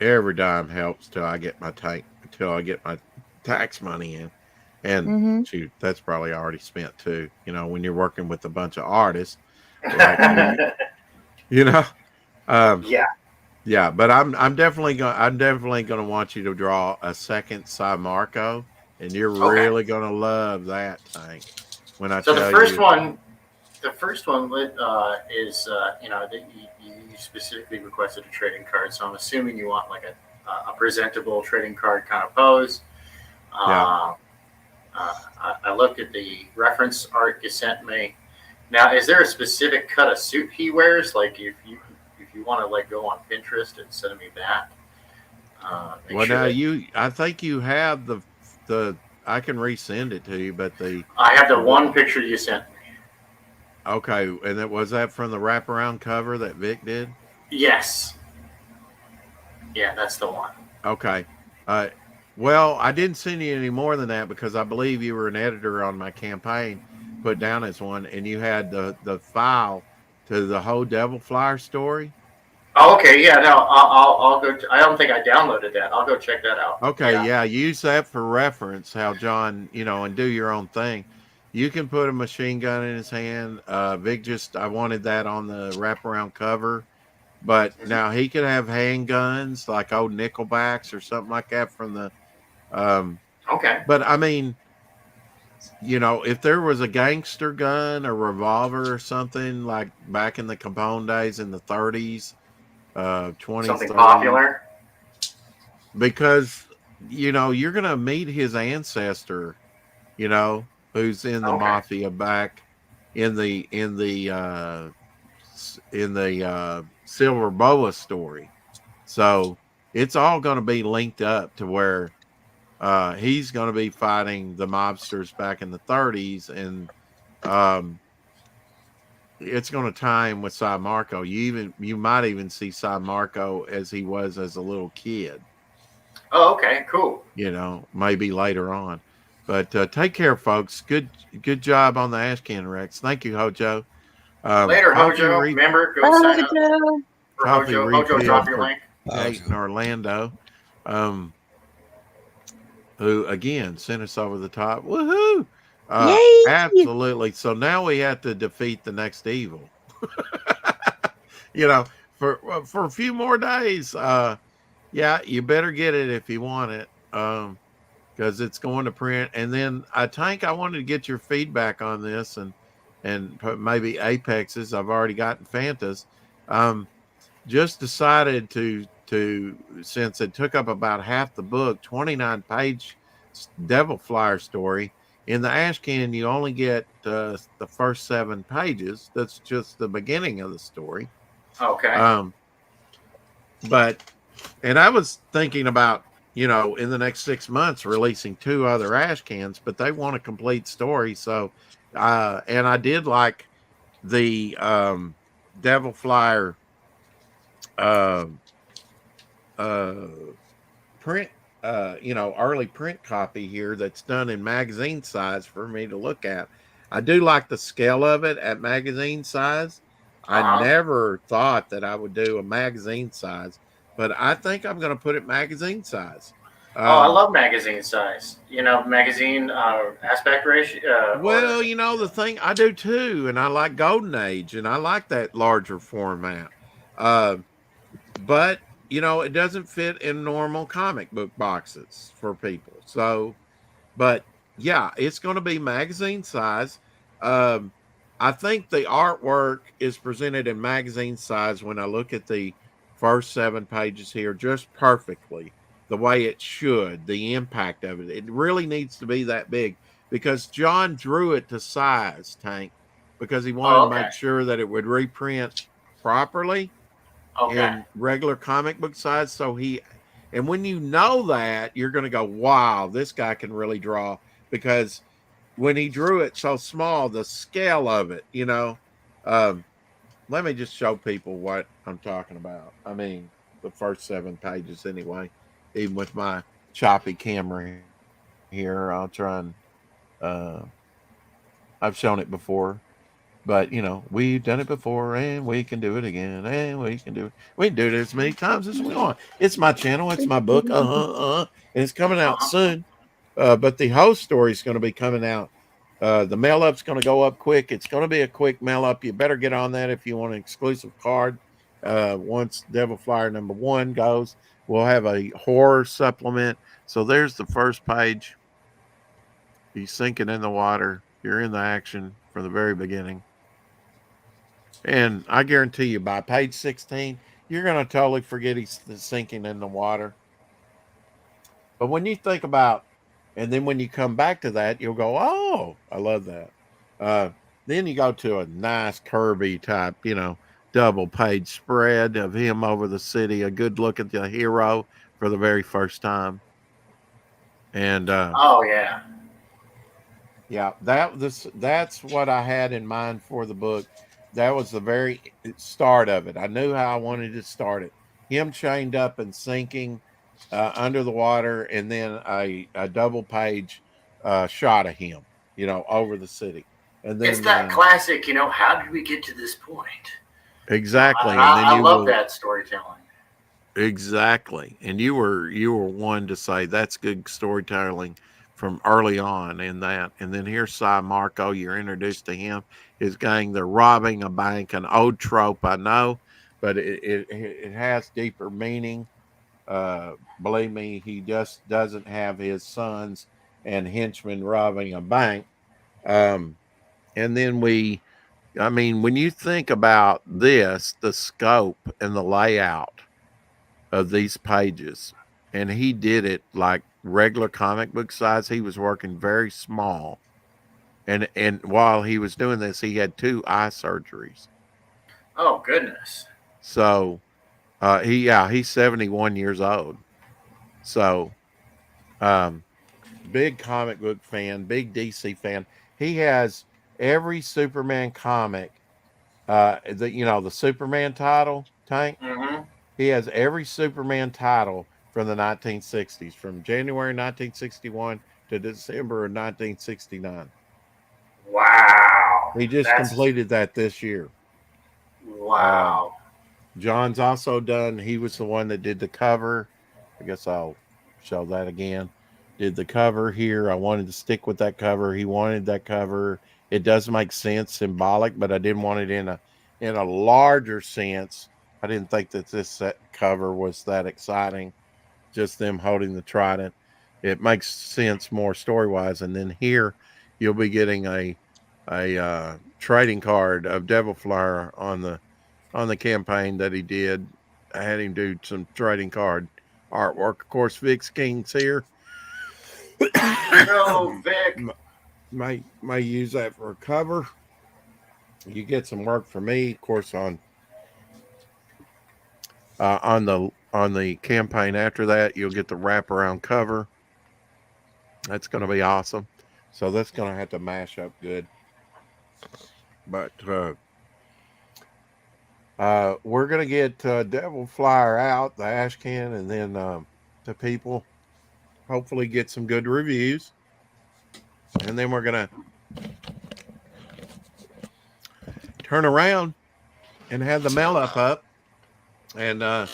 Every dime helps till I get my tax money in. And Mhm. shoot, that's probably already spent too. When you're working with a bunch of artists like you know. Um, Yeah. yeah, but I'm definitely gonna want you to draw a second San Marco, and you're Okay. really gonna love that tank when I So tell you. the first one is that you specifically requested a trading card. So I'm assuming you want like a presentable trading card kind of pose. Yeah. I looked at the reference art you sent me. Now, is there a specific cut of suit he wears? Like if you want to like go on Pinterest and send me that, make Well, sure now that I think you have the. I can resend it to you, but I have the the one picture you sent me. okay, and was that from the wraparound cover that Vic did? Yes, yeah, that's the one. Okay. Uh, well, I didn't send you any more than that because I believe you were an editor on my campaign, put down as one, and you had the file to the whole Devil Flyer story. Oh, okay, yeah, no, I'll go. I don't think I downloaded that. I'll go check that out. Okay, Yeah. yeah, use that for reference. How John, and do your own thing. You can put a machine gun in his hand. Vic I wanted that on the wraparound cover, but Mhm. now he could have handguns like old Nickelbacks or something like that from the. Um, Okay. but I mean, if there was a gangster gun, a revolver or something like back in the Capone days in the 30s, 20s, Something 30s, popular. because, you're going to meet his ancestor, who's in the Okay. mafia back in the Silver Boa story. So it's all going to be linked up to where he's going to be fighting the mobsters back in the 30s, and um, it's going to tie him with San Marco. You might even see San Marco as he was as a little kid. Oh, okay. Cool. Maybe later on. But take care, folks. Good job on the Ashcan Rex. Thank you, Hojo. Later, Hojo. Remember, go sign Bye, up Joe. for coffee Hojo. Hojo, refill drop your for link. Kate in Orlando. Who again sent us over the top. Woohoo! Yay! Absolutely. So now we have to defeat the next evil. you know, for a few more days. Yeah, you better get it if you want it. Because it's going to print. And then I wanted to get your feedback on this and maybe Apexes. I've already gotten Fantas. Just decided to since it took up about half the book, 29-page Devil Flyer story. In the Ashcan, you only get the first 7 pages. That's just the beginning of the story. Okay. But and I was thinking about in the next 6 months releasing 2 other Ashcans, but they want a complete story. So and I did like the Devil Flyer uh, uh, print, early print copy here that's done in magazine size for me to look at. I do like the scale of it at magazine size. I Uh huh. never thought that I would do a magazine size, but I think I'm going to put it magazine size. Oh, I Um, love magazine size. Magazine aspect ratio. Or well, the thing I do too, and I like Golden Age, and I like that larger format. Uh, but it doesn't fit in normal comic book boxes for people. So, but yeah, it's going to be magazine size. Um, I think the artwork is presented in magazine size when I look at the first 7 pages here, just perfectly the way it should, the impact of it. It really needs to be that big because John drew it to size, Tank, because he wanted Oh, to okay. make sure that it would reprint properly Okay. in regular comic book size. And when you know that, you're going to go, wow, this guy can really draw, because when he drew it so small, the scale of it, um, let me just show people what I'm talking about. I mean, the first 7 pages anyway, even with my choppy camera here, I'll try and, uh, I've shown it before. But we've done it before, and we can do it again, and we can do it. We can do it as many times as we want. It's my channel, it's my book, and it's coming out Uh-huh. soon. But the whole story is going to be coming out. The mail up's going to go up quick. It's going to be a quick mail up. You better get on that if you want an exclusive card. Once Devil Flyer #1 goes, we'll have a horror supplement. So there's the first page. He's sinking in the water. You're in the action from the very beginning. And I guarantee you, by page 16, you're going to totally forget he's sinking in the water. But when you think about, and then when you come back to that, you'll go, oh, I love that. Then you go to a nice Kirby type, double page spread of him over the city, a good look at the hero for the very first time. And Oh yeah. yeah, that's what I had in mind for the book. That was the very start of it. I knew how I wanted to start it. Him chained up and sinking under the water, and then a double page shot of him, over the city, and It's then that classic, how did we get to this point? exactly, And and then I you love will that storytelling. exactly, and you were one to say that's good storytelling from early on in that. And then here's Cy Marco. You're introduced to him, his gang. They're robbing a bank, an old trope, I know, but it has deeper meaning. Believe me, he just doesn't have his sons and henchmen robbing a bank. Um, and then I mean, when you think about this, the scope and the layout of these pages, and he did it like regular comic book size. He was working very small, and while he was doing this, he had 2 eye surgeries. Oh goodness. So he's 71 years old. So um, big comic book fan, big DC fan. He has every Superman comic. The Superman title, Tank. Mm-hmm. He has every Superman title from the 1960s, from January 1961 to December of 1969. Wow. He just That's completed that this year. wow. John's also done, he was the one that did the cover. I guess I'll show that again. Did the cover here. I wanted to stick with that cover. He wanted that cover. It does make sense, symbolic, but I didn't want it in a larger sense. I didn't think that this cover was that exciting. Just them holding the trident. It makes sense more story wise. And then here, you'll be getting a trading card of Devil Flyer on the campaign that he did. I had him do some trading card artwork. Of course, Vic's King's here. No, Vic. May use that for a cover. You get some work for me, of course, on the campaign after that. You'll get the wraparound cover. That's going to be awesome. So that's going to have to mash up good. But we're going to get Devil Flyer out, the ash can, and then to people. Hopefully get some good reviews. And then we're going to turn around and have the mail up and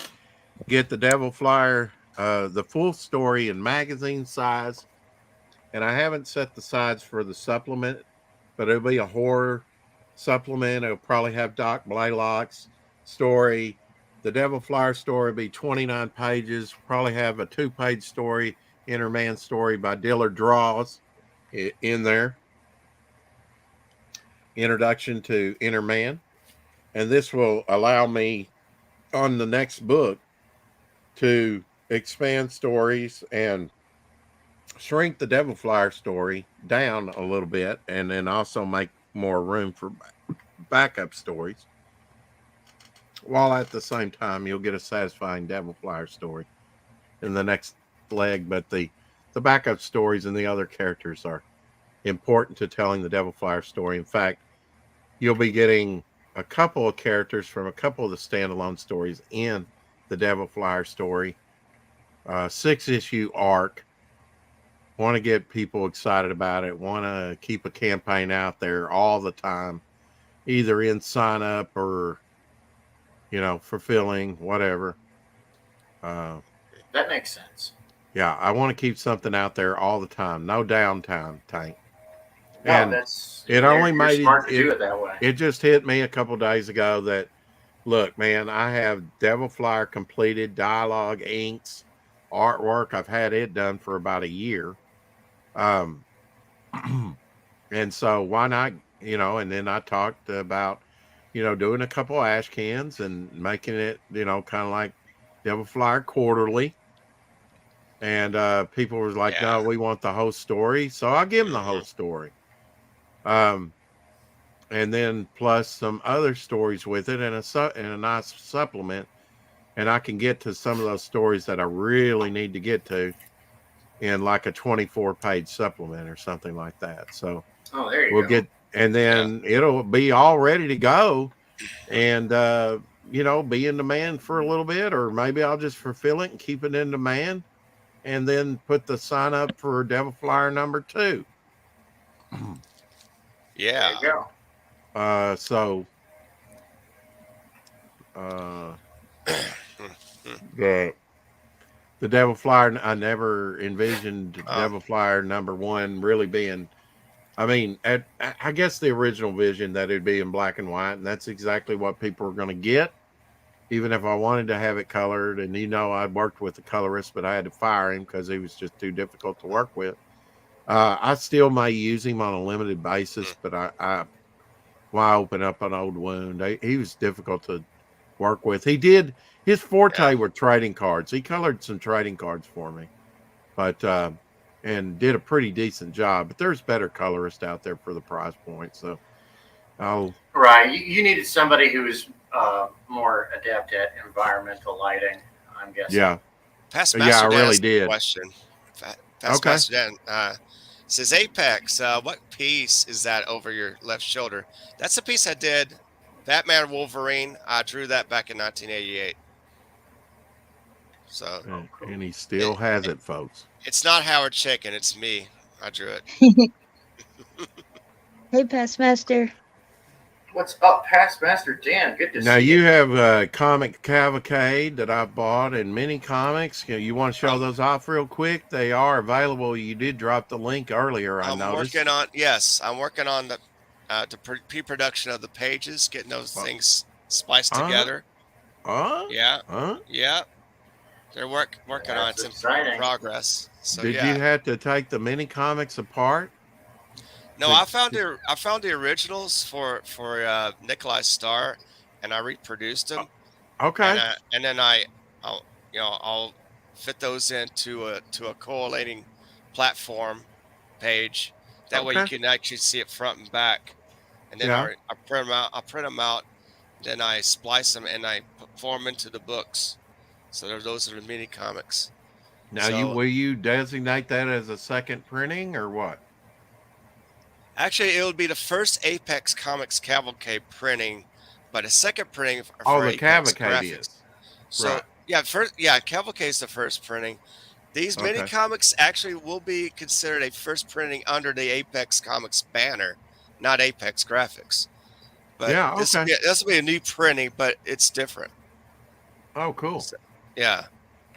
get the Devil Flyer, the full story in magazine size. And I haven't set the size for the supplement, but it'll be a horror supplement. It'll probably have Doc Blaylock's story, The Devil Flyer story will be 29 pages. Probably have a 2-page story, Innerman story by Dillard Draws in there. Introduction to Innerman. And this will allow me on the next book to expand stories and shrink the Devil Flyer story down a little bit, and then also make more room for backup stories, while at the same time you'll get a satisfying Devil Flyer story in the next leg. But the backup stories and the other characters are important to telling the Devil Flyer story. In fact, you'll be getting a couple of characters from a couple of the standalone stories in the Devil Flyer story. 6-issue arc. Want to get people excited about it. Want to keep a campaign out there all the time, either in sign up or, fulfilling, whatever. That makes sense. Yeah, I want to keep something out there all the time. No downtime, Tank. No, And that's it only you're made smart to it- do it that way. It just hit me a couple days ago that, look, man, I have Devil Flyer completed, dialogue, inks, artwork. I've had it done for about a year. And so why not, and then I talked about, doing a couple ash cans and making it, kind of like Devil Flyer quarterly. And people were like, Yeah. no, we want the whole story. So I'll give them the whole story. And then plus some other stories with it and a nice supplement. And I can get to some of those stories that I really need to get to in like a 24-page supplement or something like that. So Oh, there you we'll go. get, and then it'll be all ready to go, and be in demand for a little bit, or maybe I'll just fulfill it and keep it in demand, and then put the sign up for Devil Flyer number 2. Yeah. There you go. So the Devil Flyer, I never envisioned Devil Flyer number 1 really being, I guess the original vision that it'd be in black and white, and that's exactly what people are going to get, even if I wanted to have it colored. And I'd worked with the colorist, but I had to fire him because he was just too difficult to work with. I still may use him on a limited basis, but I open up an old wound. He was difficult to work with. His forte were trading cards. He colored some trading cards for me, but and did a pretty decent job. But there's better colorists out there for the price point. So Right. You needed somebody who was more adept at environmental lighting, I'm guessing. yeah. Past Yeah, I Master Dan really has a did. question. Past Okay. Master Dan says, Apex, what piece is that over your left shoulder? That's the piece I did. Batman Wolverine. I drew that back in 1988. So And he still has it, folks. it's not Howard Chaykin. It's me. I drew it. Hey, Past Master. What's up, Past Master Dan? Good to Now see you have a comic cavalcade that I bought and mini comics. You want to show those off real quick? They are available. You did drop the link earlier, I noticed. I'm working on the pre-production of the pages, getting those things spliced together. Yeah. Yeah. They're working on it. That's It's in exciting. progress. So Did yeah. you have to take the mini comics apart? No, I found the originals for Nikolai Starr, and I reproduced them. Okay. And then I'll fit those into a correlating platform page. That way you Okay. can actually see it front and back. And then Yeah. I print them out. I print them out. Then I splice them and I form into the books. So those are the mini comics. Now, So- will you designate that as a second printing or what? Actually, it would be the first Apex Comics Cavalcade printing, but a second printing for Oh, the Apex Cavalcade Graphics. is. So Right. Cavalcade is the first printing. These Okay. mini comics actually will be considered a first printing under the Apex Comics banner, not Apex Graphics. But Yeah, this okay. will be a new printing, but it's different. Oh, cool. Yeah,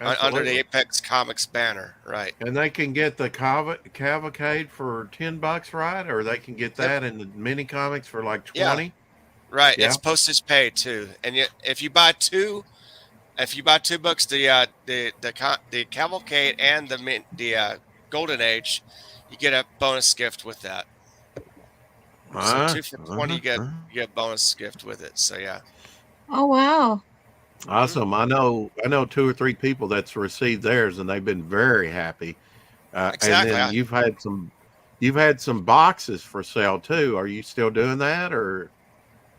under Absolutely. the Apex Comics banner, right? And they can get the Cavalcade for $10, right? Or they can get that in the mini comics for like Yeah. 20. Right. Yeah. It's postage paid too, and yet if you buy two If you buy 2 books, the Cavalcade and the Golden Age, you get a bonus gift with that. So 2 for 20, you get a bonus gift with it. So yeah. Oh wow. Awesome. I know 2 or 3 people that's received theirs and they've been very happy. Exactly. And then you've had some boxes for sale too. Are you still doing that, or?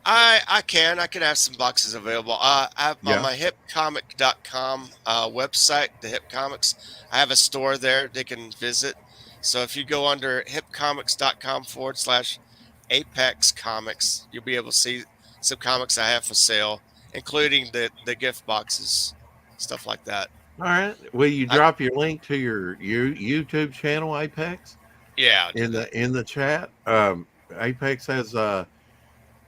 I can have some boxes available. I have Yeah. on my hipcomic.com website, the Hip Comics. I have a store there they can visit. So if you go under hipcomics.com/Apex Comics, you'll be able to see some comics I have for sale, including the gift boxes, stuff like that. All right. Will you drop your link to your YouTube channel, Apex? Yeah. In the chat. Apex has a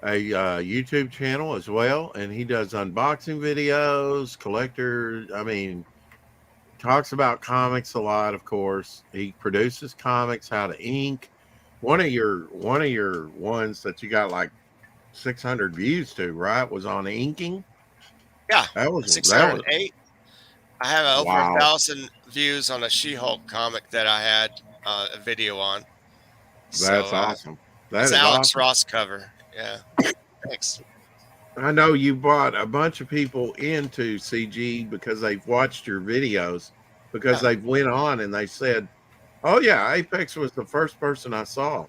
YouTube channel as well, and he does unboxing videos, collector. I mean, talks about comics a lot. Of course, he produces comics, how to ink. One of your ones that you got like 600 views to, right, was on inking. Yeah, that was 608. I have over Wow. 1,000 views on a She-Hulk comic that I had a video on. That's awesome. That's That is Alex awesome. Ross cover. Yeah. Thanks. I know you brought a bunch of people into CG because they've watched your videos, because they went on and they said, "Oh yeah, Apex was the first person I saw."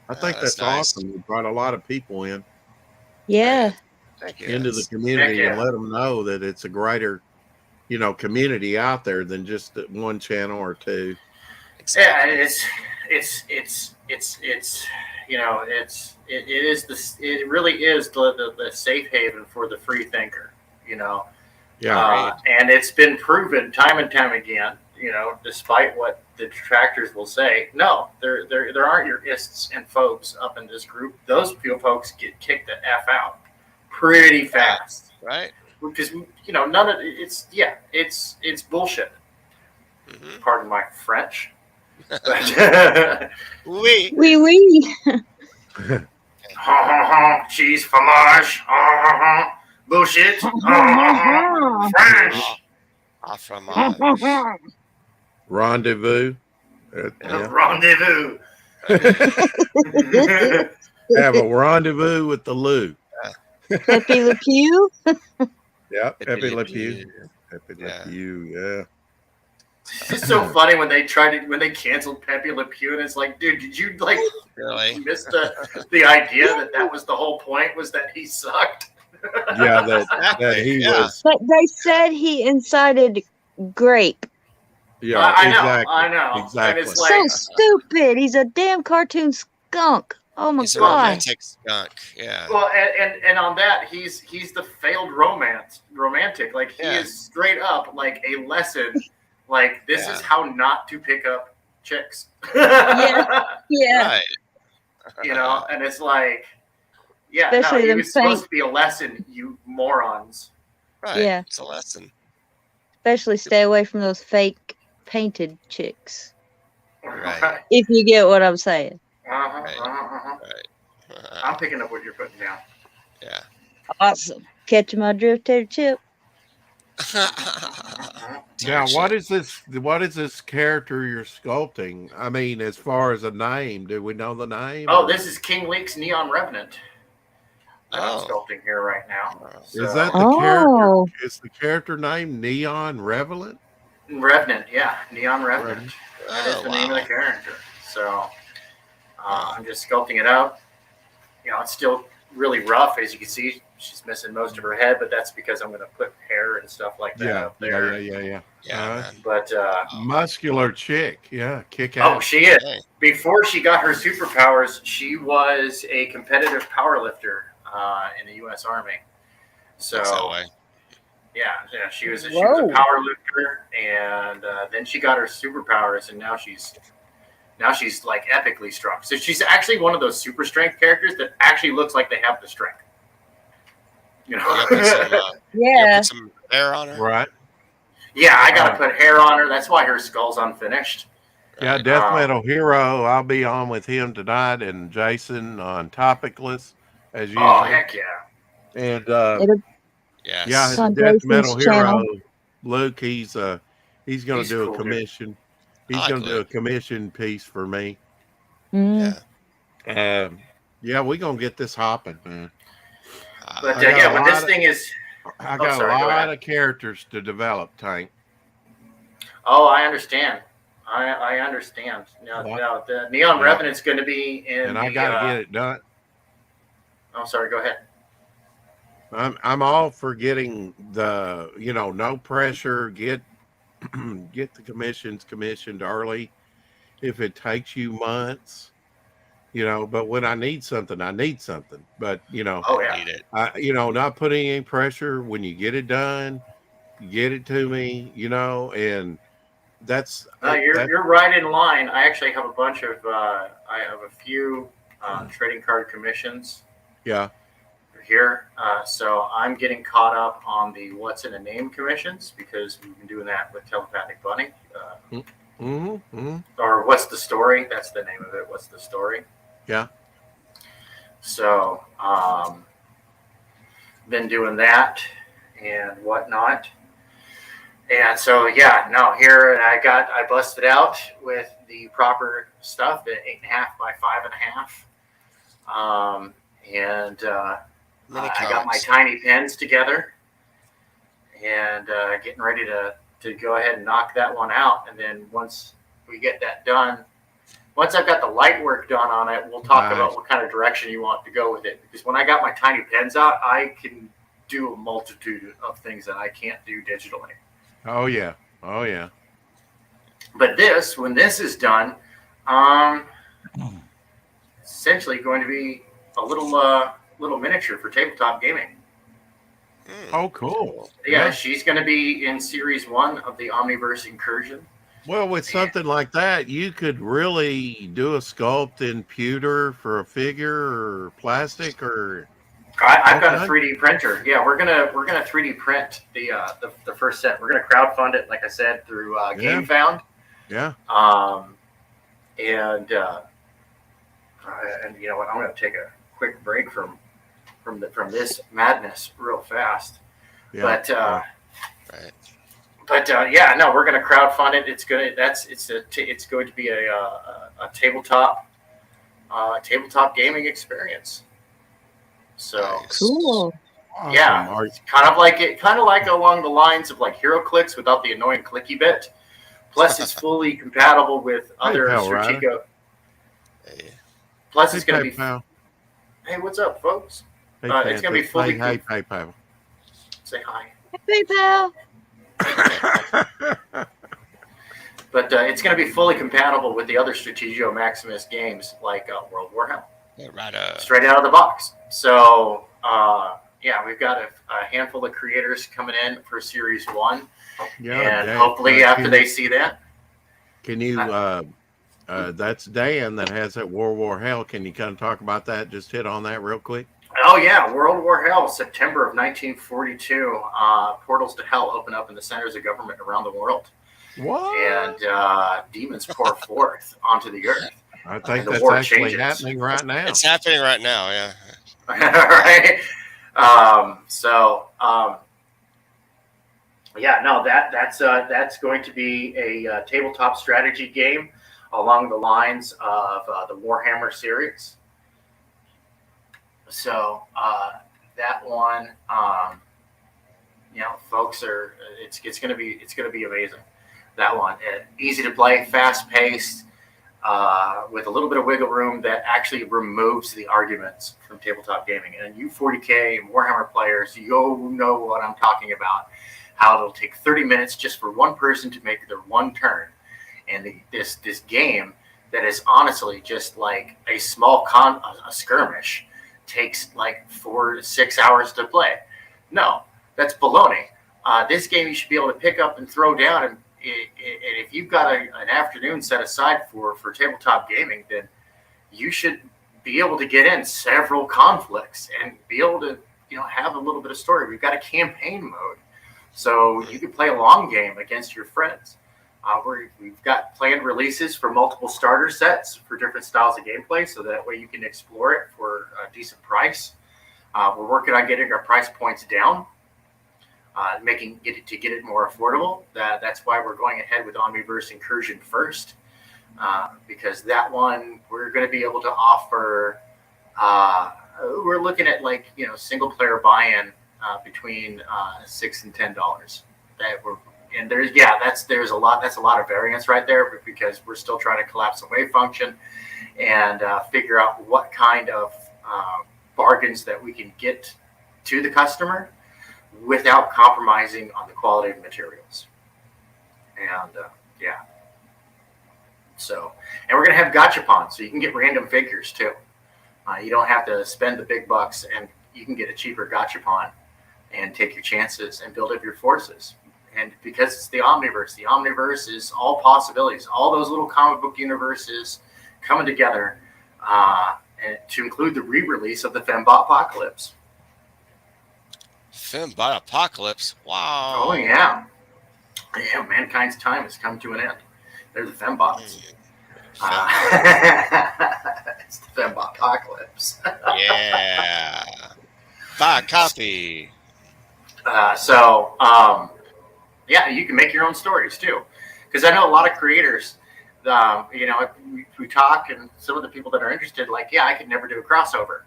I think that's nice. awesome. You brought a lot of people in Yeah. Thank you. into the community Heck yeah. and let them know that it's a greater, community out there than just one channel or two. Yeah, it really is the safe haven for the free thinker, Yeah. and it's been proven time and time again, despite what the detractors will say. No, there aren't your ists and phobes up in this group. Those few folks get kicked the F out pretty fast. Right. Because, none of it's bullshit. Mm-hmm. Pardon my French. Oui. Oui. Cheese, fromage, bullshit, French, Fromage. Rendezvous. Yeah. rendezvous. Have a rendezvous with the Lou. Pepe Le Pew. Yeah, Pepe Pepe Le Le Pew. Pew. Pepe Le Yeah. Pew. Yeah. It's so funny when they canceled Pepe Le Pew, and it's like, dude, did you Really? miss the idea that was the whole point, was that he sucked? Yeah, that he was. But they said he incited grape. Yeah, I know, exactly. I know. Exactly. And it's So like, stupid. He's a damn cartoon skunk. Oh my He's a god. romantic skunk. Yeah. well, and on that, he's the failed romantic. Like, he Yeah. is straight up like a lesson. Like, this is how not to pick up chicks. Yeah. Yeah. Right. And it's like, yeah, Especially no, it them was supposed fake- to be a lesson, you morons. Right. Yeah. It's a lesson. Especially stay away from those fake painted chicks. Right. If you get what I'm saying. Right. I'm picking up what you're putting down. Yeah. Awesome. Catch my drift, tater chip. Now, what is this character you're sculpting? I mean, as far as a name, do we know the name? Oh, or- this is King Leek's Neon Revenant that I'm Oh. sculpting here right now. Is that the Oh. character? Is the character name Neon Revelant? Revenant? Yeah, Neon Revenant. That is Oh, the name of wow. the character. So I'm just sculpting it out. It's still really rough, as you can see. She's missing most of her head, but that's because I'm going to put hair and stuff like that Yeah, up there. yeah. Yeah, man. But Muscular chick, yeah, kick oh, ass. she is. Okay. Before she got her superpowers, she was a competitive powerlifter in the U.S. Army. So Looks that way. yeah, she was a Whoa. power lifter, and then she got her superpowers, and now she's like epically strong. So she's actually one of those super strength characters that actually looks like they have the strength. You gotta put some, you gotta Yeah. put some hair on her. Right. Yeah, I gotta put hair on her. That's why her skull's unfinished. Yeah, Death Metal Hero. I'll be on with him tonight, and Jason on Topicless as usual. Oh heck yeah! And It'll- Yes. Yeah, his On Death Jason's Metal channel. Hero, Luke. He's gonna He's do a cool, dude. commission. I He's like gonna do a Luke. commission piece for me. Mm. Yeah. Yeah, we're gonna get this hopping, man. But I got yeah, a when this lot of- thing is, I Oh, got sorry, a go lot ahead. of characters to develop, Tank. oh, I understand. I understand. No, What? no, the Neon Yeah. Revenant's going to be in. And I got to get it done. I'm sorry. Go ahead. I'm all for getting the no pressure. Get get the commissions commissioned early. If it takes you months, but when I need something, I need something. But Oh yeah. Need it. not putting any pressure. When you get it done, get it to me. And that's No, you're right in line. I actually have a bunch of I have a few trading card commissions yeah. here, so I'm getting caught up on the what's in a name commissions because we've been doing that with Telepathic Bunny, or what's the story? That's the name of it. What's the story? Yeah. So been doing that and whatnot. And so, yeah, no, here I busted out with the proper stuff at 8.5 by 5.5. And Mini I got my comics. tiny pens together and getting ready to go ahead and knock that one out. And then once we get that done, once I've got the light work done on it, we'll talk Nice. about what kind of direction you want to go with it. Because when I got my tiny pens out, I can do a multitude of things that I can't do digitally. Oh yeah. Oh yeah. But when this is done, essentially going to be a little miniature for tabletop gaming. Oh, cool. Yeah, she's going to be in Series 1 of the Omniverse Incursion. Well, with something like that, you could really do a sculpt in pewter for a figure or plastic or. I've got a Okay. 3D printer. Yeah, we're gonna 3D print the first set. We're gonna crowdfund it, like I said, through GameFound. Yeah. And you know what? I'm gonna take a quick break from this madness real fast. Yeah. But Right. yeah, no, we're gonna crowdfund it. It's going to be a tabletop gaming experience. So Nice. Cool. Awesome. yeah. Are- it's kind of like along the lines of like HeroClix without the annoying clicky bit. Plus, it's fully compatible with other pal, Ryder. Stratego. Hey, Plus, Hey, it's going to be. PayPal. Hey, what's up, folks? Hey, It's gonna be Panther. fully Hey, PayPal. Say hi. PayPal. But it's going to be fully compatible with the other Strategio Maximus games like World War Hell. yeah, right. Straight out of the box. So yeah, we've got a handful of creators coming in for Series 1, Yeah. and Dan, hopefully after they see that, Can you? That's Dan that has that War Hell. Can you kind of talk about that? Just hit on that real quick. oh yeah, World War Hell, September of 1942, portals to hell open up in the centers of government around the world, What? and demons pour forth onto the earth. I think and the that's war actually changes. happening right now. It's happening right now. Yeah. Right? Yeah, no, that's going to be a tabletop strategy game along the lines of the Warhammer series. So that one, folks it's gonna be amazing. That one, easy to play, fast paced. With a little bit of wiggle room that actually removes the arguments from tabletop gaming. And you 40K and Warhammer players, you know what I'm talking about. How it'll take 30 minutes just for one person to make their one turn. And this game that is honestly just like a small a skirmish takes like 4 to 6 hours to play. No, that's baloney. This game you should be able to pick up and throw down, and if you've got an afternoon set aside for tabletop gaming, then you should be able to get in several conflicts and be able to have a little bit of story. We've got a campaign mode, so you can play a long game against your friends. We've got planned releases for multiple starter sets for different styles of gameplay, so that way you can explore it for a decent price. We're working on getting our price points down get it more affordable. That's why we're going ahead with Omniverse Incursion first, because that one we're going to be able to offer. We're looking at like single player buy-in between $6 and $10. There's a lot of variance right there because we're still trying to collapse the wave function and figure out what kind of bargains that we can get to the customer without compromising on the quality of materials. And and we're gonna have gachapon, so you can get random figures too. You don't have to spend the big bucks, and you can get a cheaper gachapon and take your chances and build up your forces. And because it's the Omniverse is all possibilities, all those little comic book universes coming together, and to include the re-release of the Fembot Apocalypse. Fembot Apocalypse? Wow. Oh yeah, mankind's time has come to an end. They're the Fembots. It's the Fembot Apocalypse. Yeah. Buy a copy. You can make your own stories too, because I know a lot of creators. We talk, and some of the people that are interested, I could never do a crossover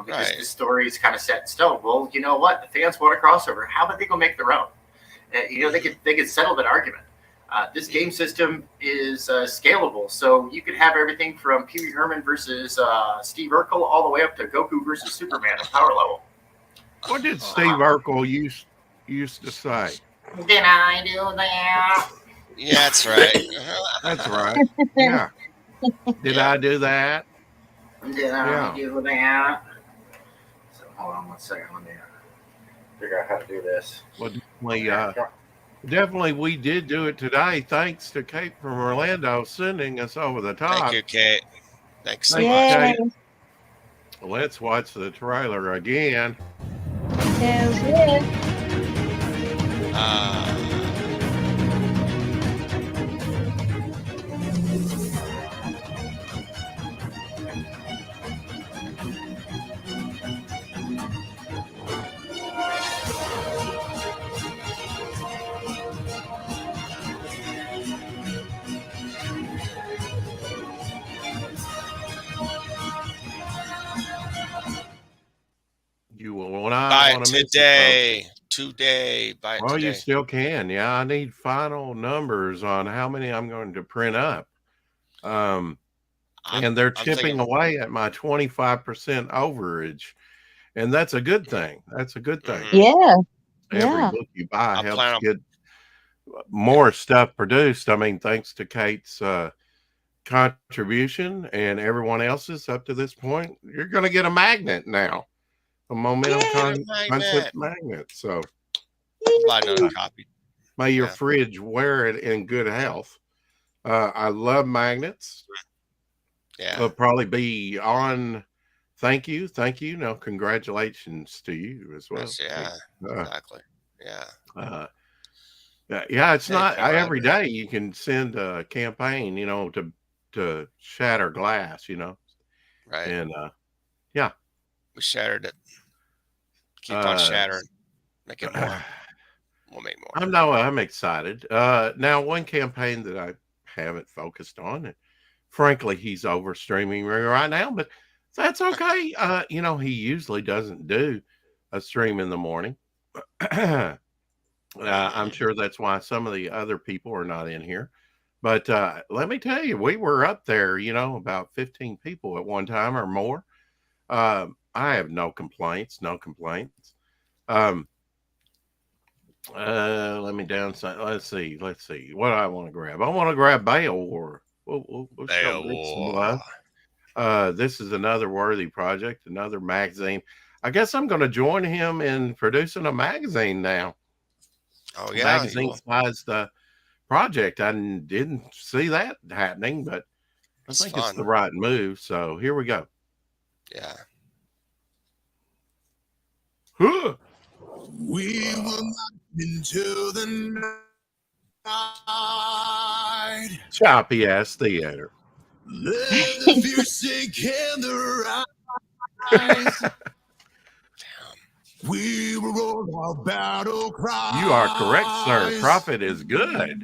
because the story is kind of set in stone. Well, you know what? The fans want a crossover. How about they go make their own? They could settle that argument. This game system is scalable, so you could have everything from Pee Wee Herman versus Steve Urkel all the way up to Goku versus Superman at power level. What did Steve Urkel used to say? Did I do that? Yeah, that's right. That's right. Yeah. Did I do that? Did I do that? So hold on one second. Let me figure out how to do this. Well, definitely we did do it today. Thanks to Kate from Orlando sending us over the top. Thank you, Kate. Thanks so Yay. much. Let's watch the trailer again. Sounds good. You will Buy not it today. Buy it Well, today. you still can. Yeah, I need final numbers on how many I'm going to print up. And they're chipping away at my 25% overage. And that's a good thing. That's a good thing. Yeah. Every book you buy helps get more stuff produced. I mean, thanks to Kate's contribution and everyone else's up to this point, you're going to get a magnet now. A momentum concept magnet. So buy another copy. May your fridge wear it in good health. I love magnets. Yeah. They'll probably be on. Thank you. No, congratulations to you as well. Yes, exactly. Yeah. It's not every day you can send a campaign, to shatter glass, Right. And we shattered it. Keep on shattering. Make it more. We'll make more. I'm excited. Now, one campaign that I haven't focused on, and frankly, he's over streaming right now, but that's okay. He usually doesn't do a stream in the morning. I'm sure that's why some of the other people are not in here. But let me tell you, we were up there, about 15 people at one time or more. I have no complaints. Let me downside. Let's see what I want to grab. I want to grab Beowar. We'll show Rick some love. This is another worthy project, another magazine. I guess I'm going to join him in producing a magazine now. Oh yeah, magazine-sized project. I didn't see that happening, but I think it's the right move. So here we go. Yeah. Huh. We will not into the night. Choppy ass theater. Let the fear sink in the rise. We were all our battle cries. You are correct, sir. Profit is good.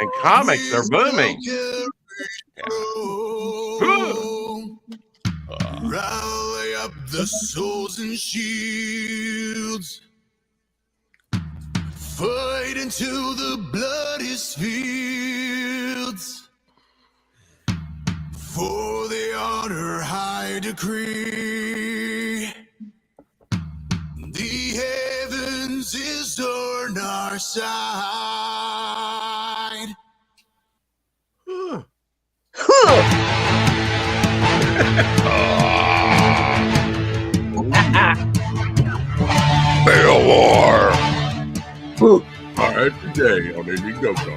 And comics are booming. Rally up the swords and shields. Fight into the bloodiest fields. For the honor high decree. The heavens is on our side. Huh. Beowar! All right, today on Indiegogo,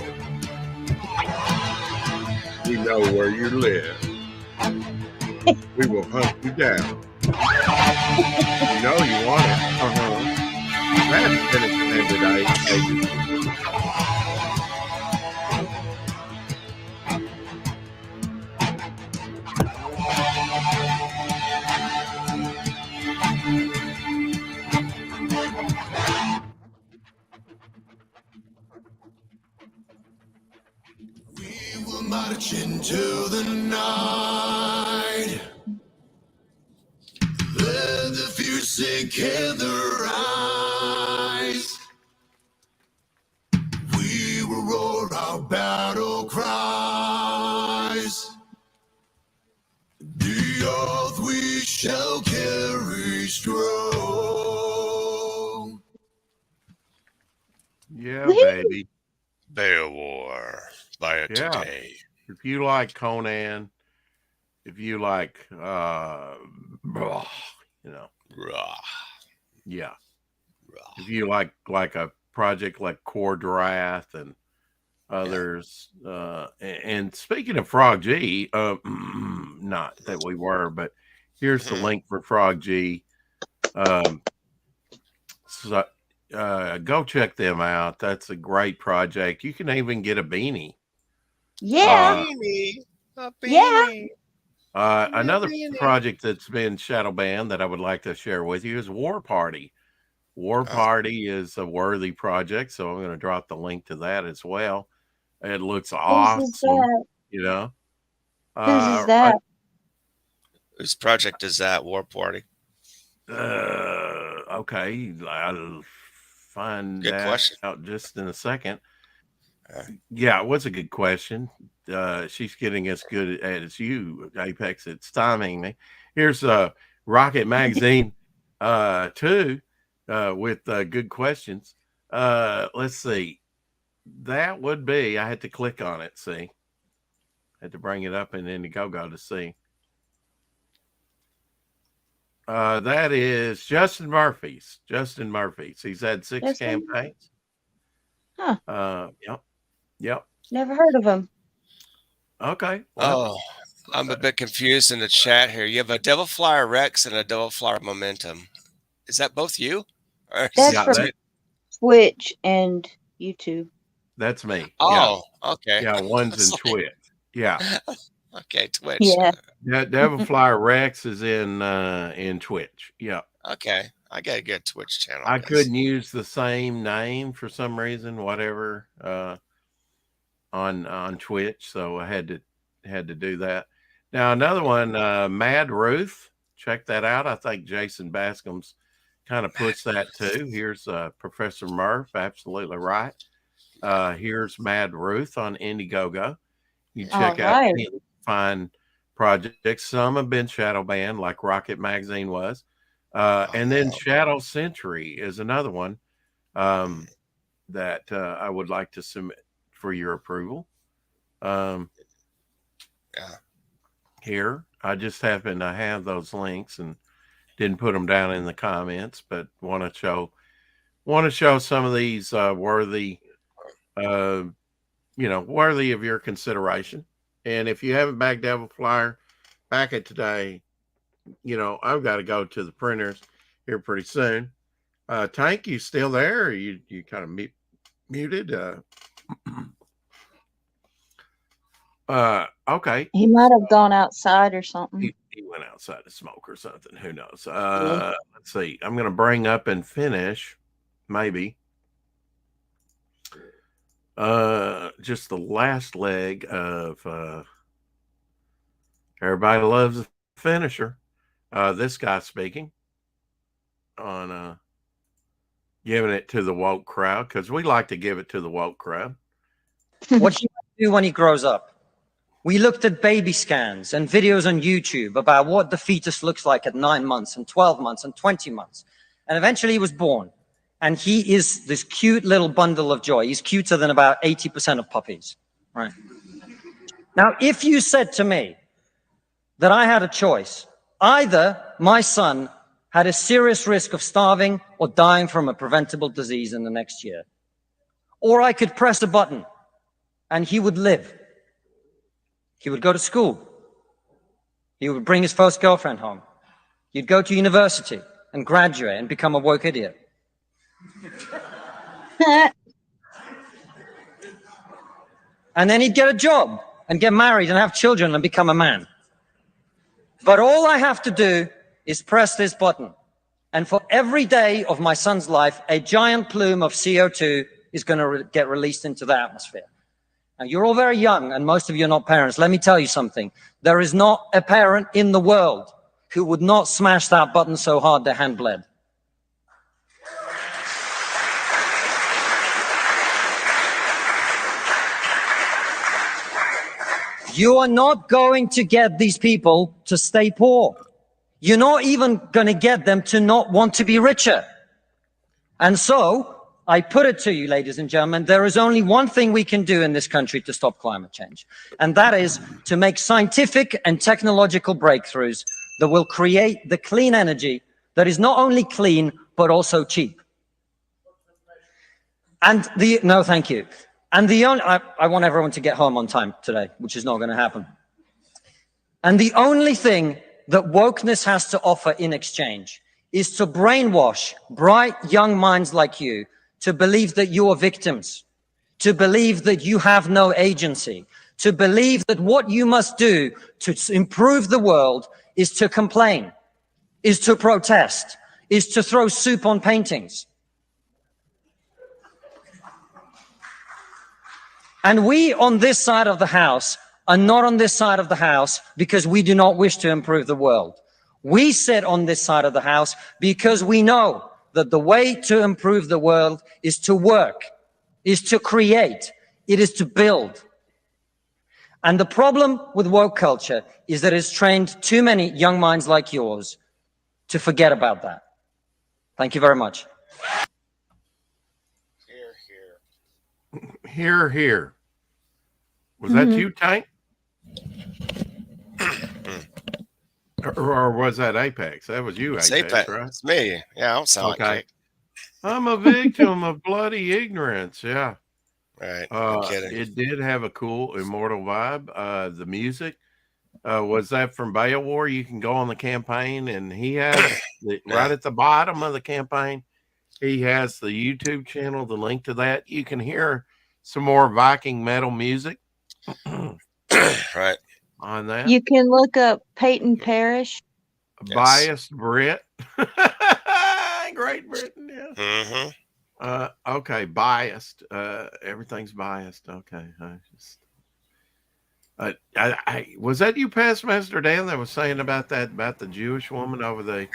we know where you live. We will hunt you down. You know you want it. That's been extended ages. We will march into the night. Let the fear sink in their eyes. We will roar our battle cries. The oath we shall carry strong. Yeah, baby. Beowar. Buy it Yeah. today. If you like Conan, if you like, you know, Rah, yeah. rah. If you like a project like Core Draft and others, and speaking of Frog G, not that we were, but here's the link for Frog G. So, go check them out. That's a great project. You can even get a beanie. Yeah. Beanie. A Yeah. beanie. Another beanie. project that's been shadow banned that I would like to share with you is War Party. War Party is a worthy project, so I'm going to drop the link to that as well. It looks Whose awesome, is that? you know. Whose is that? Whose project is that? War Party. Okay, I'll find Good that question. out just in a second. Yeah, it was a good question. She's getting as good at as you, Apex. It's timing me. Here's Rocket Magazine 2 with good questions. Let's see. That would be, I had to click on it, see. Had to bring it up in Indiegogo to see. That is Justin Murphy's. Justin Murphy's. He's had 6 Justin? campaigns. Huh. Yep. Never heard of him. Okay. Well, Oh, I'm a bit confused in the chat here. You have a Devil Flyer Rex and a Devil Flyer Momentum. Is that both you? Or is That's yeah, for that, Twitch and YouTube. that's me. Oh, okay. Yeah, one's It's in Twitch. Yeah. Okay, Twitch. Yeah. Devil Flyer Rex is in Twitch. Yeah. Okay. I got a good Twitch channel. I guess. couldn't use the same name for some reason, whatever, on Twitch, so I had to do that. Now another one, Mad Ruth, check that out. I think Jason Bascom's kind of puts that too. Here's Professor Murph, absolutely right. Here's Mad Ruth on Indiegogo. You check out any fine projects. Some have been shadow banned, like Rocket Magazine was. And then Shadow Century is another one that I would like to submit for your approval. Here, I just happen to have those links and didn't put them down in the comments, but want to show some of these worthy worthy of your consideration. And if you haven't backed Devil Flyer, back it today. I've got to go to the printers here pretty soon. Tank, you still there? Or you kind of muted? Okay. He might have gone outside or something. he went outside to smoke or something. Who knows? Let's see. I'm going to bring up and finish, maybe, just the last leg of Everybody Loves a Finisher. This guy speaking on giving it to the woke crowd, because we like to give it to the woke crowd. What should he do when he grows up? We looked at baby scans and videos on YouTube about what the fetus looks like at 9 months and 12 months and 20 months. And eventually he was born. And he is this cute little bundle of joy. He's cuter than about 80% of puppies. Right. Now, if you said to me that I had a choice, either my son had a serious risk of starving or dying from a preventable disease in the next year, or I could press a button and he would live. He would go to school. He would bring his first girlfriend home. He'd go to university and graduate and become a woke idiot. And then he'd get a job and get married and have children and become a man. But all I have to do is press this button. And for every day of my son's life, a giant plume of CO2 is going to get released into the atmosphere. Now, you're all very young, and most of you are not parents. Let me tell you something. There is not a parent in the world who would not smash that button so hard their hand bled. You are not going to get these people to stay poor. You're not even going to get them to not want to be richer. And so, I put it to you, ladies and gentlemen, there is only one thing we can do in this country to stop climate change. And that is to make scientific and technological breakthroughs that will create the clean energy that is not only clean, but also cheap. And no, thank you. And I want everyone to get home on time today, which is not going to happen. And the only thing that wokeness has to offer in exchange is to brainwash bright young minds like you to believe that you are victims, to believe that you have no agency, to believe that what you must do to improve the world is to complain, is to protest, is to throw soup on paintings. And we on this side of the house are not on this side of the house because we do not wish to improve the world. We sit on this side of the house because we know that the way to improve the world is to work, is to create, it is to build. And the problem with woke culture is that it's trained too many young minds like yours to forget about that. Thank you very much. Here, here. Was that you, Tank? or was that Apex? That was you, Apex, right? It's me. Yeah, I don't sound Okay. like I'm a victim of bloody ignorance. Yeah. Right. No kidding. It did have a cool Immortal vibe. The music, was that from Beowar? You can go on the campaign, and he has right at the bottom of the campaign, he has the YouTube channel, the link to that. You can hear some more Viking metal music. Right. On that. You can look up Peyton Parrish. Biased Brit. Great Britain, yeah. Mm-hmm. Okay, biased. Everything's biased. Okay. I was that you, Past Master Dan, that was saying about the Jewish woman over the,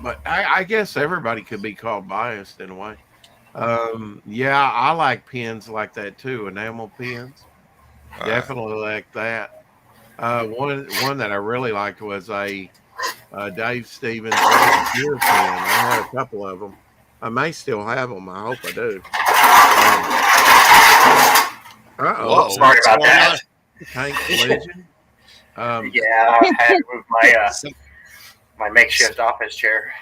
but I guess everybody could be called biased in a way. Yeah, I like pens like that too, enamel pens. Definitely like that. One that I really liked was a Dave Stevens gear pen. I had a couple of them. I may still have them. I hope I do. Whoa, sorry about that. Tank Legend. Yeah, I had to move my makeshift office chair.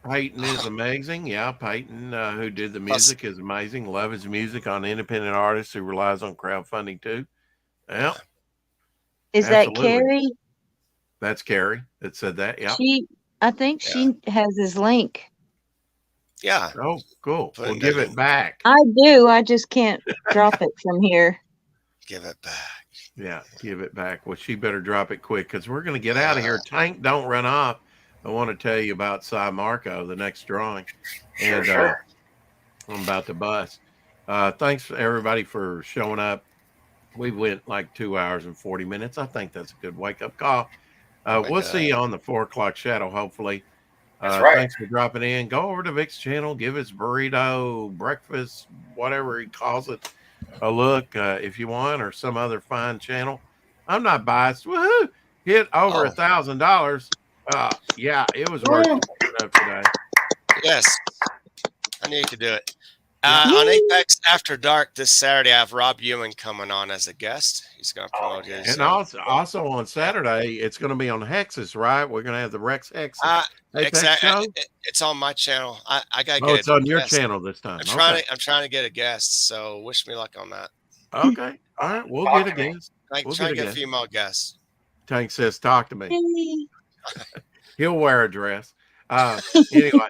Peyton is amazing. Yeah, Peyton, who did the music, is amazing. Love his music on independent artists who relies on crowdfunding too. Yeah. Is Absolutely. that Carrie? That's Carrie that said that. Yeah. I think she has his link. Yeah. Oh, cool. We'll give it back. I do. I just can't drop it from here. Give it back. Yeah, give it back. Well, she better drop it quick because we're going to get out of here. Tank, don't run off. I want to tell you about Cy Marco, the next drawing. Sure, And sure. I'm about to bust. Thanks everybody for showing up. We went like 2 hours and 40 minutes. I think that's a good wake up call. We'll see you on the 4 o'clock shadow, hopefully. That's right. Thanks for dropping in. Go over to Vic's channel, give his burrito, breakfast, whatever he calls it, a look if you want, or some other fine channel. I'm not biased. Woohoo! Hit over $1,000. Yeah, it was worth it up today. Yes, I knew you could do it. On Apex After Dark this Saturday, I have Rob Ewing coming on as a guest. He's going to promote his. And also on Saturday, it's going to be on Hexus, right? We're going to have the Rex Hexus. Exactly. It's on my channel. I got to get it. It's on your channel this time. I'm trying to get a guest, so wish me luck on that. Okay. All right. We'll get a guest. We'll try to get a female guest. Tank says, talk to me. He'll wear a dress. Anyway,